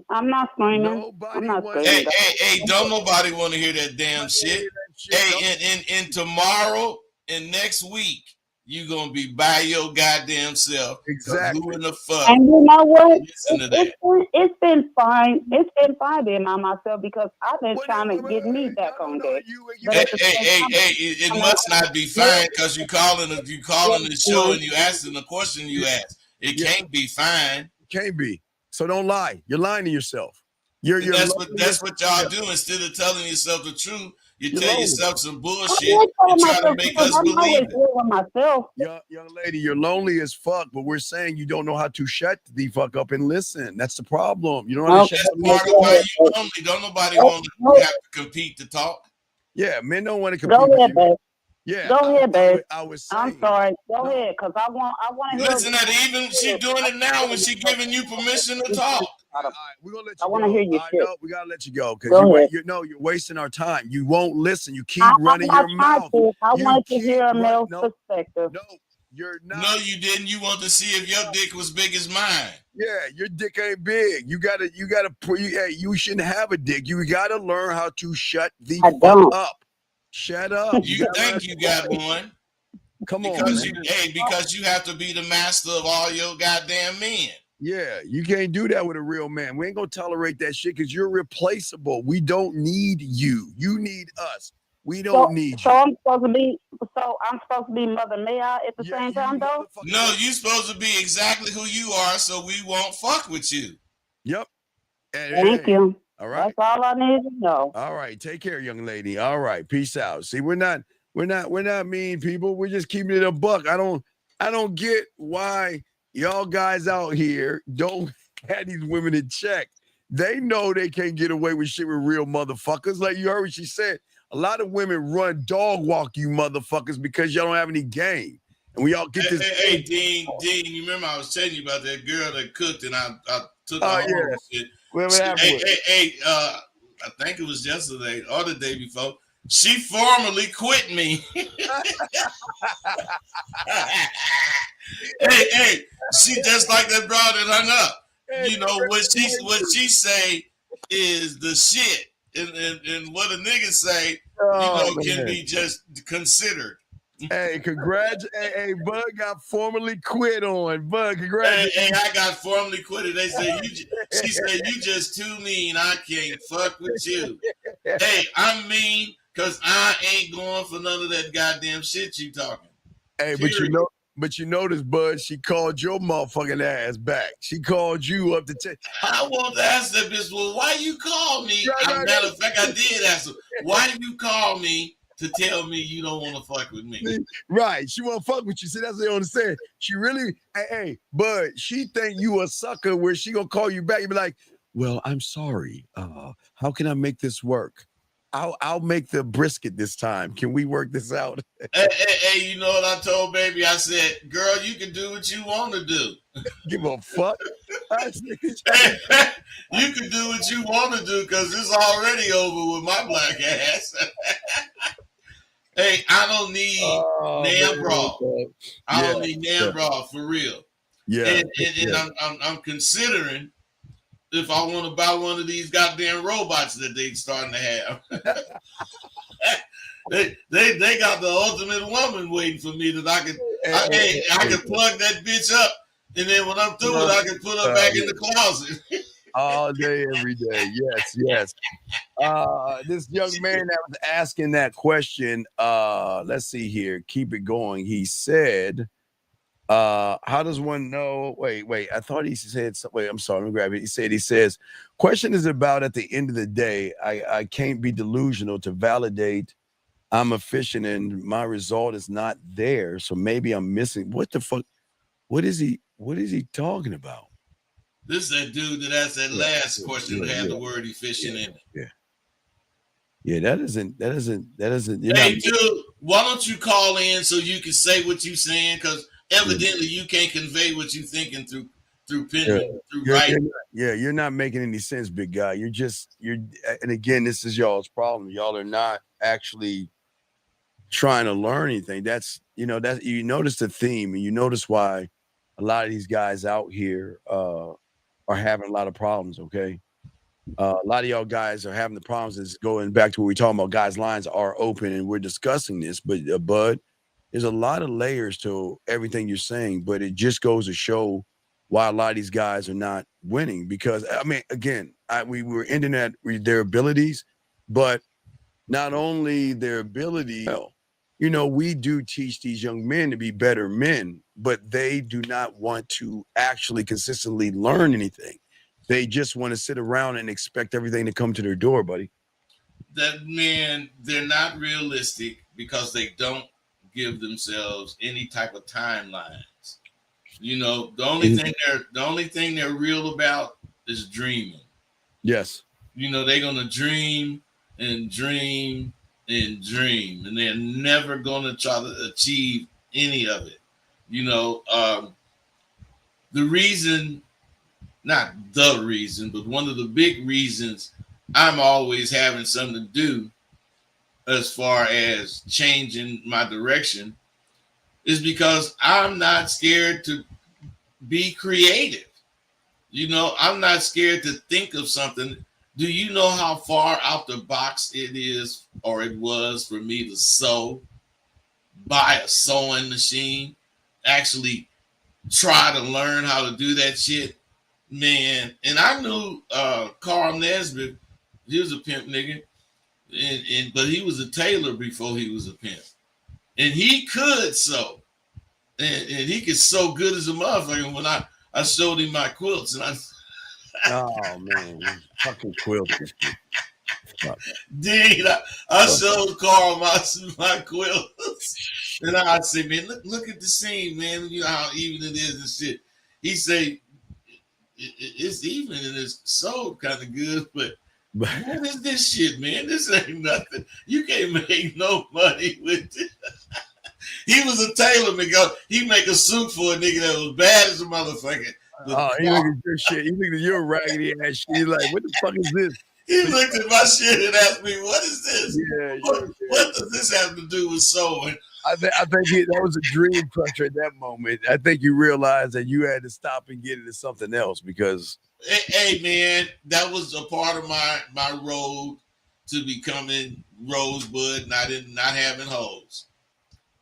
S1: Hey, don't nobody want to hear that damn shit. Hey, and tomorrow and next week, you're going to be by your goddamn self.
S2: Exactly.
S1: Who in the fuck?
S11: And you know what? It's been fine. It's been fine being by myself, because I've been trying to get me back on deck.
S1: Hey, it must not be fine, because you calling the show and you asking the question you asked. It can't be fine.
S2: It can't be. So don't lie. You're lying to yourself.
S1: That's what y'all do. Instead of telling yourself the truth, you tell yourself some bullshit and try to make us believe it.
S2: Young lady, you're lonely as fuck, but we're saying you don't know how to shut the fuck up and listen. That's the problem. You don't know how to shut up.
S1: That's part of why you lonely. Don't nobody want to have to compete to talk.
S2: Yeah, men don't want to compete.
S11: Go ahead, babe. Yeah,
S2: go
S11: ahead, babe.
S2: I'm
S11: sorry. Go ahead, because I want to hear.
S1: Listen, that even she doing it now when she giving you permission to talk.
S2: All right, we're gonna let you
S11: I want to hear your shit.
S2: No, we gotta let you go, because you're wasting our time. You won't listen. You keep running your mouth.
S11: I wanted to hear a male's perspective.
S2: No, you're not.
S1: No, you didn't. You want to see if your dick was big as mine.
S2: Yeah, your dick ain't big. You shouldn't have a dick. You gotta learn how to shut the fuck up. Shut up.
S1: You think you got one?
S2: Come on,
S1: because you have to be the master of all your goddamn men.
S2: Yeah, you can't do that with a real man. We ain't gonna tolerate that shit, because you're replaceable. We don't need you. You need us. We don't need you.
S11: So I'm supposed to be Mother May I at the same time, though?
S1: No, you're supposed to be exactly who you are, so we won't fuck with you.
S2: Yep.
S11: Thank you.
S2: All right.
S11: That's all I need to know.
S2: All right. Take care, young lady. All right. Peace out. See, we're not mean people. We're just keeping it a buck. I don't get why y'all guys out here don't have these women in check. They know they can't get away with shit with real motherfuckers. Like you heard what she said. A lot of women run dog walk you motherfuckers because y'all don't have any game. And we all get this.
S1: Hey, Dean, you remember I was telling you about that girl that cooked and I took her home and shit. I think it was yesterday or the day before. She formally quit me. hey, she just like that broad that hung up. You know what she say is the shit, and what a nigga say, can be just considered.
S2: Hey, hey, Bud got formally quit on. Bud, congrats.
S1: Hey, I got formally quitted. They say she said you just too mean. I can't fuck with you. Hey, I'm mean because I ain't going for none of that goddamn shit you talking.
S2: Hey,
S1: Period.
S2: but you notice, Bud, she called your motherfucking ass back. She called you up to
S1: I want to ask that bitch, well, why you call me?
S2: Right.
S1: Matter of fact, I did ask her, why you call me to tell me you don't want to fuck with me?
S2: Right. She won't fuck with you. See, that's what I understand. She really, hey, Bud, she think you a sucker where she gonna call you back and be like, well, I'm sorry. How can I make this work? I'll make the brisket this time. Can we work this out?
S1: Hey, you know what I told baby? I said, girl, you can do what you want to do.
S2: Give a fuck.
S1: You can do what you want to do because it's already over with my black ass. Hey, I don't need Nam Bra. I don't need Nam Bra for real.
S2: Yeah.
S1: And I'm considering if I want to buy one of these goddamn robots that they starting to have. They got the ultimate woman waiting for me that I can plug that bitch up, and then when I'm through it, I can put her back in the closet.
S2: All day, every day. Yes. This young man that was asking that question, let's see here. Keep it going. He said, how does one know? Wait, I thought he said, wait, I'm sorry, let me grab it. He says, question is about at the end of the day, I can't be delusional to validate I'm efficient and my result is not there. So maybe I'm missing. What the fuck? What is he talking about?
S1: This is that dude that asked that last question that had the word efficient in it.
S2: Yeah, that isn't.
S1: Hey, dude, why don't you call in so you can say what you're saying? Because evidently you can't convey what you're thinking through pen, through writing.
S2: You're not making any sense, big guy. You're and again, this is y'all's problem. Y'all are not actually trying to learn anything. That's you notice the theme, and you notice why a lot of these guys out here are having a lot of problems. Okay. A lot of y'all guys are having the problems. Is going back to what we're talking about. Guys' lines are open, and we're discussing this. But Bud, there's a lot of layers to everything you're saying. But it just goes to show why a lot of these guys are not winning. Because I mean, again, we were ending at their abilities, but not only their ability. We do teach these young men to be better men, but they do not want to actually consistently learn anything. They just want to sit around and expect everything to come to their door, buddy.
S1: That man, they're not realistic because they don't give themselves any type of timelines. The only thing they're real about is dreaming.
S2: Yes.
S1: They're gonna dream and dream and dream, and they're never gonna try to achieve any of it. The reason. Not the reason, but one of the big reasons I'm always having something to do as far as changing my direction is because I'm not scared to be creative. I'm not scared to think of something. Do you know how far out the box it is, or it was for me to sew, buy a sewing machine, actually try to learn how to do that shit? Man, and I knew Carl Nesbitt. He was a pimp nigga, but he was a tailor before he was a pimp, and he could sew, and he could sew good as a motherfucker. When I showed him my quilts, and
S2: oh man, fucking quilts.
S1: Dude, I showed Carl my quilts, and I said, man, look at the seam, man. You know how even it is and shit. He said, it's even and it's sold kind of good, but what is this shit, man? This ain't nothing. You can't make no money with it. He was a tailor, nigga. He make a suit for a nigga that was bad as a motherfucker.
S2: He looked at your shit. He looked at your raggedy ass shit. He's like, what the fuck is this?
S1: He looked at my shit and asked me, what is this? What does this have to do with sewing?
S2: I think that was a dream crusher at that moment. I think you realized that you had to stop and get into something else because.
S1: Hey man, that was a part of my road to becoming Rosebud, not having hoes.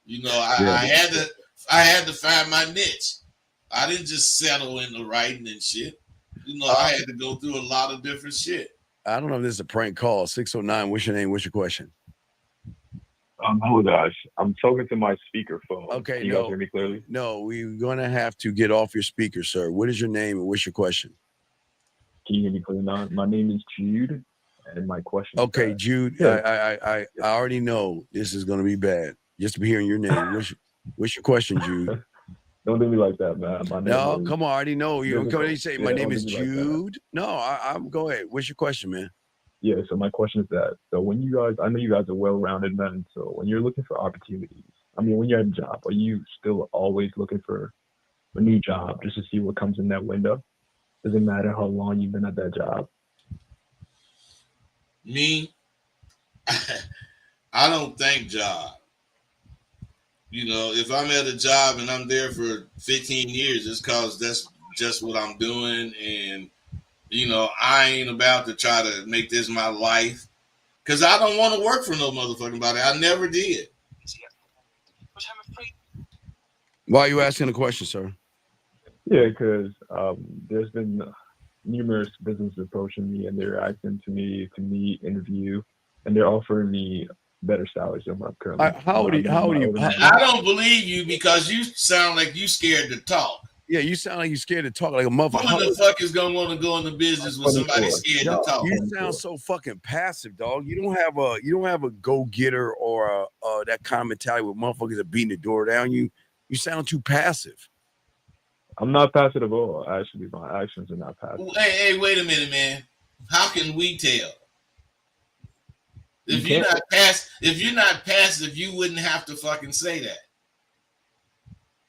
S1: I had to find my niche. I didn't just settle in the writing and shit. I had to go through a lot of different shit.
S2: I don't know if this is a prank call. 609. What's your name? What's your question?
S12: Hold on. I'm talking to my speakerphone.
S2: Okay,
S12: Can you guys hear me clearly?
S2: No, we're gonna have to get off your speaker, sir. What is your name and what's your question?
S12: Can you hear me clearly now? My name is Jude, and my question.
S2: Okay, Jude.
S12: Yeah.
S2: I already know this is gonna be bad. Just hearing your name. What's your question, Jude?
S12: Don't do me like that, man. My name is,
S2: come on, I already know. You come and say my name is Jude.
S12: Like
S2: no, I'm go ahead. What's your question, man?
S12: Yeah, so my question is that, so when you guys, I know you guys are well-rounded men, so when you're looking for opportunities, I mean, when you're at a job, are you still always looking for a new job just to see what comes in that window? Doesn't matter how long you've been at that job.
S1: Me, I don't think job. You know, if I'm at a job and I'm there for 15 years, it's because that's just what I'm doing. And, you know, I ain't about to try to make this my life because I don't want to work for no motherfucking body. I never did.
S2: Why are you asking the question, sir?
S12: Yeah, because there's been numerous businesses approaching me and they're asking to me to meet, interview, and they're offering me better salaries than what I'm currently.
S2: How old are you?
S1: I don't believe you because you sound like you scared to talk.
S2: Yeah, you sound like you scared to talk like a motherfucker.
S1: Who the fuck is gonna want to go into business with somebody scared to talk?
S2: You sound so fucking passive, dog. You don't have a go-getter or that kind of mentality where motherfuckers are beating the door down. You sound too passive.
S12: I'm not passive at all. Actually, my actions are not passive.
S1: Hey, wait a minute, man. How can we tell? If you're not passive, you wouldn't have to fucking say that.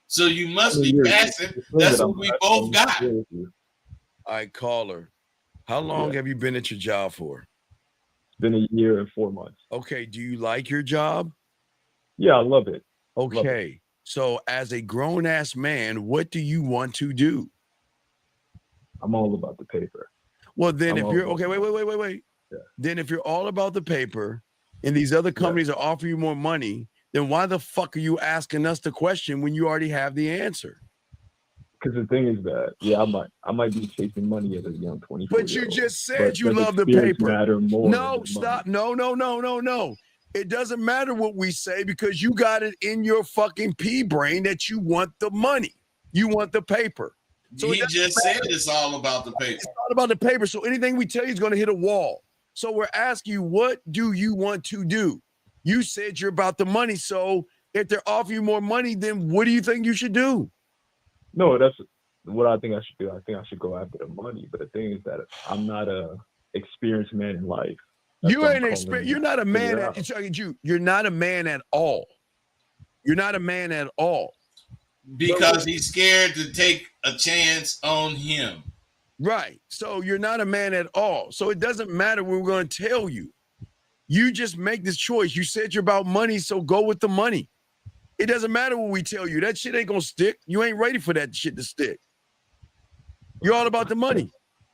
S1: So you must be passive. That's what we both got.
S2: All right, caller. How long have you been at your job for?
S12: It's been a year and 4 months.
S2: Okay. Do you like your job?
S12: Yeah, I love it.
S2: Okay. Love it. So as a grown-ass man, what do you want to do?
S12: I'm all about the paper.
S2: Well, then if you're okay, wait. Yeah. Then if you're all about the paper and these other companies are offering you more money, then why the fuck are you asking us the question when you already have the answer?
S12: Because the thing is that, I might be chasing money as a young 24-year-old.
S2: But you just said you love the paper.
S12: Matter more
S2: no, stop. No. It doesn't matter what we say because you got it in your fucking pea brain that you want the money. You want the paper.
S1: So he just said it's all about the paper.
S2: It's all about the paper. So anything we tell you is going to hit a wall. So we're asking you, what do you want to do? You said you're about the money. So if they're offering you more money, then what do you think you should do?
S12: No, that's what I think I should do. I think I should go after the money. But the thing is that I'm not a experienced man in life.
S2: You ain't experienced. You're not a man. You're not a man at all. You're not a man at all.
S1: Because he's scared to take a chance on him.
S2: Right. So you're not a man at all. So it doesn't matter what we're going to tell you. You just make this choice. You said you're about money, so go with the money. It doesn't matter what we tell you. That shit ain't going to stick. You ain't ready for that shit to stick. You're all about the money.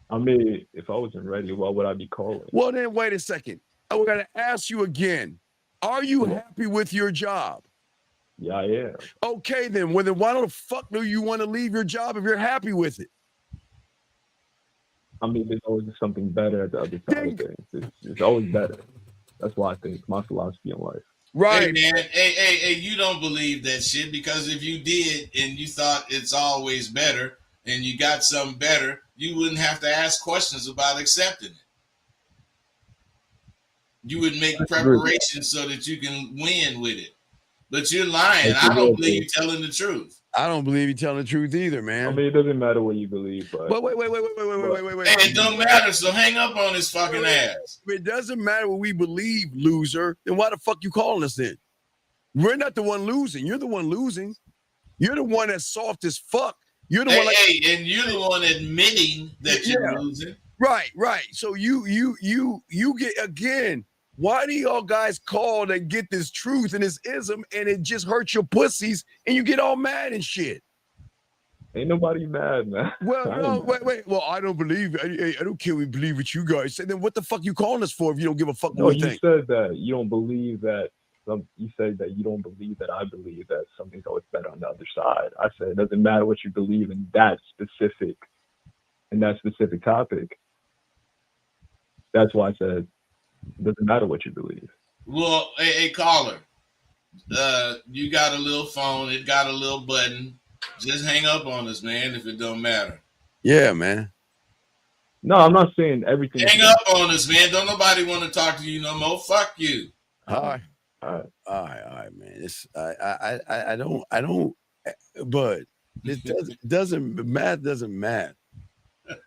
S12: I mean, if I wasn't ready, why would I be calling?
S2: Well, then wait a second. We're going to ask you again. Are you happy with your job?
S12: Yeah, I am.
S2: Okay, then. Well, then why the fuck do you want to leave your job if you're happy with it?
S12: I mean, there's always something better at the other side of things. It's always better. That's why I think it's my philosophy in life.
S1: Right. Hey, man. Hey, you don't believe that shit because if you did and you thought it's always better and you got something better, you wouldn't have to ask questions about accepting it. You would make preparations so that you can win with it. But you're lying. I don't believe you're telling the truth.
S2: I don't believe you're telling the truth either, man.
S12: I mean, it doesn't matter what you believe, but
S2: wait.
S1: Hey, it don't matter, so hang up on his fucking ass.
S2: It doesn't matter what we believe, loser. Then why the fuck you calling us then? We're not the one losing. You're the one losing. You're the one that's soft as fuck. You're the one
S1: and you're the one admitting that you're losing.
S2: Right. So you get again. Why do y'all guys call and get this truth and this ism and it just hurts your pussies and you get all mad and shit?
S12: Ain't nobody mad, man.
S2: Well, no, wait. Well, I don't believe. I don't care. We believe what you guys say. Then what the fuck you calling us for if you don't give a fuck what we think?
S12: You said that you don't believe that. You said that you don't believe that I believe that something's always better on the other side. I said it doesn't matter what you believe in that specific topic. That's why I said it doesn't matter what you believe.
S1: Well, hey, caller, You got a little phone. It got a little button. Just hang up on us, man, if it don't matter.
S2: Yeah, man.
S12: No, I'm not saying everything.
S1: Hang up on us, man. Don't nobody want to talk to you no more. Fuck you.
S2: All right. All right, man. It's I don't. But it doesn't math doesn't matter.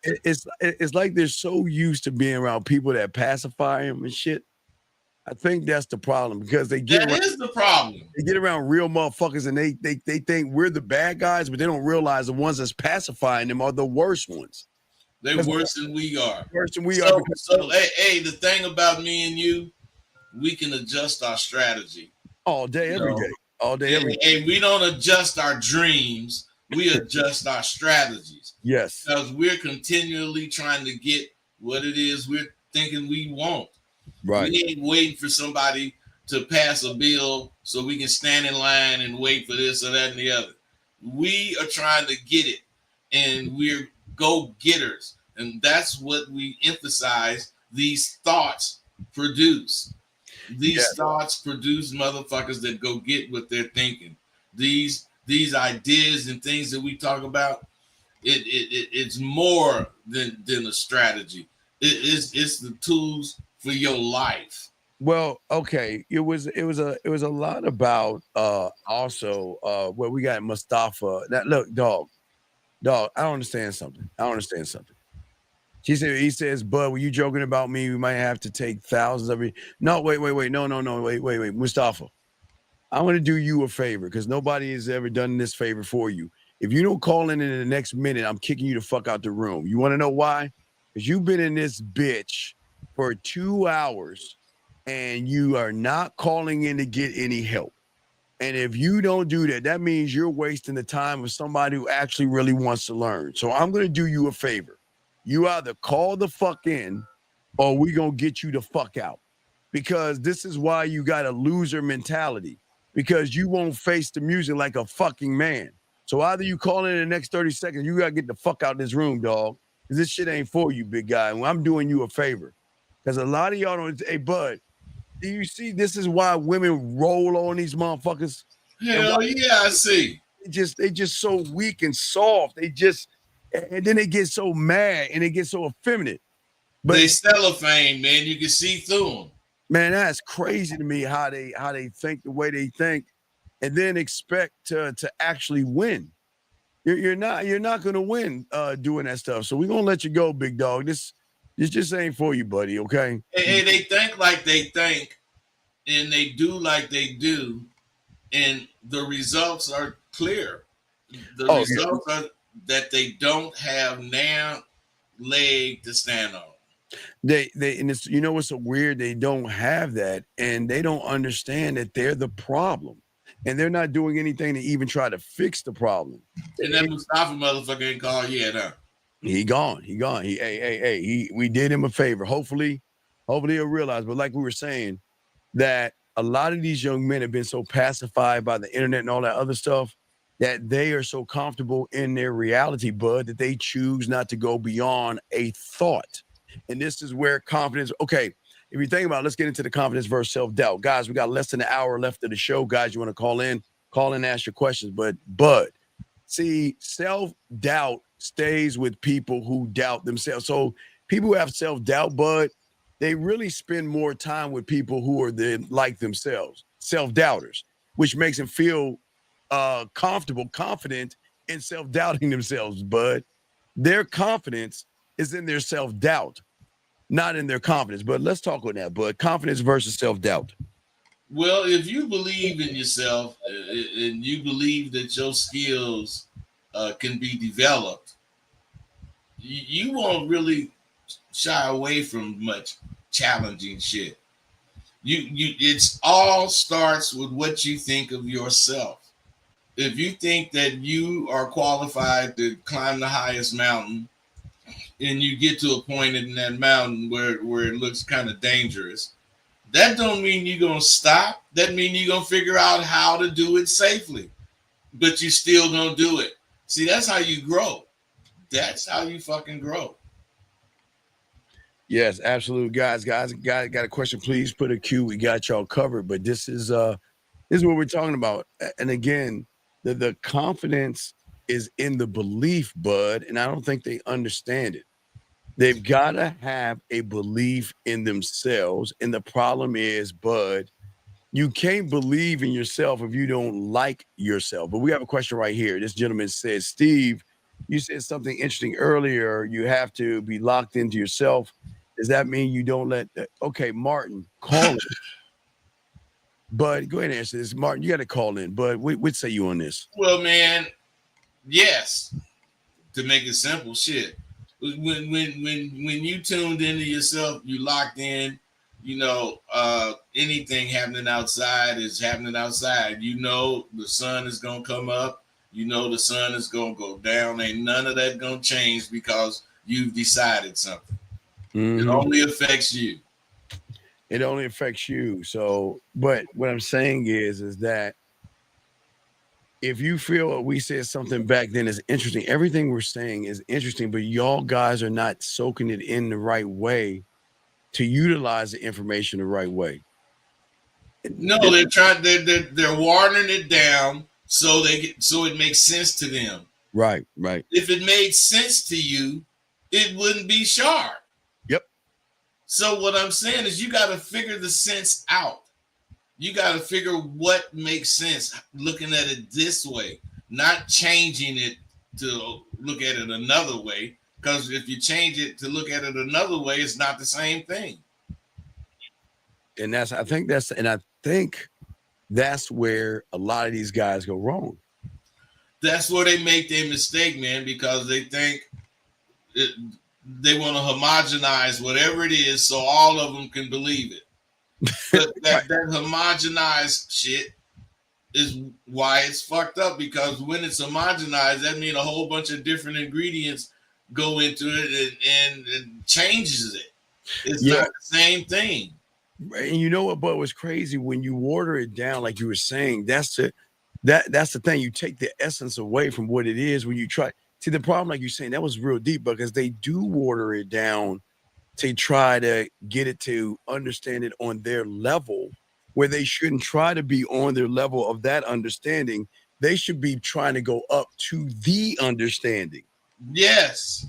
S2: It's like they're so used to being around people that pacify them and shit. I think that's the problem because they get
S1: that is the problem.
S2: They get around real motherfuckers and they think we're the bad guys, but they don't realize the ones that's pacifying them are the worst ones.
S1: They're worse than we are.
S2: Worse than we are.
S1: So hey, the thing about me and you, we can adjust our strategy
S2: all day, every day. All day, every day.
S1: And we don't adjust our dreams. We adjust our strategies.
S2: Yes.
S1: Because we're continually trying to get what it is we're thinking we want.
S2: Right.
S1: We ain't waiting for somebody to pass a bill so we can stand in line and wait for this or that and the other. We are trying to get it, and we're go-getters. And that's what we emphasize these thoughts produce. These thoughts produce motherfuckers that go get what they're thinking. These ideas and things that we talk about, it's more than a strategy. It's the tools for your life.
S2: Well, okay. It was a lot about also what we got Mustafa. That look, dog, I don't understand something. He says, Bud, were you joking about me? We might have to take thousands of it. No, wait. No, wait. Mustafa, I want to do you a favor because nobody has ever done this favor for you. If you don't call in the next minute, I'm kicking you the fuck out the room. You want to know why? Because you've been in this bitch for 2 hours and you are not calling in to get any help. And if you don't do that, that means you're wasting the time of somebody who actually really wants to learn. So I'm going to do you a favor. You either call the fuck in or we going to get you the fuck out. Because this is why you got a loser mentality. Because you won't face the music like a fucking man. So either you call in the next 30 seconds, you got to get the fuck out of this room, dog. Because this shit ain't for you, big guy. And I'm doing you a favor. Because a lot of y'all don't, hey, Bud, do you see this is why women roll on these motherfuckers?
S1: Hell yeah, I see.
S2: They just so weak and soft. And then they get so mad and they get so effeminate. But
S1: they cellophane, man. You can see through them.
S2: Man, that's crazy to me how they think the way they think, and then expect to actually win. You're not gonna win doing that stuff. So we're gonna let you go, big dog. This just ain't for you, buddy. Okay.
S1: Hey, they think like they think, and they do like they do, and the results are clear. The results are that they don't have now leg to stand on.
S2: They and it's, you know what's so weird? They don't have that, and they don't understand that they're the problem, and they're not doing anything to even try to fix the problem.
S1: And that Mustafa motherfucker ain't called yet, huh?
S2: He gone. We did him a favor. Hopefully he'll realize. But like we were saying, that a lot of these young men have been so pacified by the internet and all that other stuff that they are so comfortable in their reality, Bud, that they choose not to go beyond a thought. And this is where confidence, okay, if you think about it, let's get into the confidence versus self-doubt. Guys, we got less than an hour left of the show. Guys, you want to call in, ask your questions. But Bud, see, self-doubt stays with people who doubt themselves. So people who have self-doubt, Bud, they really spend more time with people who are like themselves, self-doubters, which makes them feel confident in self-doubting themselves, Bud. Their confidence is in their self-doubt, not in their confidence. But let's talk on that, Bud. Confidence versus self-doubt.
S1: Well, if you believe in yourself and you believe that your skills can be developed, you won't really shy away from much challenging shit. It's all starts with what you think of yourself. If you think that you are qualified to climb the highest mountain, and you get to a point in that mountain where it looks kind of dangerous, that don't mean you're gonna stop. That mean you're gonna figure out how to do it safely, but you still gonna do it. See, that's how you grow. That's how you fucking grow.
S2: Yes, absolutely. Guys, got a question. Please put a Q. We got y'all covered. But this is This is what we're talking about. And again, the confidence is in the belief, bud, and I don't think they understand it. They've got to have a belief in themselves. And the problem is, bud, you can't believe in yourself if you don't like yourself. But we have a question right here. This gentleman says, Steve, you said something interesting earlier. You have to be locked into yourself. Does that mean you don't let okay, Martin, call him. Bud, go ahead and answer this. Martin, you got to call in. Bud, we'd say you on this.
S1: Well, man, yes. To make it simple, shit. When you tuned into yourself, you locked in. You know, anything happening outside is happening outside. You know, the sun is gonna come up. You know, the sun is gonna go down. Ain't none of that gonna change because you've decided something.
S2: Mm-hmm.
S1: It only affects you.
S2: It only affects you. So, but what I'm saying is that if you feel we said something back then is interesting, everything we're saying is interesting, but y'all guys are not soaking it in the right way to utilize the information the right way.
S1: No, they're trying. They're watering it down so it makes sense to them.
S2: Right, right.
S1: If it made sense to you, it wouldn't be sharp.
S2: Yep.
S1: So what I'm saying is you got to figure the sense out. You got to figure what makes sense looking at it this way, not changing it to look at it another way. Because if you change it to look at it another way, it's not the same thing.
S2: And I think that's where a lot of these guys go wrong.
S1: That's where they make their mistake, man, because they think they want to homogenize whatever it is so all of them can believe it. But that homogenized shit is why it's fucked up, because when it's homogenized, that means a whole bunch of different ingredients go into it and changes it. It's not the same thing.
S2: And you know what, but was crazy when you water it down, like you were saying, that's the thing. You take the essence away from what it is when you try. See, the problem, like you're saying, that was real deep because they do water it down to try to get it to understand it on their level, where they shouldn't try to be on their level of that understanding. They should be trying to go up to the understanding.
S1: Yes.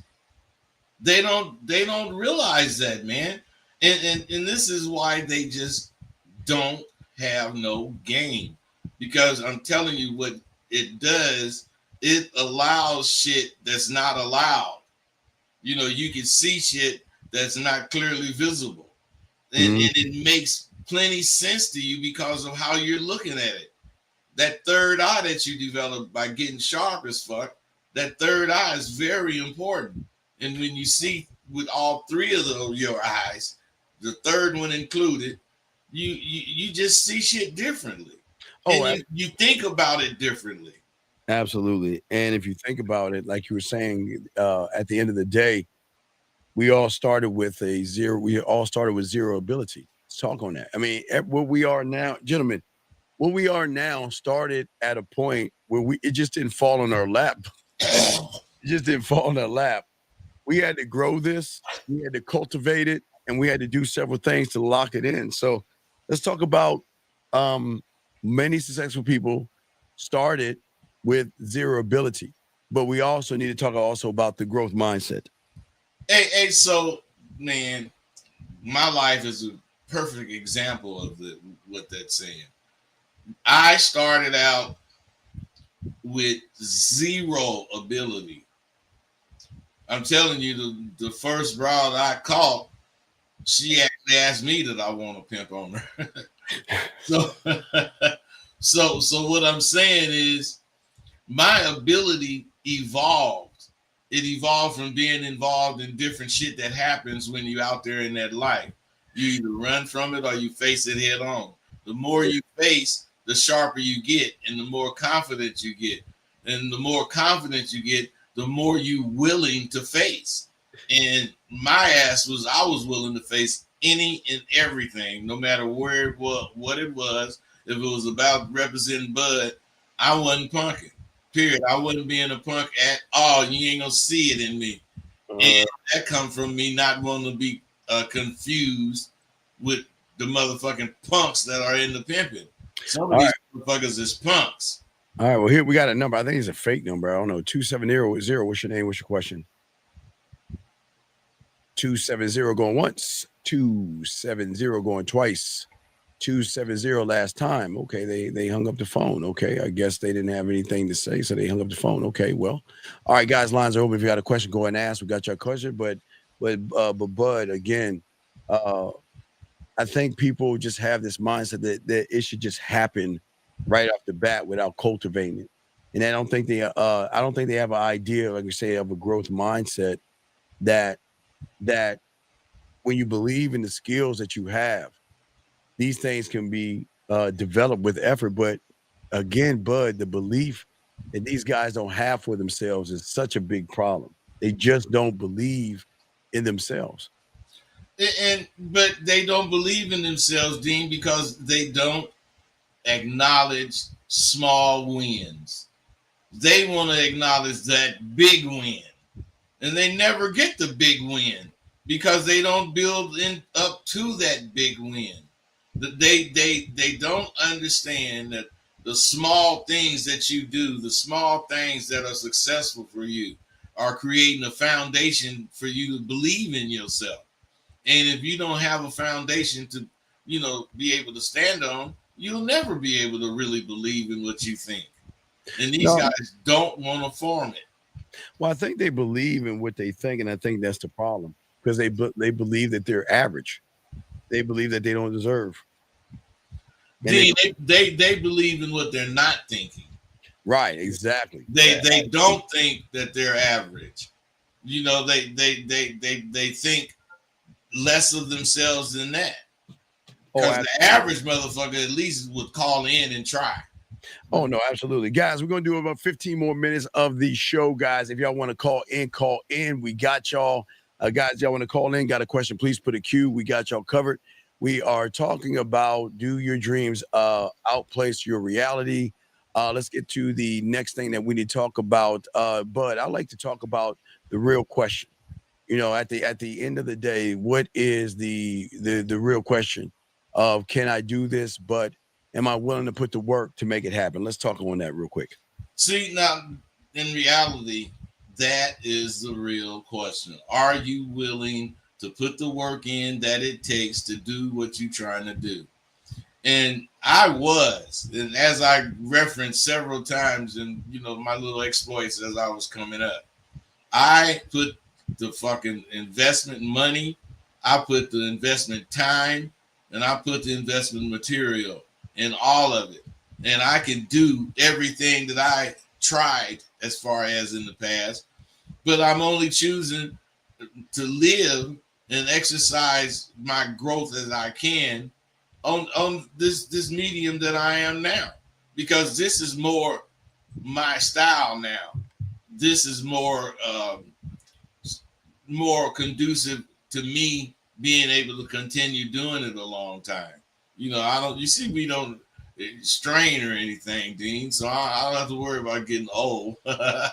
S1: They don't realize that, man. And this is why they just don't have no game. Because I'm telling you what it does, it allows shit that's not allowed. You know, you can see shit that's not clearly visible. And it makes plenty sense to you because of how you're looking at it. That third eye that you develop by getting sharp as fuck, that third eye is very important. And when you see with all three of your eyes, the third one included, you just see shit differently. And you think about it differently.
S2: Absolutely. And if you think about it, like you were saying, at the end of the day, we all started with zero ability. Let's talk on that. I mean, what we are now, gentlemen, what we are now started at a point where it just didn't fall on our lap. It just didn't fall on our lap. We had to grow this, we had to cultivate it, and we had to do several things to lock it in. So let's talk about many successful people started with zero ability, but we also need to talk also about the growth mindset.
S1: Hey, so man, my life is a perfect example of what that's saying. I started out with zero ability. I'm telling you, the first broad I caught, she actually asked me that I want to pimp on her. So what I'm saying is my ability evolved. It evolved from being involved in different shit that happens when you're out there in that life. You either run from it or you face it head on. The more you face, the sharper you get and the more confident you get. And the more confident you get, the more you willing to face. And my ass I was willing to face any and everything, no matter where it was, what it was. If it was about representing Bud, I wasn't punking. Period. I wasn't being a punk at all. You ain't gonna see it in me. And that come from me not wanting to be confused with the motherfucking punks that are in the pimping. Some of these motherfuckers is punks.
S2: All right, well, here we got a number. I think it's a fake number. I don't know. 2700. What's your name? What's your question? 270 going once. 270 going twice. 270 last time. Okay, they hung up the phone. Okay, I guess they didn't have anything to say, so they hung up the phone. Okay, well, all right, guys, lines are open. If you got a question, go ahead and ask. We got your question, but Bud, again, I think people just have this mindset that it should just happen right off the bat without cultivating it. And I don't think they have an idea, like we say, of a growth mindset that when you believe in the skills that you have, these things can be developed with effort. But again, Bud, the belief that these guys don't have for themselves is such a big problem. They just don't believe in themselves.
S1: But they don't believe in themselves, Dean, because they don't acknowledge small wins. They want to acknowledge that big win, and they never get the big win because they don't build up to that big win. They don't understand that the small things that you do, the small things that are successful for you, are creating a foundation for you to believe in yourself. And if you don't have a foundation to, be able to stand on, you'll never be able to really believe in what you think. And these guys don't want to form it.
S2: Well, I think they believe in what they think, and I think that's the problem because they believe that they're average. They believe that they don't deserve.
S1: They believe in what they're not thinking.
S2: Right, exactly.
S1: They don't think that they're average. They think less of themselves than that. Because the average motherfucker at least would call in and try.
S2: Oh, no, absolutely. Guys, we're going to do about 15 more minutes of the show, guys. If y'all want to call in. We got y'all. Guys, y'all want to call in, got a question, please put a Q. We got y'all covered. We are talking about, do your dreams outplace your reality? Let's get to the next thing that we need to talk about. Bud, I like to talk about the real question. At the end of the day, what is the real question of, can I do this, but am I willing to put the work to make it happen? Let's talk on that real quick.
S1: See, now, in reality, that is the real question. Are you willing to put the work in that it takes to do what you're trying to do? And I was, and as I referenced several times in, my little exploits as I was coming up, I put the fucking investment money, I put the investment time, and I put the investment material in all of it. And I can do everything that I tried as far as in the past, but I'm only choosing to live and exercise my growth as I can on this medium that I am now, because this is more my style now. This is more conducive to me being able to continue doing it a long time. We don't strain or anything, Dean, so I don't have to worry about getting old. I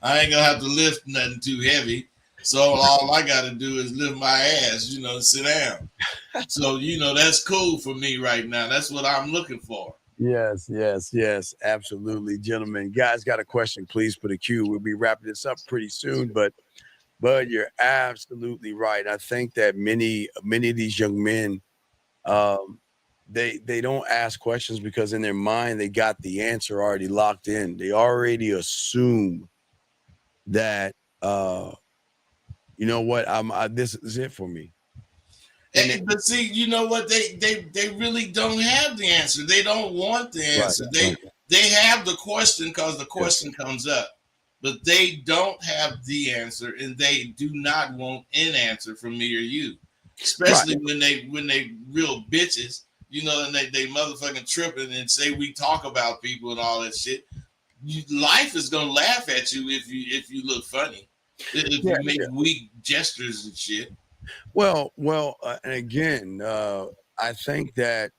S1: ain't gonna have to lift nothing too heavy. So all I got to do is lift my ass, sit down. So, that's cool for me right now. That's what I'm looking for.
S2: Yes, absolutely. Gentlemen, guys got a question, please put a Q. We'll be wrapping this up pretty soon, but you're absolutely right. I think that many of these young men, they don't ask questions because in their mind, they got the answer already locked in. They already assume that, you know what, this is it for me.
S1: But see, you know what? They really don't have the answer. They don't want the answer. Right. They have the question because the question comes up, but they don't have the answer, and they do not want an answer from me or you, especially when they real bitches, and they motherfucking tripping and say we talk about people and all that shit. Life is gonna laugh at you if you look funny, if you make weak gestures and shit.
S2: Well, and again, I think that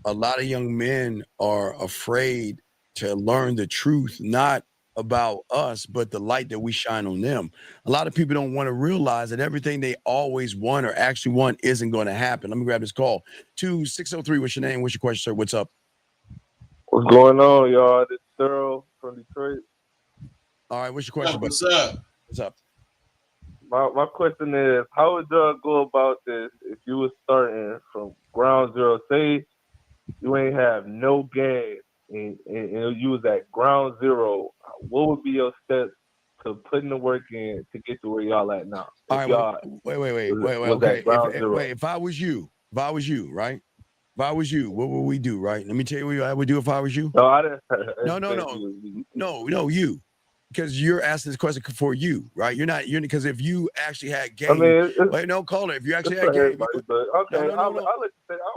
S2: a lot of young men are afraid to learn the truth, not about us, but the light that we shine on them. A lot of people don't want to realize that everything they always want or actually want isn't going to happen. Let me grab this call. 2603, what's your name? What's your question, sir? What's up?
S13: What's going on, y'all? This is Thurl from Detroit.
S2: All right, what's your question?
S1: What's up?
S2: What's up?
S13: My question is, how would y'all go about this if you were starting from ground zero? Say you ain't have no game and you was at ground zero. What would be your steps to putting the work in to get to where y'all at now?
S2: All right, wait. Okay, if I was you, right? If I was you, what would we do, right? Let me tell you what I would do if I was you.
S13: No, I didn't.
S2: No, you. Because you're asking this question for you, right? You're because if you actually had game, caller. If you actually had game,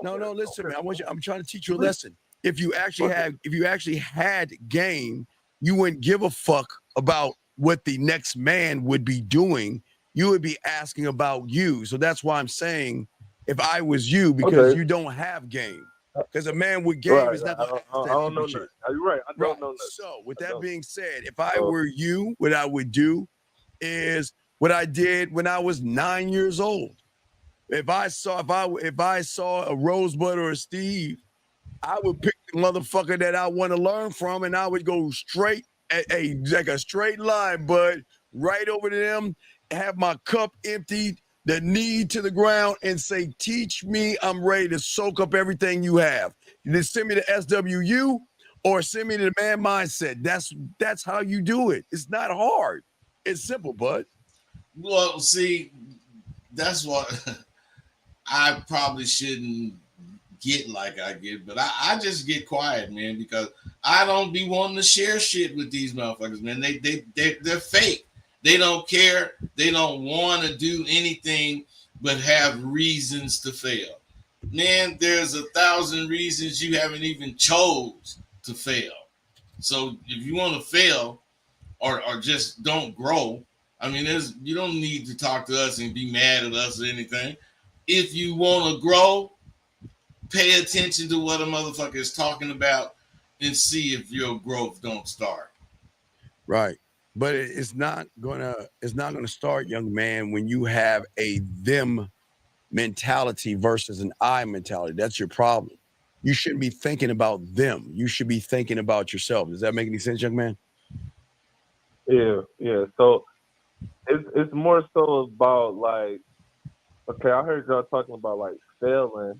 S2: no, listen, man. I'm trying to teach you a lesson. If you actually had game, you wouldn't give a fuck about what the next man would be doing. You would be asking about you. So that's why I'm saying, if I was you, because you don't have game. Because a man with game is not.
S13: I don't know shit. You're right. I don't know.
S2: So with that being said, if I were you, what I would do is what I did when I was 9 years old. If I saw a Rosebud or a Steve, I would pick the motherfucker that I want to learn from, and I would go straight like a straight line, bud, right over to them, have my cup emptied, the knee to the ground, and say, teach me, I'm ready to soak up everything you have. You just send me to SWU or send me to the Man Mindset. That's how you do it. It's not hard. It's simple, bud.
S1: Well, see, that's what I probably shouldn't get like I get, but I just get quiet, man, because I don't be wanting to share shit with these motherfuckers, man. They're fake. They don't care. They don't want to do anything but have reasons to fail. Man, there's 1,000 reasons you haven't even chose to fail. So if you want to fail or just don't grow, I mean, you don't need to talk to us and be mad at us or anything. If you want to grow, pay attention to what a motherfucker is talking about and see if your growth don't start.
S2: Right. But it's not gonna start, young man, when you have a them mentality versus an I mentality. That's your problem. You shouldn't be thinking about them. You should be thinking about yourself. Does that make any sense, young man?
S13: Yeah. So it's more so about like, okay, I heard y'all talking about like failing.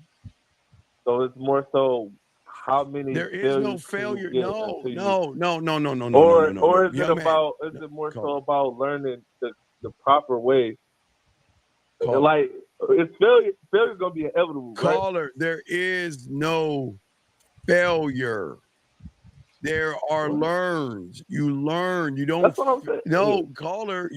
S13: So it's more so how many
S2: there is no failure. No.
S13: Or is it more so about learning the proper way? Like, it's failure's gonna be inevitable,
S2: Caller,
S13: right?
S2: there is no failure. There are learns. You learn. You don't.
S13: That's what I'm saying.
S2: No, caller,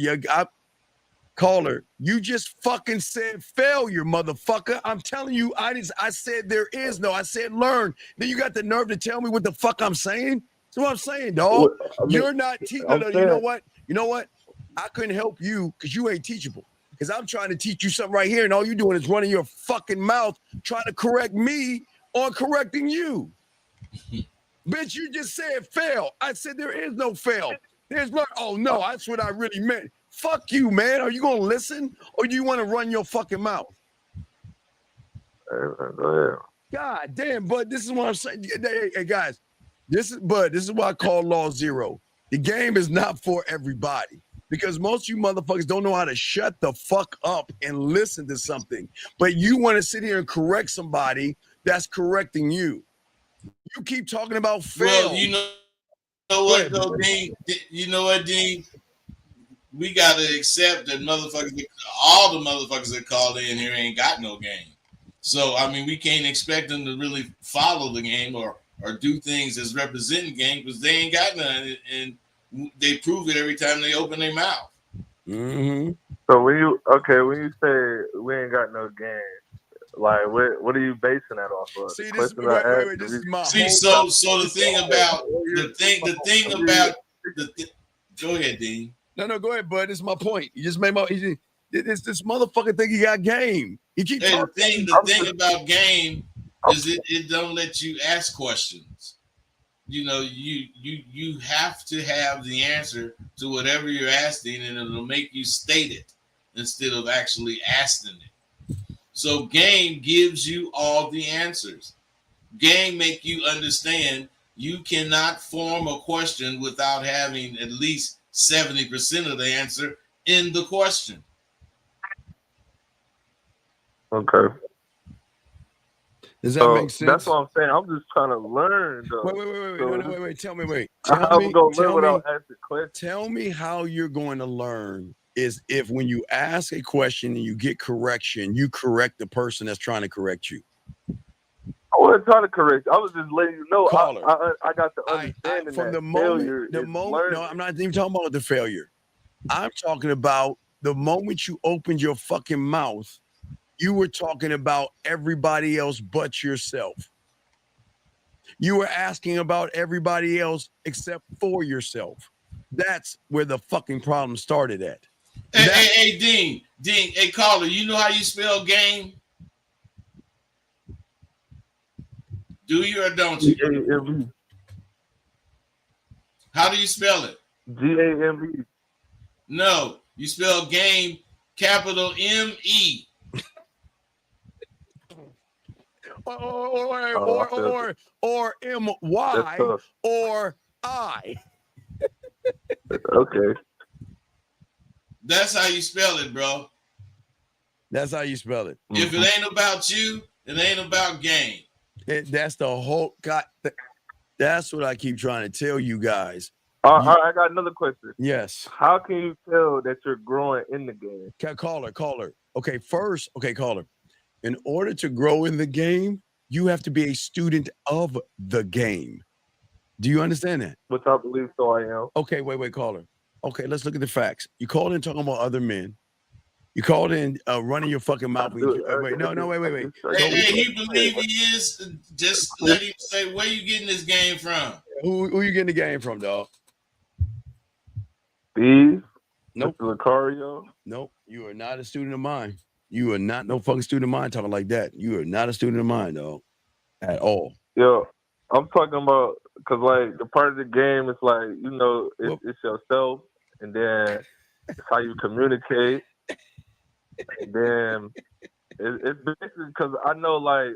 S2: you just fucking said failure, motherfucker. I'm telling you, I said there is no. I said learn. Then you got the nerve to tell me what the fuck I'm saying? That's what I'm saying, dog. You're not teaching. No, you know what? You know what? I couldn't help you because you ain't teachable. Because I'm trying to teach you something right here, and all you're doing is running your fucking mouth trying to correct me on correcting you. Bitch, you just said fail. I said there is no fail. There's learn. Oh, no, that's what I really meant. Fuck you, man. Are you going to listen, or do you want to run your fucking mouth? God damn, bud, this is what I'm saying. Hey, guys, this is what I call law zero. The game is not for everybody. Because most of you motherfuckers don't know how to shut the fuck up and listen to something. But you want to sit here and correct somebody that's correcting you. You keep talking about fail.
S1: Well, you know what, though, Dean? You know what, Dean? We got to accept that all the motherfuckers that called in here ain't got no game. So, I mean, we can't expect them to really follow the game or do things as representing game because they ain't got none. And they prove it every time they open their mouth.
S2: Mm-hmm.
S13: So when you say we ain't got no game, like what are you basing that off of?
S2: See, this is my
S1: so the thing about go ahead, Dean.
S2: No, go ahead, bud. This is my point. You just made this motherfucker think he got game. He keep
S1: the thing about game is it don't let you ask questions. you have to have the answer to whatever you're asking, and it'll make you state it instead of actually asking it. So game gives you all the answers. Game make you understand you cannot form a question without having at least 70% of the answer in the question.
S13: Okay.
S2: Does that make sense?
S13: That's what I'm saying. I'm just trying to learn, though.
S2: Wait. Tell me.
S13: I'm gonna learn without asking questions.
S2: Tell me how you're going to learn is if when you ask a question and you get correction, you correct the person that's trying to correct you.
S13: I wasn't trying to correct you. I was just letting you know.
S2: Caller.
S13: I got the understanding
S2: From
S13: that
S2: the moment,
S13: failure is learning.
S2: No, I'm not even talking about the failure. I'm talking about the moment you opened your fucking mouth, you were talking about everybody else but yourself. You were asking about everybody else except for yourself. That's where the fucking problem started at.
S1: Hey, Dean, hey, caller, you know how you spell game? Do you or don't you?
S13: G-A-M-E.
S1: How do you spell it?
S13: G-A-M-E.
S1: No, you spell game capital M-E.
S2: Or M-Y or I.
S13: Okay.
S1: That's how you spell it, bro.
S2: That's how you spell it.
S1: If it ain't about you, it ain't about game.
S2: That's the whole God. That's what I keep trying to tell you guys.
S13: All right, I got another question.
S2: Yes.
S13: How can you tell that you're growing in the game?
S2: Caller. Okay, first, caller. In order to grow in the game, you have to be a student of the game. Do you understand that?
S13: Which I believe so I am.
S2: Okay, wait, caller. Okay, let's look at the facts. You called in talking about other men. You called in running your fucking mouth. Wait.
S1: Hey, he believe he is. Just let him say, where you getting this game from?
S2: Who you getting the game from, dog?
S13: Steve?
S2: Nope.
S13: Mr. Lucario?
S2: Nope. You are not a student of mine. You are not no fucking student of mine talking like that. You are not a student of mine, dog. At all.
S13: Yo, I'm talking about, because, like, the part of the game is, like, it's yourself, and then it's how you communicate. And then it's basically because I know, like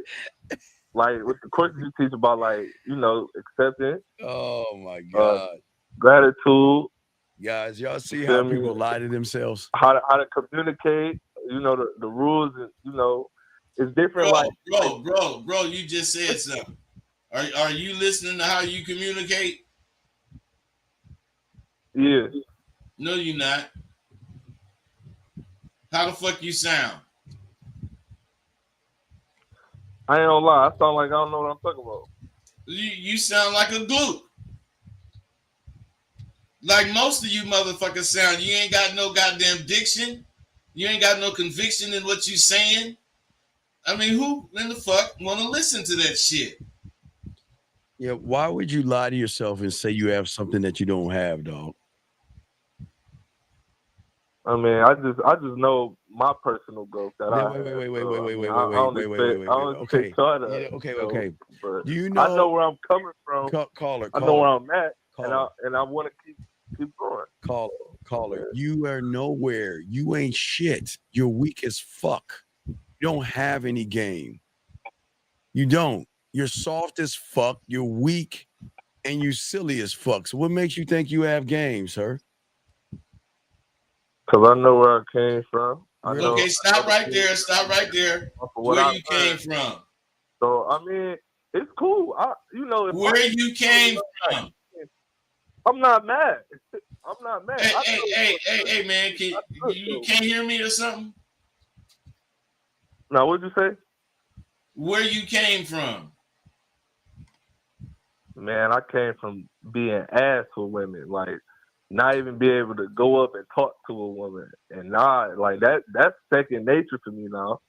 S13: with the courses you teach about, like, acceptance.
S2: Oh, my God.
S13: Gratitude.
S2: Guys, y'all see how people lie to themselves?
S13: How to communicate, the rules, and, it's different.
S1: Bro, you just said something. Are you listening to how you communicate?
S13: Yeah.
S1: No, you're not. How the fuck you sound?
S13: I ain't gonna lie. I sound like I don't know what I'm talking about.
S1: You sound like a glue. Like most of you motherfuckers sound. You ain't got no goddamn diction. You ain't got no conviction in what you saying. I mean, who in the fuck want to listen to that shit?
S2: Yeah, why would you lie to yourself and say you have something that you don't have, dog?
S13: I mean, I just know my personal growth that I
S2: Okay.
S13: Do you know? I know where I'm coming from.
S2: Caller.
S13: I know where I'm at, and I want to keep going.
S2: Caller. You are nowhere. You ain't shit. You're weak as fuck. You don't have any game. You don't. You're soft as fuck. You're weak, and you silly as fuck. So what makes you think you have game, sir?
S13: Because I know where I came from.
S1: Okay, stop right there. Where you came from.
S13: So, I mean, it's cool.
S1: Where you came from.
S13: I'm not mad.
S1: Hey, man, you can't hear me or something?
S13: Now, what'd you say?
S1: Where you came from.
S13: Man, I came from being ass for women, like not even be able to go up and talk to a woman, and like that's second nature for me now.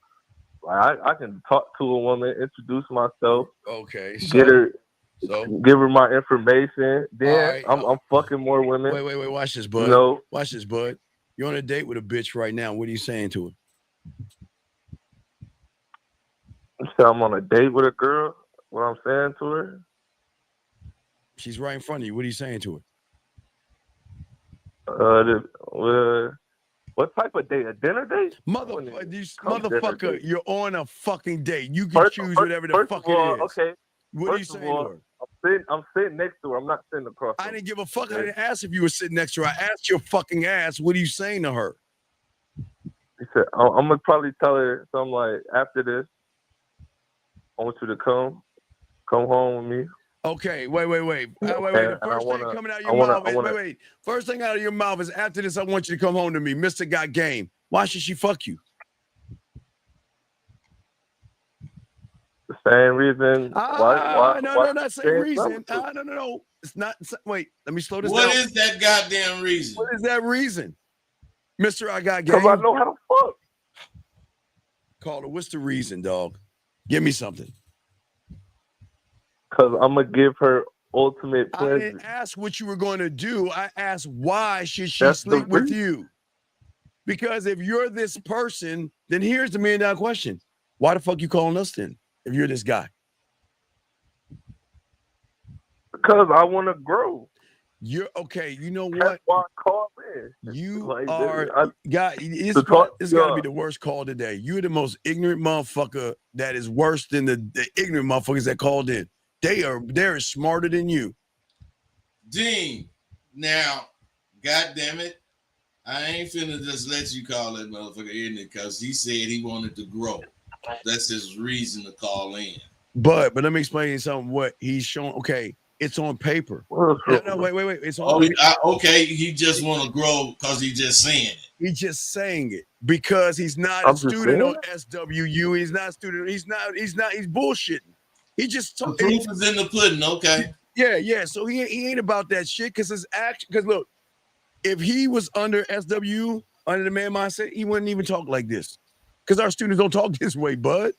S13: Like I can talk to a woman, introduce myself,
S2: okay,
S13: give her my information. Then
S2: right,
S13: I'm fucking more women.
S2: Wait, watch this, bud. Watch this, bud. You're on a date with a bitch right now. What are you saying to her?
S13: So I'm on a date with a girl. What I'm saying to her?
S2: She's right in front of you. What are you saying to
S13: her? What type of date? A dinner date?
S2: Motherfucker, you're on a fucking date. You can choose whatever the fuck it is.
S13: Okay.
S2: What are you saying to her?
S13: I'm sitting next to her. I'm not sitting across.
S2: I didn't give a fuck. I didn't ask if you were sitting next to her. I asked your fucking ass. What are you saying to her?
S13: He said, I'm gonna probably tell her something like, after this, I want you to come home with me.
S2: Okay, wait. The first thing coming out of your mouth is, wait. First thing out of your mouth is, after this, I want you to come home to me. Mr. Got Game. Why should she fuck you?
S13: The same reason.
S2: No, not same reason. No. It's not. Wait, let me slow this down.
S1: What is that goddamn reason?
S2: What is that reason? Mr. I Got Game.
S13: Because I know how to fuck.
S2: Caller, what's the reason, dog? Give me something.
S13: Because I'm going to give her ultimate pleasure.
S2: I didn't ask what you were going to do. I asked, why should she sleep with you? Because if you're this person, then here's the $1 million question. Why the fuck you calling us then, if you're this guy?
S13: Because I want to grow.
S2: You're okay. You know what?
S13: That's why I called in.
S2: You
S13: like,
S2: are guy. It's got to be the worst call today. You're the most ignorant motherfucker that is worse than the ignorant motherfuckers that called in. They're smarter than you.
S1: Dean, now, goddamn it, I ain't finna just let you call that motherfucker in it because he said he wanted to grow. That's his reason to call in.
S2: But let me explain you something. What he's showing. Okay. It's on paper. No, wait. It's on paper.
S1: Okay, he just want to grow because he's just saying it.
S2: He's just saying it because he's not a student on SWU. He's not a student. He's bullshitting. He just
S1: the proof is in the pudding. Okay.
S2: Yeah. So he ain't about that shit because his action. Because look, if he was under SWU, under the man mindset, he wouldn't even talk like this. Because our students don't talk this way, bud.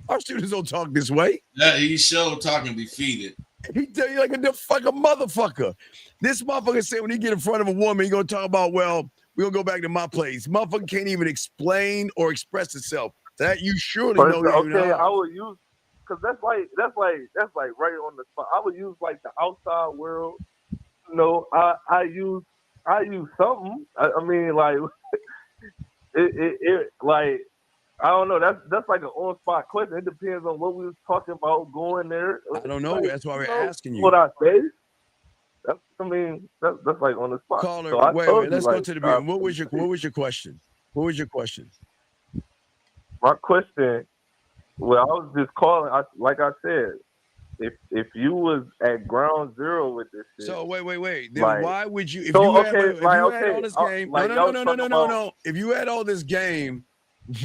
S2: Our students don't talk this way.
S1: Yeah, he's sure talking defeated.
S2: He tell you like a fucking motherfucker. This motherfucker said when he get in front of a woman, he gonna talk about, well, we're gonna go back to my place. Motherfucker can't even explain or express itself. That you surely know.
S13: Okay, I would use, because that's like right on the spot. I would use like the outside world. You know, I use something. I mean, like it like. I don't know. That's like an on-spot question. It depends on what we was talking about going there.
S2: I don't know. That's why we're asking you.
S13: What I say? That's like on the spot.
S2: Caller,
S13: so
S2: wait. Let's go to the beginning. What was your question? What was your question?
S13: My question. Well, I was just calling. Like I said, if you was at ground zero with this shit.
S2: So wait. Then like, why would you? If you had all this game, no. If you had all this game.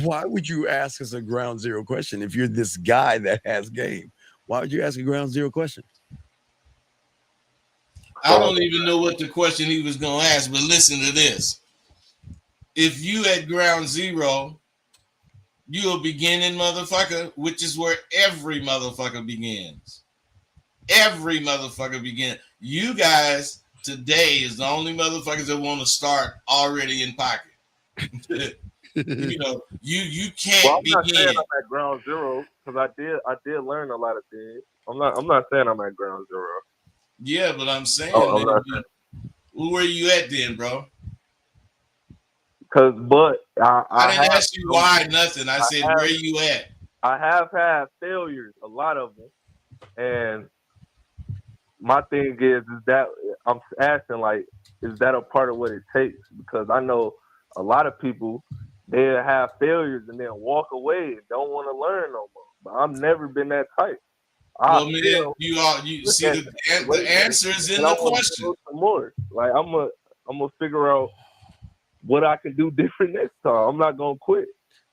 S2: Why would you ask us a ground zero question if you're this guy that has game? Why would you ask a ground zero question?
S1: I don't even know what the question he was going to ask, but listen to this. If you at ground zero, you're a beginning motherfucker, which is where every motherfucker begins. Every motherfucker begins. You guys today is the only motherfuckers that want to start already in pocket. You know, you can't begin.
S13: I'm not saying I'm at ground zero because I did learn a lot of things. I'm not saying I'm at ground zero.
S1: Yeah, but I'm saying where you at then, bro?
S13: I
S1: didn't ask you why nothing. I said where you at.
S13: I have had failures, a lot of them, and my thing is that I'm asking like, is that a part of what it takes? Because I know a lot of people. They'll have failures and then walk away and don't want to learn no more. But I've never been that type.
S1: Well, man, you see the answer is in the question.
S13: Some more. Like I'm gonna figure out what I can do different next time. I'm not gonna quit.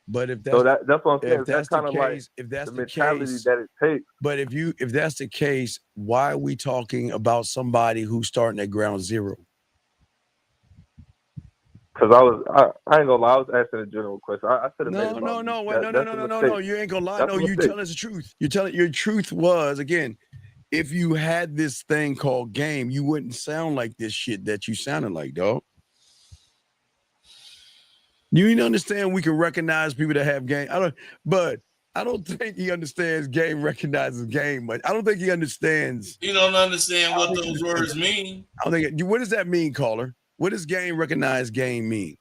S2: But if that's
S13: that's what I'm saying.
S2: That's
S13: kind of
S2: like
S13: if that's the mentality case, that it takes.
S2: But if that's the case, why are we talking about somebody who's starting at ground zero?
S13: Because I ain't gonna lie, I was asking a general question. I said
S2: no. You ain't gonna lie. No, you telling us the truth. Your truth was, again, if you had this thing called game, you wouldn't sound like this shit that you sounded like, dog. You need to understand we can recognize people that have game. But I don't think he understands game recognizes game much. I don't think he understands.
S1: You don't understand what those words mean.
S2: I don't think. What does that mean, caller? What does game recognize game mean?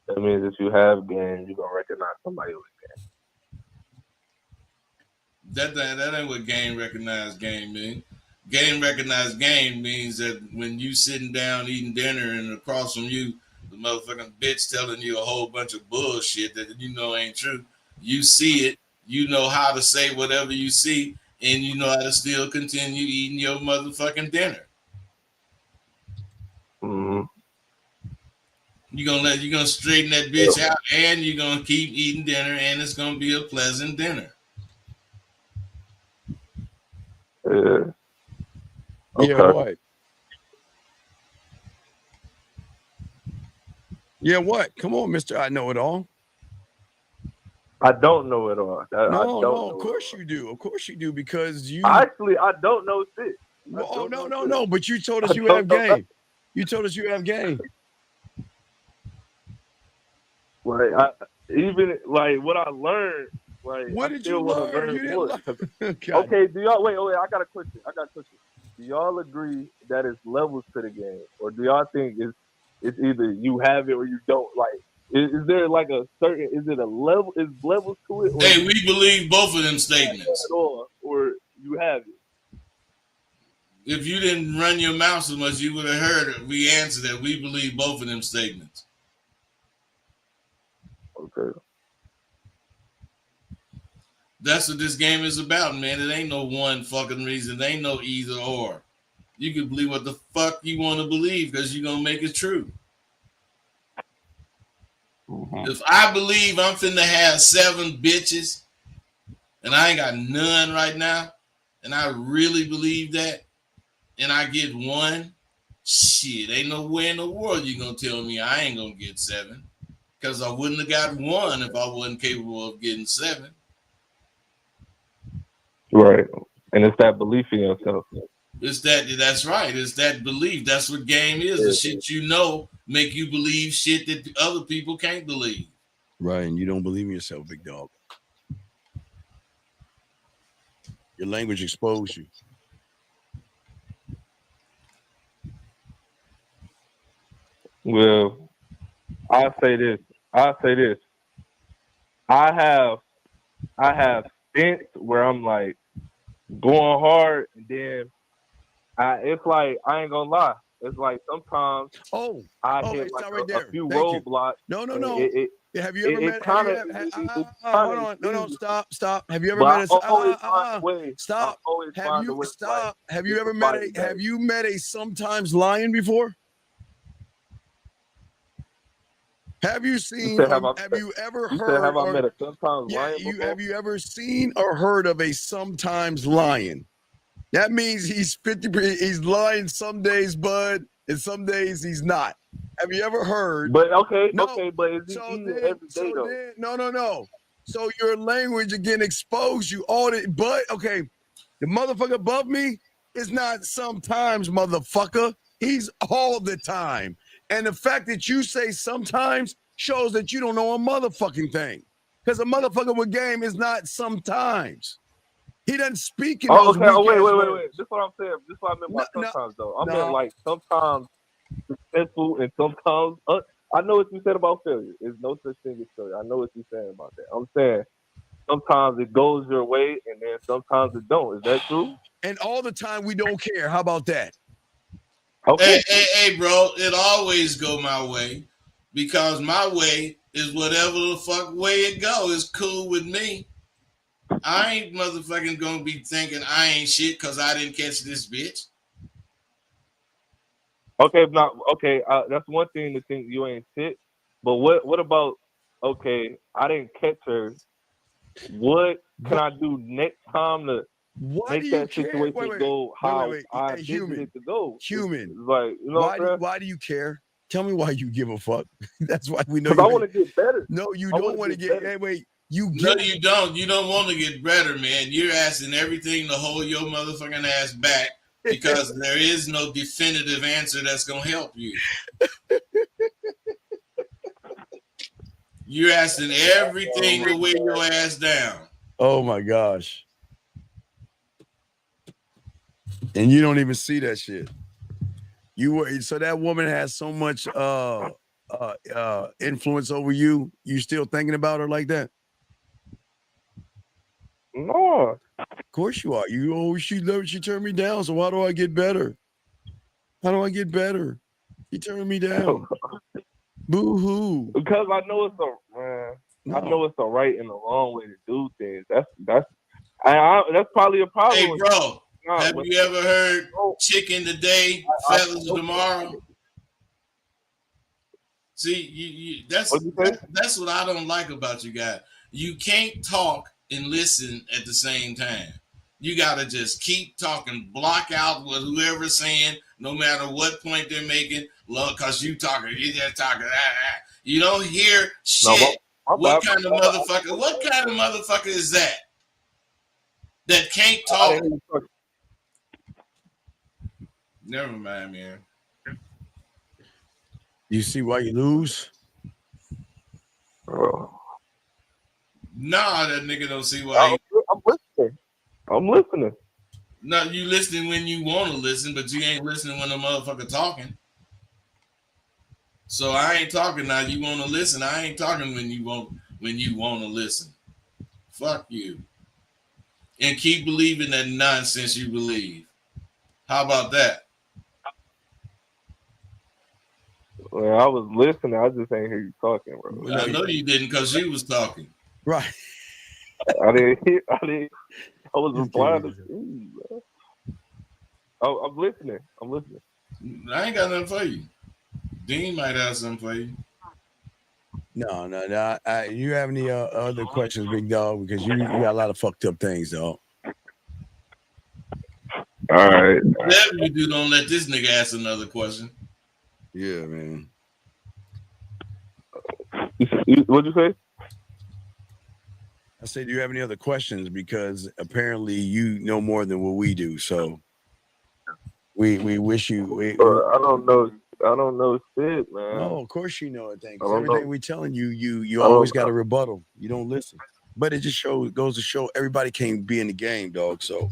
S13: That means if you have game, you're gonna recognize somebody with
S1: That ain't what game recognize game mean. Game recognize game means that when you sitting down eating dinner and across from you, the motherfucking bitch telling you a whole bunch of bullshit that you know ain't true. You see it, you know how to say whatever you see, and you know how to still continue eating your motherfucking dinner.
S13: Mm-hmm.
S1: You're gonna straighten that bitch out, and you're gonna keep eating dinner, and it's gonna be a pleasant dinner.
S13: Yeah. Okay.
S2: Yeah, what? Yeah, what? Come on, Mr. I know it all.
S13: I don't know it all.
S2: No, of course you do. Of course you do, because you
S13: Actually, I don't know shit.
S2: Oh, no. But you told us you have game. You told us you have game.
S13: Like even what I learned,
S2: what
S13: I
S2: did
S13: still
S2: you
S13: want to
S2: learn?
S13: learn
S2: You
S13: more.
S2: didn't learn.
S13: Okay, do y'all wait? I got a question. Do y'all agree that it's levels to the game, or do y'all think it's either you have it or you don't? Like, is there like a certain? Is it a level? Is levels to it? Or
S1: Hey, we believe both of them statements.
S13: Or you have it.
S1: If you didn't run your mouth so much, you would have heard it. We answered that. We believe both of them statements.
S13: Okay.
S1: That's what this game is about, man. It ain't no one fucking reason. It ain't no either or. You can believe what the fuck you want to believe because you're going to make it true. Mm-hmm. If I believe I'm finna have 7 bitches and I ain't got none right now, and I really believe that, and I get 1, shit, ain't no way in the world you going to tell me I ain't going to get 7. Because I wouldn't have got 1 if I wasn't capable of getting 7.
S13: Right. And it's that belief in yourself.
S1: That's right. It's that belief. That's what game is. The shit you know make you believe shit that other people can't believe.
S2: Right, and you don't believe in yourself, big dog. Your language exposed you.
S13: Well, I'll say this. I have stints where I'm like going hard, and then it's like I ain't gonna lie. It's like sometimes I hit like a few roadblocks.
S2: No. Have you ever met?
S13: Hold
S2: on. No. Stop. Have you ever met a? Stop. Have you ever met a? Have you met a sometimes lion before? Have you seen? Have you ever heard?
S13: Have I met a sometimes lion before?
S2: Have you ever seen or heard of a sometimes lion? That means he's 50%. He's lying some days, bud, and some days he's not. Have you ever heard?
S13: But but is he eating every day though?
S2: No. So your language again exposed you all the. But okay, the motherfucker above me is not sometimes, motherfucker. He's all the time. And the fact that you say sometimes shows that you don't know a motherfucking thing. Because a motherfucker with game is not sometimes. He doesn't speak in those
S13: wait.
S2: words.
S13: This is what I'm saying. This is what I meant by sometimes, though. I meant like sometimes successful and sometimes. I know what you said about failure. There's no such thing as failure. I know what you're saying about that. I'm saying sometimes it goes your way and then sometimes it don't. Is that true?
S2: And all the time we don't care. How about that?
S1: Okay. Hey, bro, it always go my way because my way is whatever the fuck way it go. It's cool with me. I ain't motherfucking gonna be thinking I ain't shit because I didn't catch this bitch.
S13: Okay, that's one thing to think you ain't shit. But what about, okay, I didn't catch her. What can I do next time to make that situation go how I intended it to go?
S2: Human.
S13: It's like, you know
S2: why do you care? Tell me why you give a fuck. That's why we know.
S13: Because I want to get better.
S2: No, you don't want to get. Hey, wait.
S1: No, you don't. You don't want to get better, man. You're asking everything to hold your motherfucking ass back because there is no definitive answer that's gonna help you. You're asking everything to weigh your ass down.
S2: Oh my gosh. And you don't even see that shit. You were so that woman has so much influence over you. You still thinking about her like that?
S13: No.
S2: Of course you are. You always she turned me down. So how do I get better? How do I get better? She turned me down. Boo hoo.
S13: Because I know it's I know it's the right and the wrong way to do things. That's probably a problem.
S1: Hey, bro, have you ever heard chicken today, feathers tomorrow? See, that's what I don't like about you guys. You can't talk and listen at the same time. You gotta just keep talking, block out what whoever's saying, no matter what point they're making. Look, cause you talking, you just talking. You don't hear shit. What kind of motherfucker is that? That can't talk. Never mind, man.
S2: You see why you lose?
S1: Nah, that nigga don't see why.
S13: I'm listening.
S1: No, you listening when you want to listen, but you ain't listening when the motherfucker talking. So I ain't talking now. You want to listen? I ain't talking when you want to listen. Fuck you. And keep believing that nonsense you believe. How about that?
S13: Well, I was listening. I just ain't hear you talking, bro.
S1: I know you didn't because you was talking.
S2: Right.
S13: I didn't. I was replying to you, bro. Oh, I'm listening.
S1: I ain't got nothing for you. Dean might have something for you.
S2: No. You have any other questions, big dog? Because you got a lot of fucked up things, dog.
S13: All right.
S1: Whatever you do, don't let this nigga ask another question.
S2: Yeah, man.
S13: What'd you say?
S2: I said, do you have any other questions? Because apparently you know more than what we do. So we wish you.
S13: I don't know. I don't know shit, man.
S2: No, of course you know everything. Everything we telling you, you always got a rebuttal. You don't listen. But it just goes to show everybody can't be in the game, dog. So,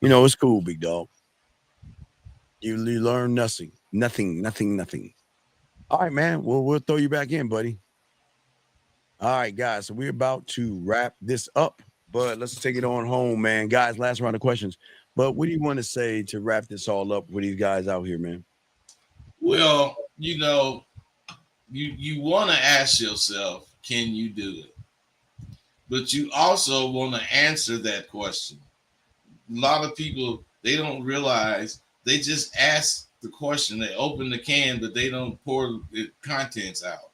S2: it's cool, big dog. You learn nothing. All right, man. Well, we'll throw you back in, buddy. All right, guys. So we're about to wrap this up, but let's take it on home, man. Guys, last round of questions. But what do you want to say to wrap this all up with these guys out here, man?
S1: Well, you want to ask yourself, can you do it? But you also want to answer that question. A lot of people, they don't realize they just ask the question. They open the can, but they don't pour the contents out.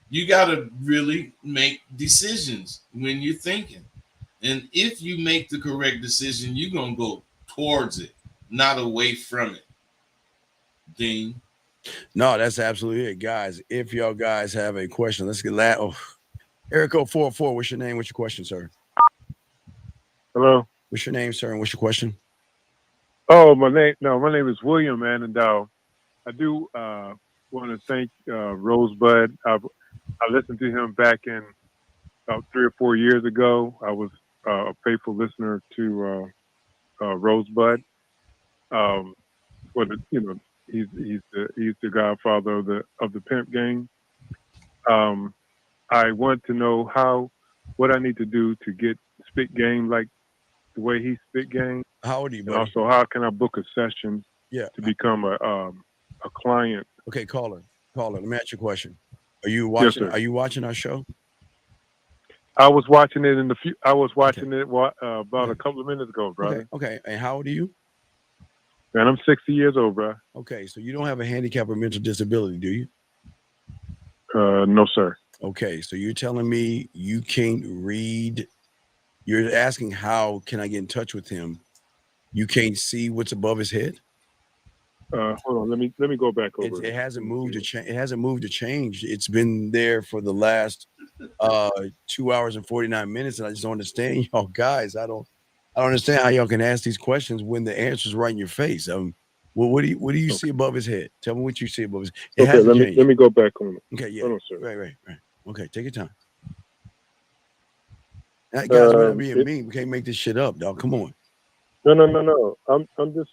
S1: You got to really make decisions when you're thinking. And if you make the correct decision, you're going to go towards it, not away from it. Dean?
S2: No, that's absolutely it. Guys, if y'all guys have a question, let's get that. Oh, Erico44, what's your name? What's your question, sir?
S14: Hello.
S2: What's your name, sir? And what's your question?
S14: Oh, my name is William, man. And I do want to thank Rosebud. I listened to him back in about 3 or 4 years ago. I was a faithful listener to Rosebud. He's the godfather of the pimp game. I want to know what I need to do to get spit game like the way he spit game.
S2: How old are you, buddy?
S14: And also, how can I book a session to become a client?
S2: Okay, caller. Let me ask you a question. Are you watching?
S14: Yes, sir.
S2: Are you watching our show?
S14: I was watching it about a couple of minutes ago, brother.
S2: Okay. And how old are you?
S14: Man, I'm 60 years old, bro.
S2: Okay, so you don't have a handicap or mental disability, do you?
S14: No, sir.
S2: Okay, so you're telling me you can't read. You're asking how can I get in touch with him? You can't see what's above his head?
S14: Hold on, let me go back over.
S2: It hasn't moved to change. It hasn't moved to change. It's been there for the last 2 hours and 49 minutes, and I just don't understand y'all guys. I don't understand how y'all can ask these questions when the answer's right in your face. Well, what do you see above his head? Tell me what you see above his head.
S14: Okay, let me go back on it.
S2: Okay, yeah.
S14: Hold on, sir.
S2: Right. Okay, take your time. That guys, we're not being mean. We can't make this shit up, dog. Come on.
S14: No. I'm just.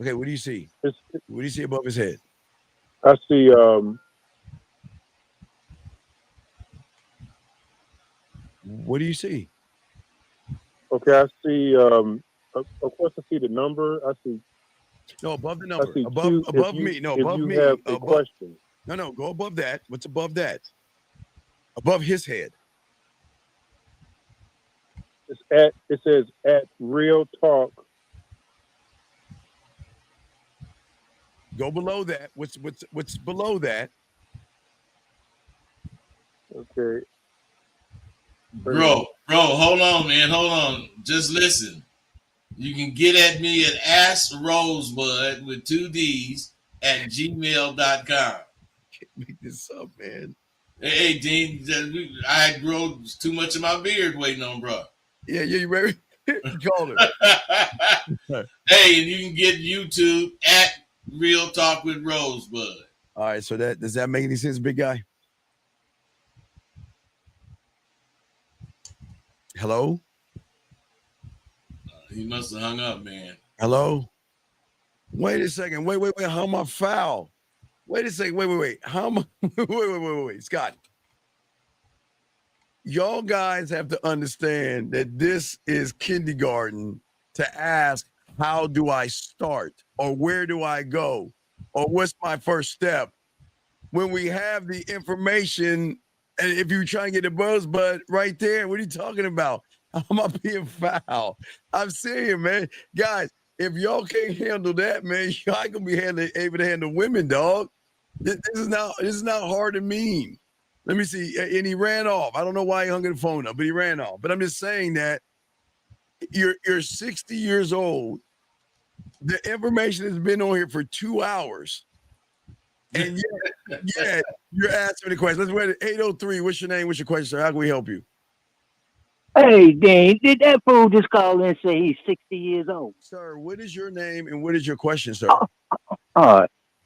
S2: Okay, what do you see? What do you see above his head?
S14: I see.
S2: What do you see?
S14: Okay, I see. Of course, I see the number. I see.
S2: No, above the number.
S14: I see
S2: Above me. No, above me.
S14: Have a question.
S2: No, go above that. What's above that? Above his head.
S14: It says at Real Talk.
S2: Go below that. What's below that?
S14: Okay.
S1: Bro, hold on, man. Hold on. Just listen. You can get at me at AskRosebud with 2 D's at gmail.com.
S2: Can't make this up, man.
S1: Hey, Dean, I grow too much of my beard waiting on bro.
S2: Yeah, you ready? Call him.
S1: Hey, and you can get YouTube at Real Talk with Rosebud.
S2: All right, so does that make any sense, big guy? Hello?
S1: He must have hung up, man.
S2: Hello? Wait a second. Wait. How am I foul? Wait a second. Wait. How am I? Wait. Scott. Y'all guys have to understand that this is kindergarten to ask, how do I start? Or where do I go? Or what's my first step? When we have the information, and if you're trying to get a buzz, but right there, what are you talking about? How am I being foul? I'm serious, man. Guys, if y'all can't handle that, man, y'all ain't gonna be able to handle women, dog. This is not hard to mean. Let me see. And he ran off. I don't know why he hung the phone up, but he ran off. But I'm just saying that you're 60 years old. The information has been on here for 2 hours. And yet you're asking me the question. Let's wait at 803. What's your name? What's your question, sir? How can we help you?
S15: Hey, Dane, did that fool just call in and say he's 60 years old?
S2: Sir, what is your name and what is your question, sir?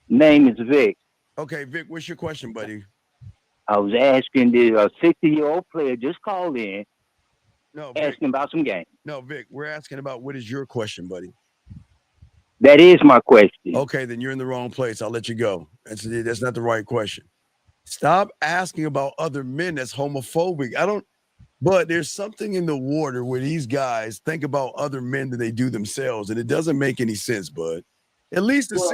S15: Name is Vic.
S2: Okay, Vic, what's your question, buddy?
S15: I was asking, did a 60-year-old player just call in
S2: Vic,
S15: asking about some games?
S2: No, Vic, we're asking about what is your question, buddy?
S15: That is my question.
S2: Okay, then you're in the wrong place. I'll let you go. That's not the right question. Stop asking about other men. That's homophobic. But there's something in the water where these guys think about other men than they do themselves, and it doesn't make any sense, bud. At least
S1: it's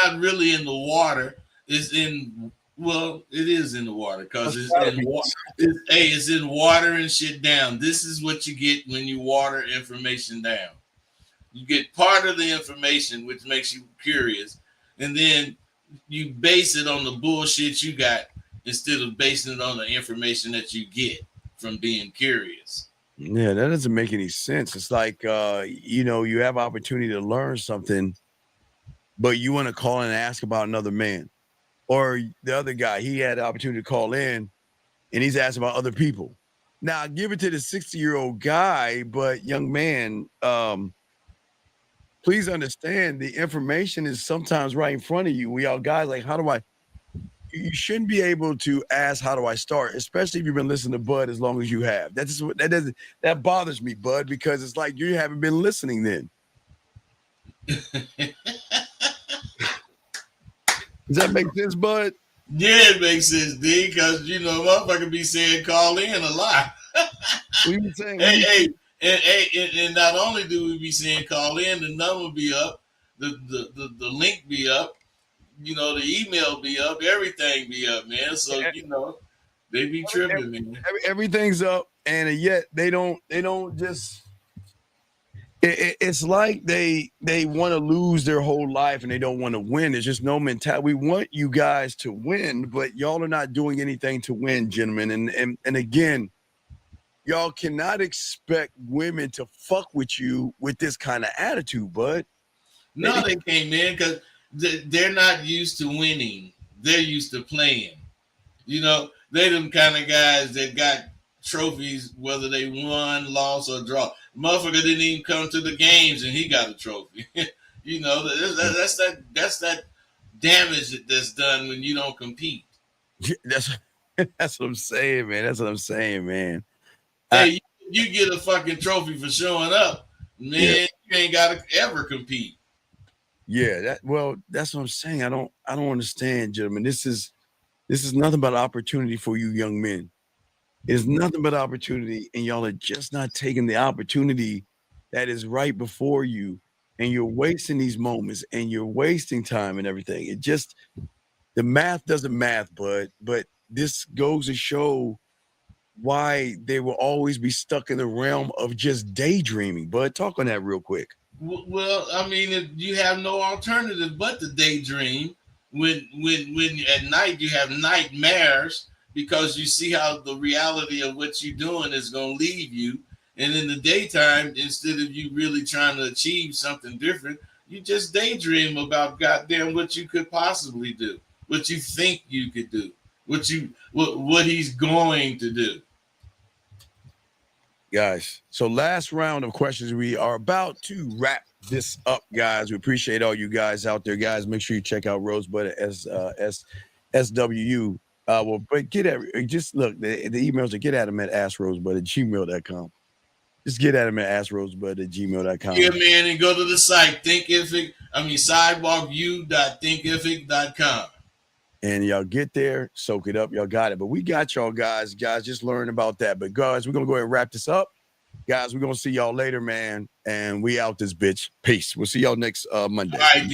S1: not really in the water. It is in the water because it's in water. It's in water and shit down. This is what you get when you water information down. You get part of the information, which makes you curious, and then you base it on the bullshit you got instead of basing it on the information that you get from being curious.
S2: Yeah, that doesn't make any sense. It's like, you have opportunity to learn something, but you want to call in and ask about another man. Or the other guy, he had the opportunity to call in and he's asking about other people. Now, give it to the 60-year-old guy, but young man, please understand the information is sometimes right in front of you. We all guys like, you shouldn't be able to ask, how do I start? Especially if you've been listening to Bud as long as you have. That bothers me, Bud, because it's like you haven't been listening then. Does that make sense, Bud?
S1: Yeah, it makes sense, D, because motherfucker be saying call in a lot.
S2: We be saying,
S1: and not only do we be saying call in, the number be up, the link be up, the email be up, everything be up, man. So they be tripping, man.
S2: Everything's up, and yet they don't just. It's like they want to lose their whole life and they don't want to win. There's just no mentality. We want you guys to win, but y'all are not doing anything to win, gentlemen. And again, y'all cannot expect women to fuck with you with this kind of attitude, bud.
S1: No, they can't, man, because they're not used to winning. They're used to playing. They them kind of guys that got trophies, whether they won, lost, or draw. Motherfucker didn't even come to the games and he got a trophy. That's that damage that's done when you don't compete.
S2: That's what I'm saying, man. That's what I'm saying, man.
S1: Hey, you get a fucking trophy for showing up, man. You ain't gotta ever compete.
S2: Yeah, that's what I'm saying. I don't understand, gentlemen. This is nothing but opportunity for you young men. It's nothing but opportunity, and y'all are just not taking the opportunity that is right before you, and you're wasting these moments, and you're wasting time and everything. It just the math doesn't math, but this goes to show why they will always be stuck in the realm of just daydreaming. Bud, talk on that real quick.
S1: Well, I mean, if you have no alternative but to daydream. When at night you have nightmares because you see how the reality of what you're doing is going to leave you, and in the daytime, instead of you really trying to achieve something different, you just daydream about goddamn what you could possibly do, what you think you could do, what he's going to do.
S2: Guys, so last round of questions. We are about to wrap this up, guys. We appreciate all you guys out there, guys. Make sure you check out Rosebud as SWU. But just look, the emails are get at him at askrosebud@gmail.com. Just get at him at askrosebud@gmail.com.
S1: Yeah, man, and go to the site sidewalku.thinkific.com.
S2: And y'all get there, soak it up. Y'all got it. But we got y'all guys. Guys, just learn about that. But guys, we're going to go ahead and wrap this up. Guys, we're going to see y'all later, man. And we out this bitch. Peace. We'll see y'all next Monday.
S1: All right,